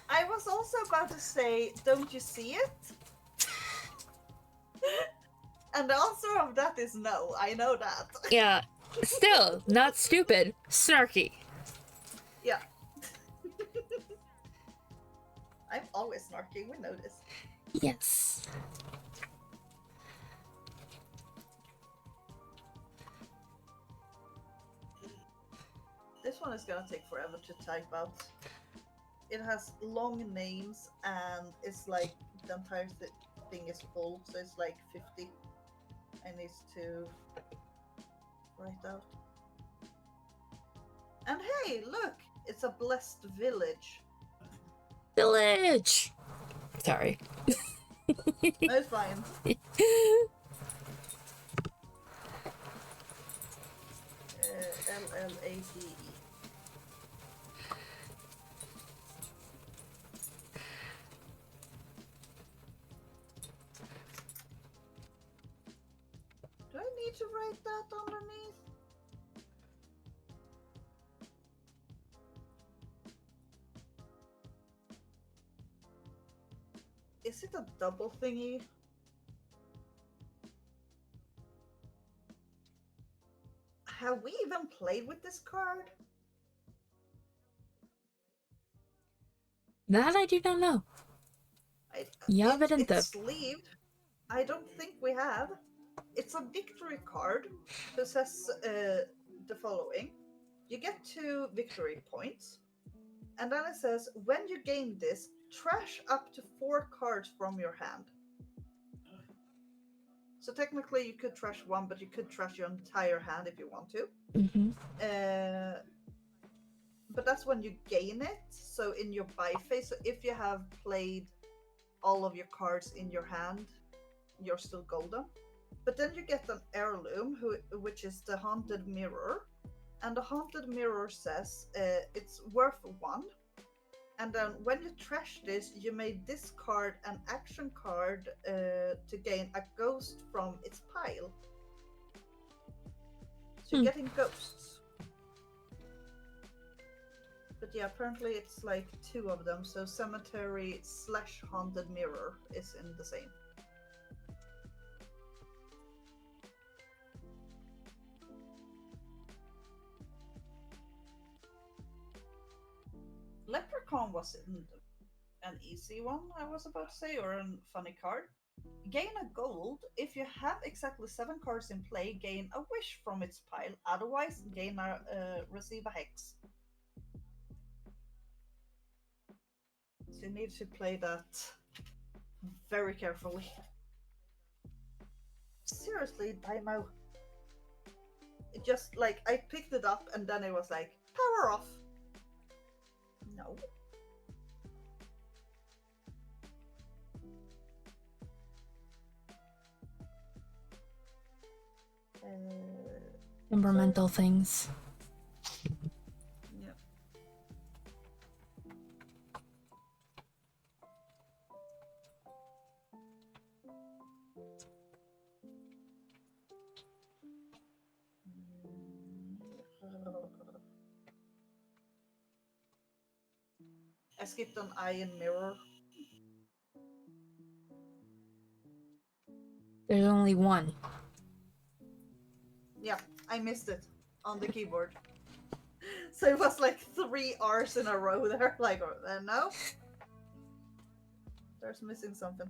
I was also about to say, don't you see it? And the answer of that is no, I know that. Yeah. Still, not stupid. Snarky. Yeah. I'm always snarky, we know this. Yes. This one is gonna take forever to type out. It has long names and it's like the entire thing is full, so it's like 50. I need to write out. And hey, look! It's a blessed village. Village! Sorry. It's fine. LLADE. Do I need to write that underneath? Is it a double thingy? Have we even played with this card? That I do not know. It's sleeved. I don't think we have. It's a victory card that says the following. You get 2 victory points. And then it says, when you gain this, trash up to 4 cards from your hand. So technically you could trash one, but you could trash your entire hand if you want to. Mm-hmm. But that's when you gain it. So in your buy phase, so if you have played all of your cards in your hand, you're still golden. But then you get an heirloom, which is the haunted mirror, and the haunted mirror says it's worth 1. And then when you trash this, you may discard an action card to gain a ghost from its pile. So you're getting ghosts. But yeah, apparently it's like 2 of them. So cemetery / haunted mirror is in the same. Leprechaun was an easy one, I was about to say, or a funny card. Gain a gold. If you have exactly 7 cards in play, gain a wish from its pile. Otherwise, receive a hex. So you need to play that very carefully. Seriously, Daimo. It just like I picked it up and then it was like power off. No. Temperamental things. Yeah. I skipped an eye in mirror. There's only one. Yeah, I missed it on the keyboard. So it was like 3 R's in a row there. Like, no. There's missing something.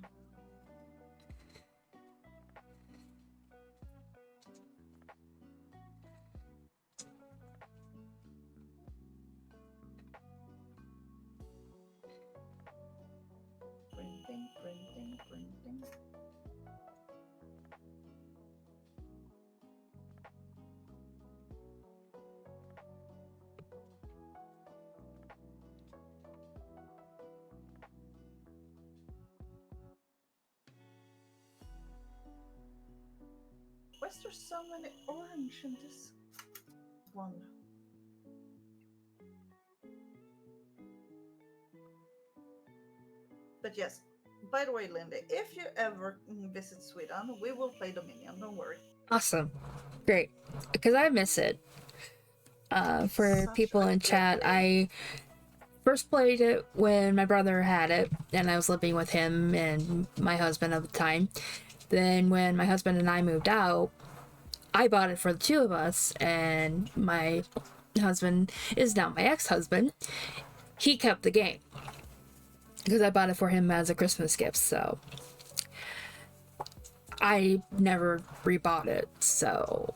Printing, printing, printing. Why is there so many orange in this one? But yes, by the way, Lindy, if you ever visit Sweden, we will play Dominion, don't worry. Awesome. Great. Because I miss it. For Such people a in good chat, game. I first played it when my brother had it, and I was living with him and my husband at the time. Then, when my husband and I moved out, I bought it for the 2 of us, and my husband is now my ex-husband. He kept the game because I bought it for him as a Christmas gift, so I never rebought it, so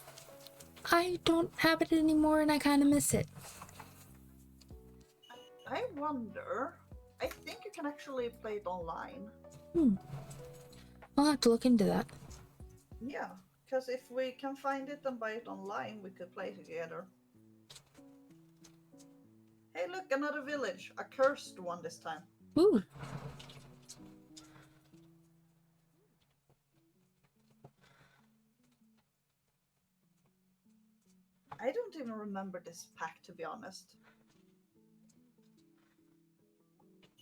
I don't have it anymore and I kind of miss it. I wonder. I think you can actually play it online. I'll have to look into that. Yeah, because if we can find it and buy it online, we could play together. Hey, look, another village. A cursed one this time. Ooh. I don't even remember this pack, to be honest.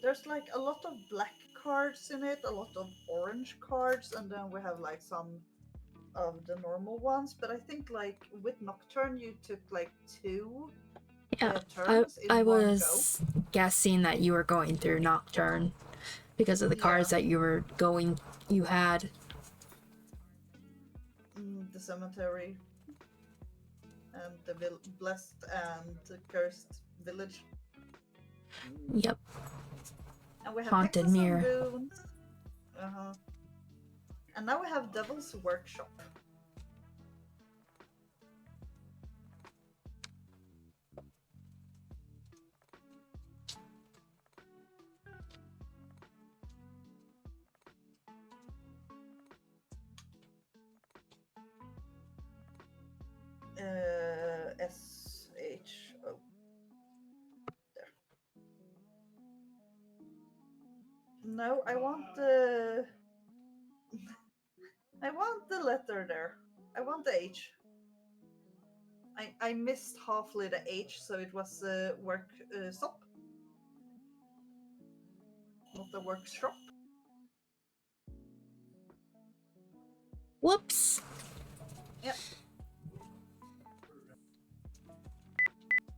There's like a lot of black cards in it, a lot of orange cards, and then we have like some of the normal ones. But I think like with Nocturne, you took like 2 Yeah, turns in I one was guessing that you were going through Nocturne because of the cards that you had. The cemetery and the blessed and the cursed village. Yep. And we have Haunted hexes mirror. and runes. And now we have Devil's Workshop. S-H-O. There. No, I want the... I want the letter there. I want the H. I missed halfly the H, so it was work stop, not the workshop. Whoops. Yep.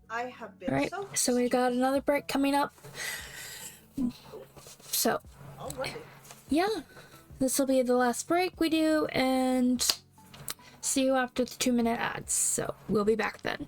I have been All right, so. so we got another break coming up. So, Already. yeah, this will be the last break we do, and see you after the 2-minute ads. So, we'll be back then.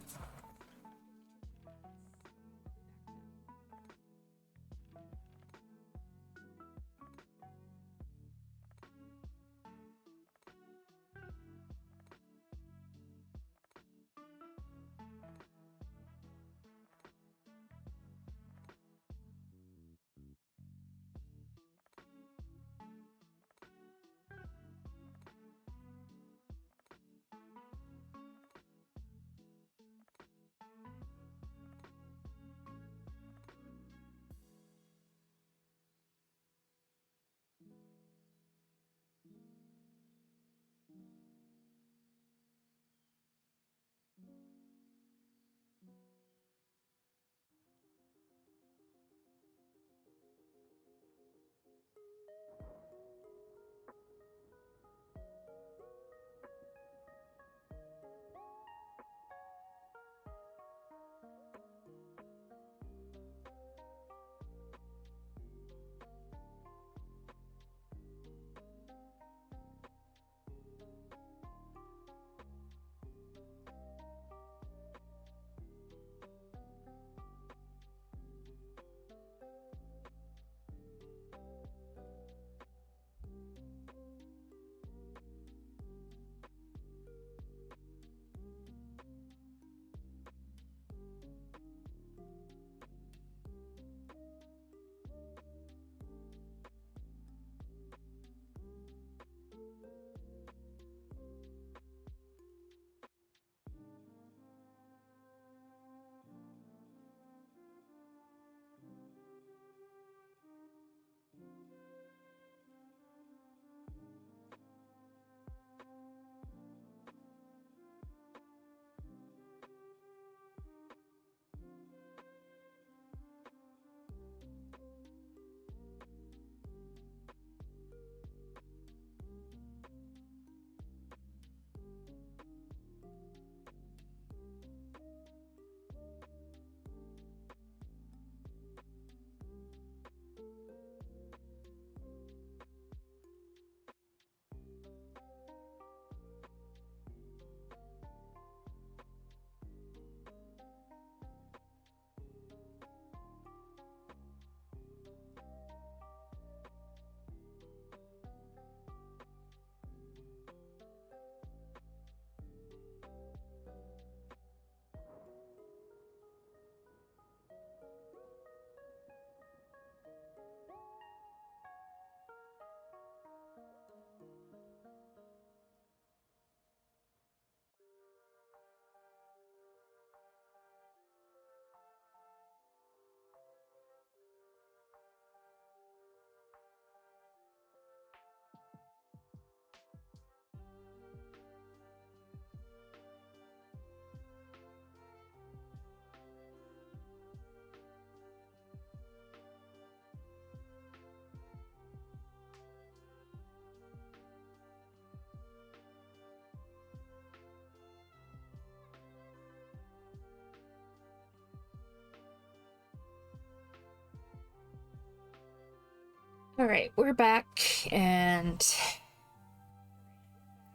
All right, we're back, and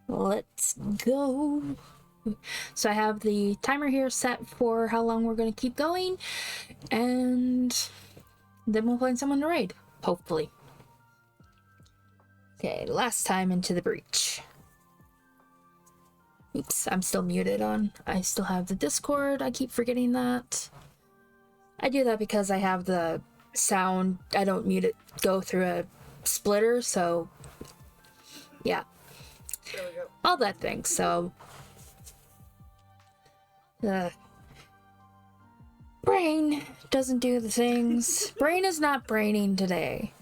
let's go. So I have the timer here set for how long we're going to keep going, and then we'll find someone to raid, hopefully. Okay, last time into the breach. Oops, I'm still muted on. I still have the Discord. I keep forgetting that. I do that because I have the sound. I don't mute it, go through a splitter, so yeah. There we go. All that thing, so Ugh. Brain doesn't do the things. Brain is not braining today.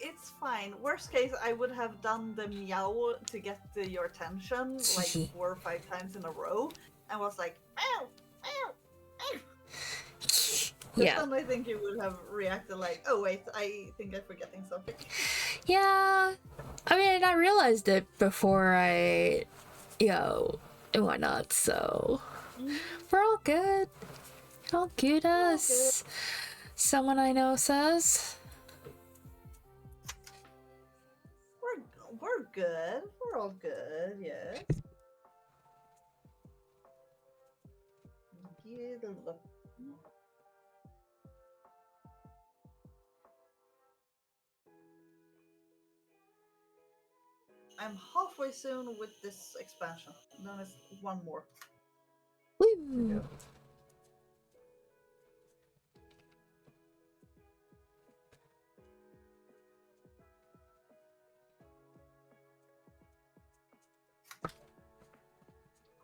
It's fine. Worst case, I would have done the meow to get your attention like 4 or 5 times in a row, and was like meow, meow, meow. But Yeah. then I think you would have reacted like, oh wait, I think I'm forgetting something. Yeah. I mean, I realized it before I, and whatnot, so we're all good. All good as someone I know says. We're good. We're all good. Yes. I'm halfway soon with this expansion. Then it's one more. Woo.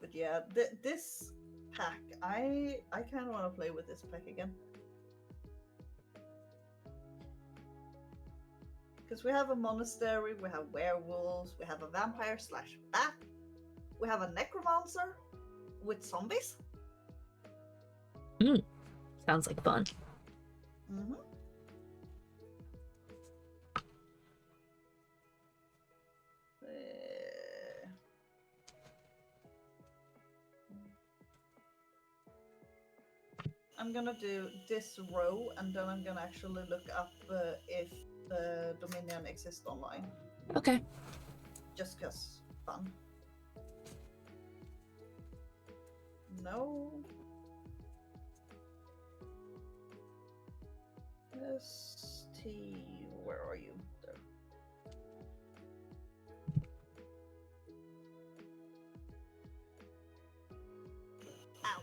But yeah, this pack, I kind of want to play with this pack again. Because we have a monastery, we have werewolves, we have a vampire slash bat, we have a necromancer with zombies. Sounds like fun. Mm-hmm. I'm gonna do this row, and then I'm gonna actually look up if the Dominion exists online. Okay. Just cause fun. No. ST, where are you? There. Ow.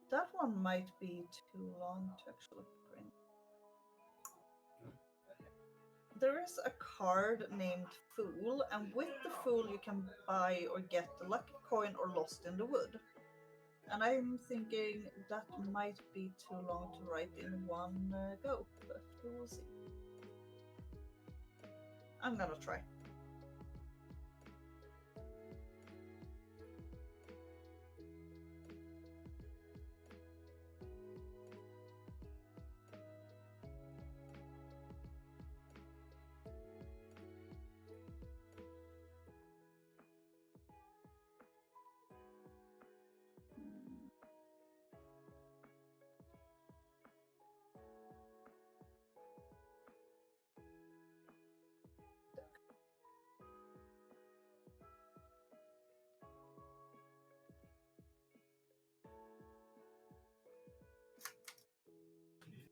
That one might be too long to actually print. There is a card named Fool, and with the Fool you can buy or get the lucky coin or Lost in the Wood. And I'm thinking that might be too long to write in one go, but we will see. I'm gonna try.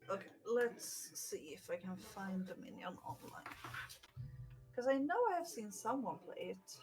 Okay, let's see if I can find Dominion online. Because I know I have seen someone play it.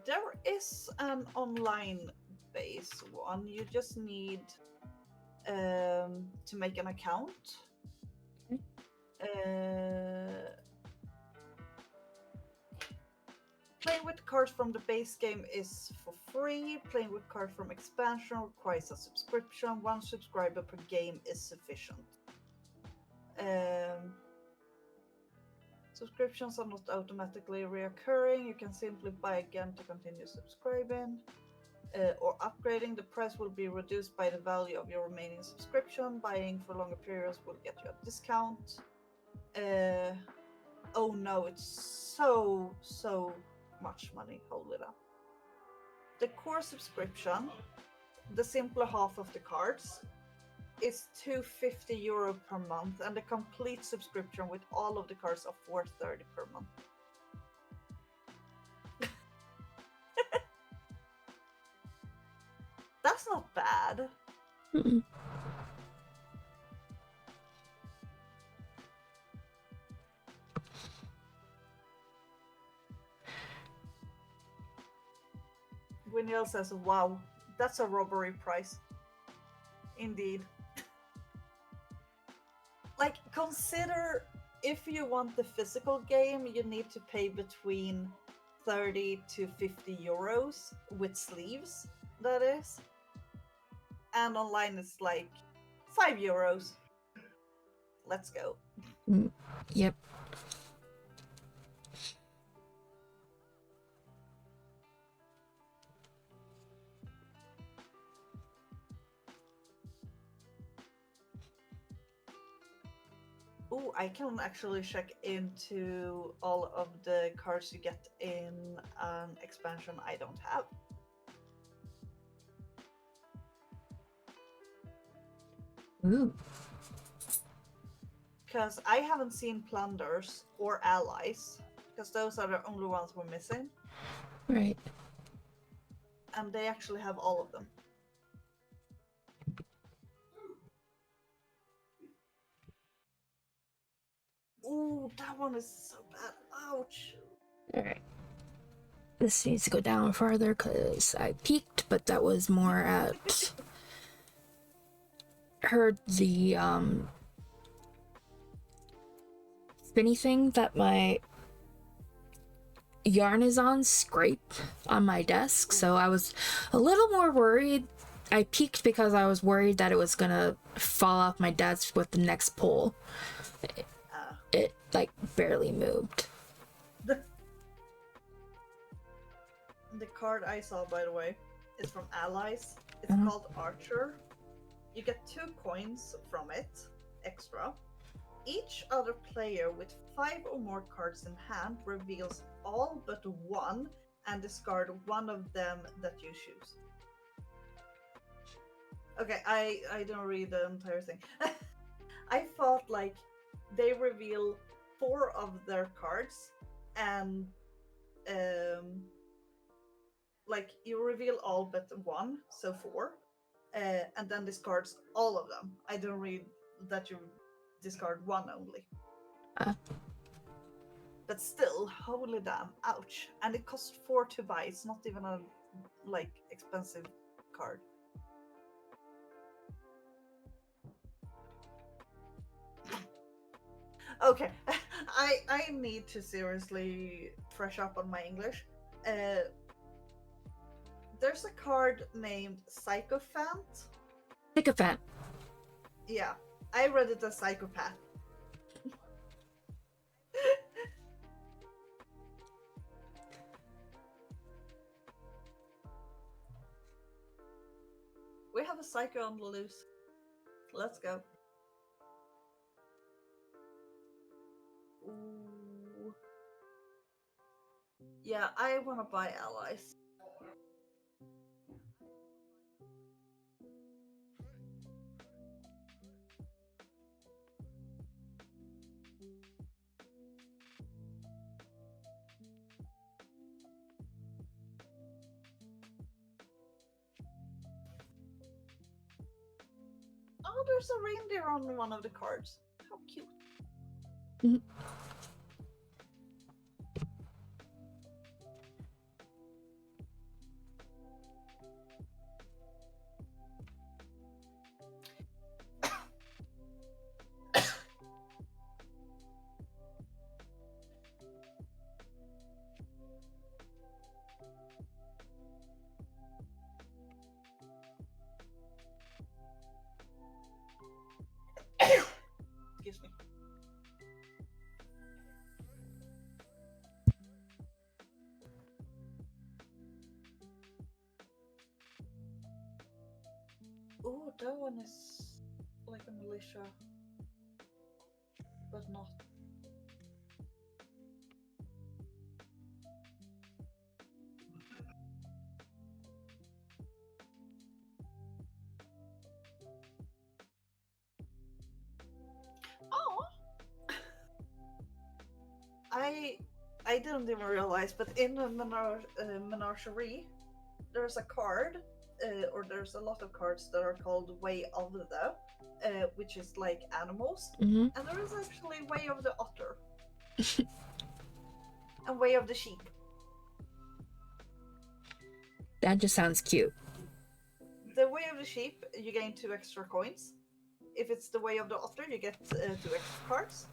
There is an online base one. You just need to make an account. Playing with cards from the base game is for free. Playing with cards from expansion requires a subscription. One subscriber per game is sufficient. Subscriptions are not automatically reoccurring. You can simply buy again to continue subscribing. or upgrading, the price will be reduced by the value of your remaining subscription. Buying for longer periods will get you a discount. Oh no, it's so much money. Hold it up. The core subscription, the simpler half of the cards, is €250 per month, and the complete subscription with all of the cards are $430 per month. That's not bad. Mm-mm. Gwynil says, wow, that's a robbery price. Indeed. Like, consider if you want the physical game, you need to pay between 30 to 50 euros with sleeves, that is. And online it's like 5 euros. Let's go. Yep. Oh, I can actually check into all of the cards you get in an expansion I don't have. Ooh. Because I haven't seen plunders or allies, because those are the only ones we're missing. Right. And they actually have all of them. Ooh, that one is so bad. Ouch. Alright. This needs to go down farther because I peeked, but that was more at heard the spinny thing that my yarn is on scrape on my desk, so I was a little more worried. I peeked because I was worried that it was gonna fall off my desk with the next pull. It like barely moved. The card I saw, by the way, is from Allies. It's called Archer. You get 2 coins from it, extra. Each other player with 5 or more cards in hand reveals all but one and discard one of them that you choose. Okay, I don't read the entire thing. I thought like they reveal 4 of their cards and like you reveal all but one, so 4, and then discards all of them. I don't read that you discard one only. But still, holy damn, ouch. And it costs 4 to buy. It's not even a like expensive card. Okay, I need to seriously fresh up on my English. There's a card named Psychophant. Sycophant. Yeah, I read it as Psychopath. We have a psycho on the loose. Let's go. Ooh. Yeah, I want to buy allies. Oh, there's a reindeer on one of the cards. How cute. Mhm. Excuse me. that one is like a militia, but not. Oh, I didn't even realize, but in the menagerie, there's a card, or there's a lot of cards that are called Way of the, which is like animals, Mm-hmm. and there is actually Way of the Otter and Way of the Sheep. That just sounds cute. The Way of the Sheep, you gain 2 extra coins. If it's the Way of the Otter, you get 2 extra cards.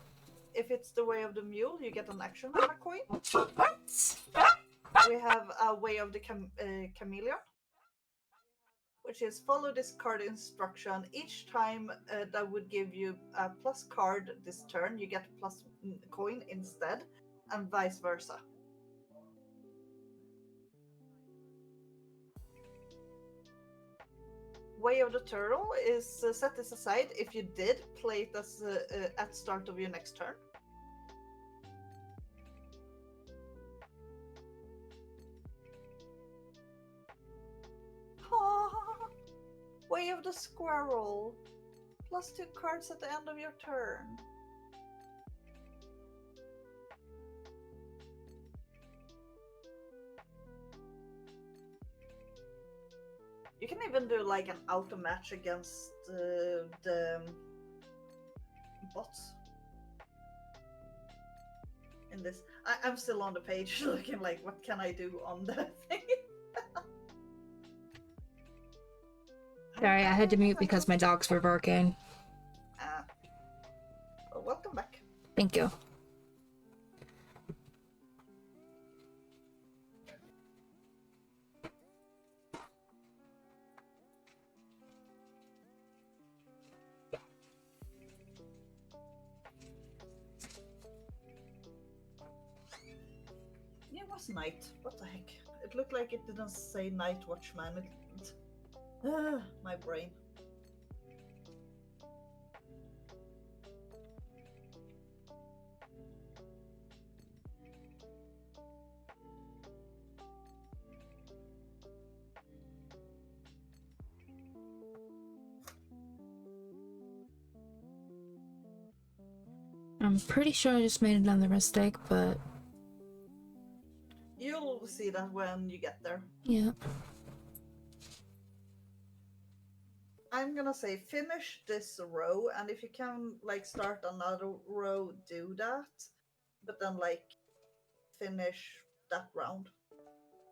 If it's the Way of the Mule, you get an action and a coin. We have a Way of the Chameleon, which is follow this card instruction. Each time that would give you a plus card this turn, you get plus coin instead, and vice versa. Way of the Turtle is set this aside if you did play it as at start of your next turn. Way of the Squirrel. Plus 2 cards at the end of your turn. You can even do like an auto match against the bots. In this, I'm still on the page looking like, what can I do on the thing? Sorry, I had to mute because my dogs were barking. Well, welcome back. Thank you. Yeah, it was night. What the heck? It looked like it didn't say Night Watchman. My brain. I'm pretty sure I just made another mistake, but You'll see that when you get there. yeah. I'm gonna say finish this row, and if you can like start another row, do that. But then like finish that round,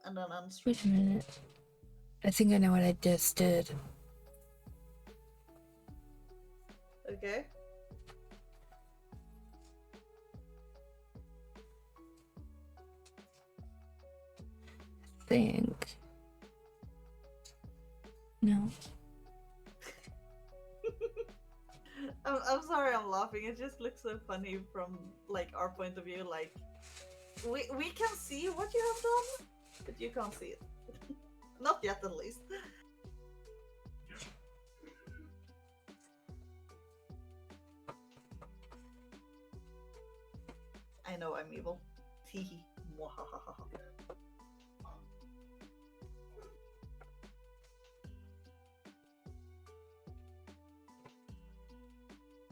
and then answer. Wait a minute. I think I know what I just did. Okay. Think. No. I'm sorry, I'm laughing. It just looks so funny from like our point of view. Like we can see what you have done, but you can't see it. Not yet, at least. I know I'm evil. Teehee. Mwahahaha.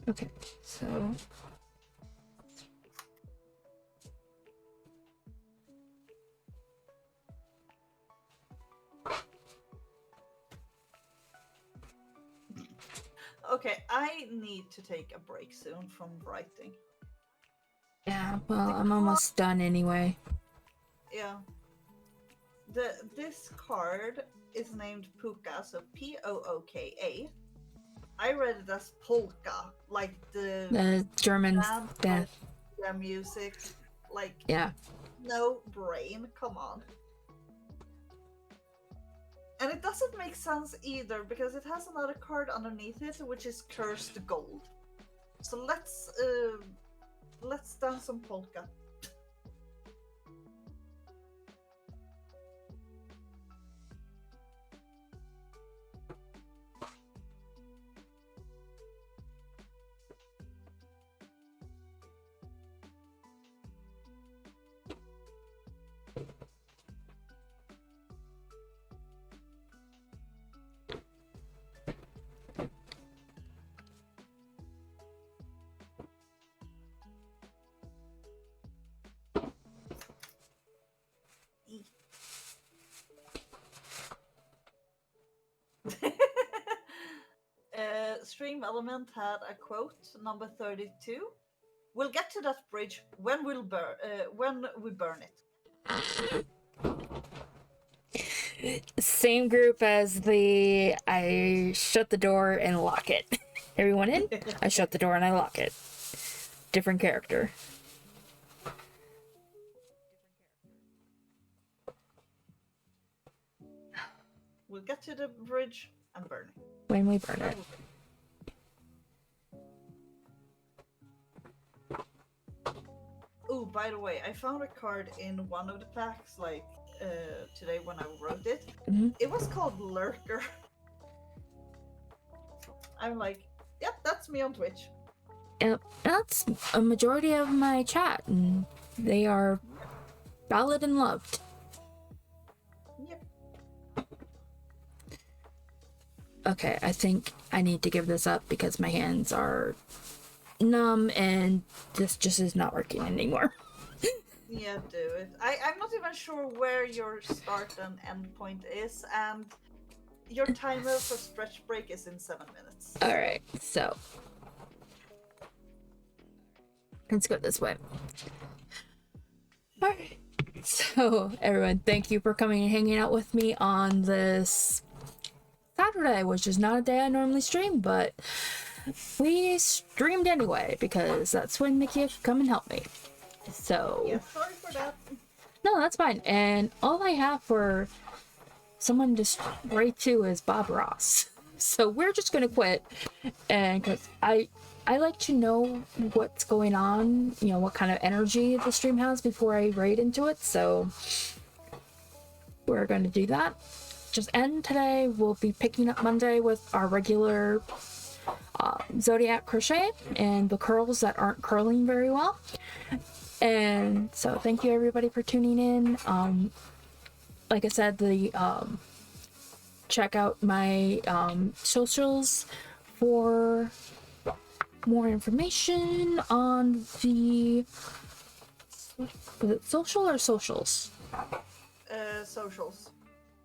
Okay, so Okay, I need to take a break soon from writing. yeah, well, I'm almost done anyway. Yeah. This card is named Puka, so Pooka. I read it as polka, like The German band, death. the music, like Yeah. no brain. Come on. And it doesn't make sense either because it has another card underneath it, which is Cursed Gold. So let's dance some polka. stream element had a quote, number 32. We'll get to that bridge when we burn it. Same group as the I shut the door and lock it. Everyone in? I shut the door and I lock it. Different character. We'll get to the bridge and burn it. When we burn it. Oh, by the way, I found a card in one of the packs, like today when I wrote it. Mm-hmm. It was called Lurker. I'm like, yep, that's me on Twitch. Yep, that's a majority of my chat, and they are valid and loved. Yep. Okay, I think I need to give this up because my hands are numb and this just is not working anymore. Yeah, do it. I'm not even sure where your start and end point is, and your timer for stretch break is in 7 minutes. Alright, so let's go this way. Alright. So, everyone, thank you for coming and hanging out with me on this Saturday, which is not a day I normally stream, but we streamed anyway because that's when Mickey could come and help me. So, Yeah, sorry for that. no, that's fine. And all I have for someone to write to is Bob Ross. So we're just gonna quit, and because I like to know what's going on, you know, what kind of energy the stream has before I raid into it. So we're going to do that. Just end today. We'll be picking up Monday with our regular Zodiac crochet and the curls that aren't curling very well. And so thank you everybody for tuning in. Like I said, the check out my socials for more information on the, was it social or socials? Socials.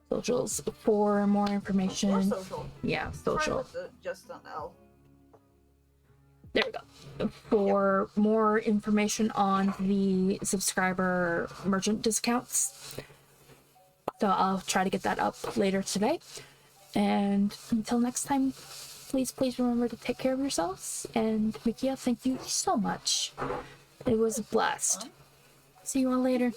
Socials for more information. Or social. Yeah, social. Try with just an L. There we go. For more information on the subscriber merchant discounts. So I'll try to get that up later today. And until next time, please remember to take care of yourselves. And Mikia, thank you so much. It was a blast. See you all later.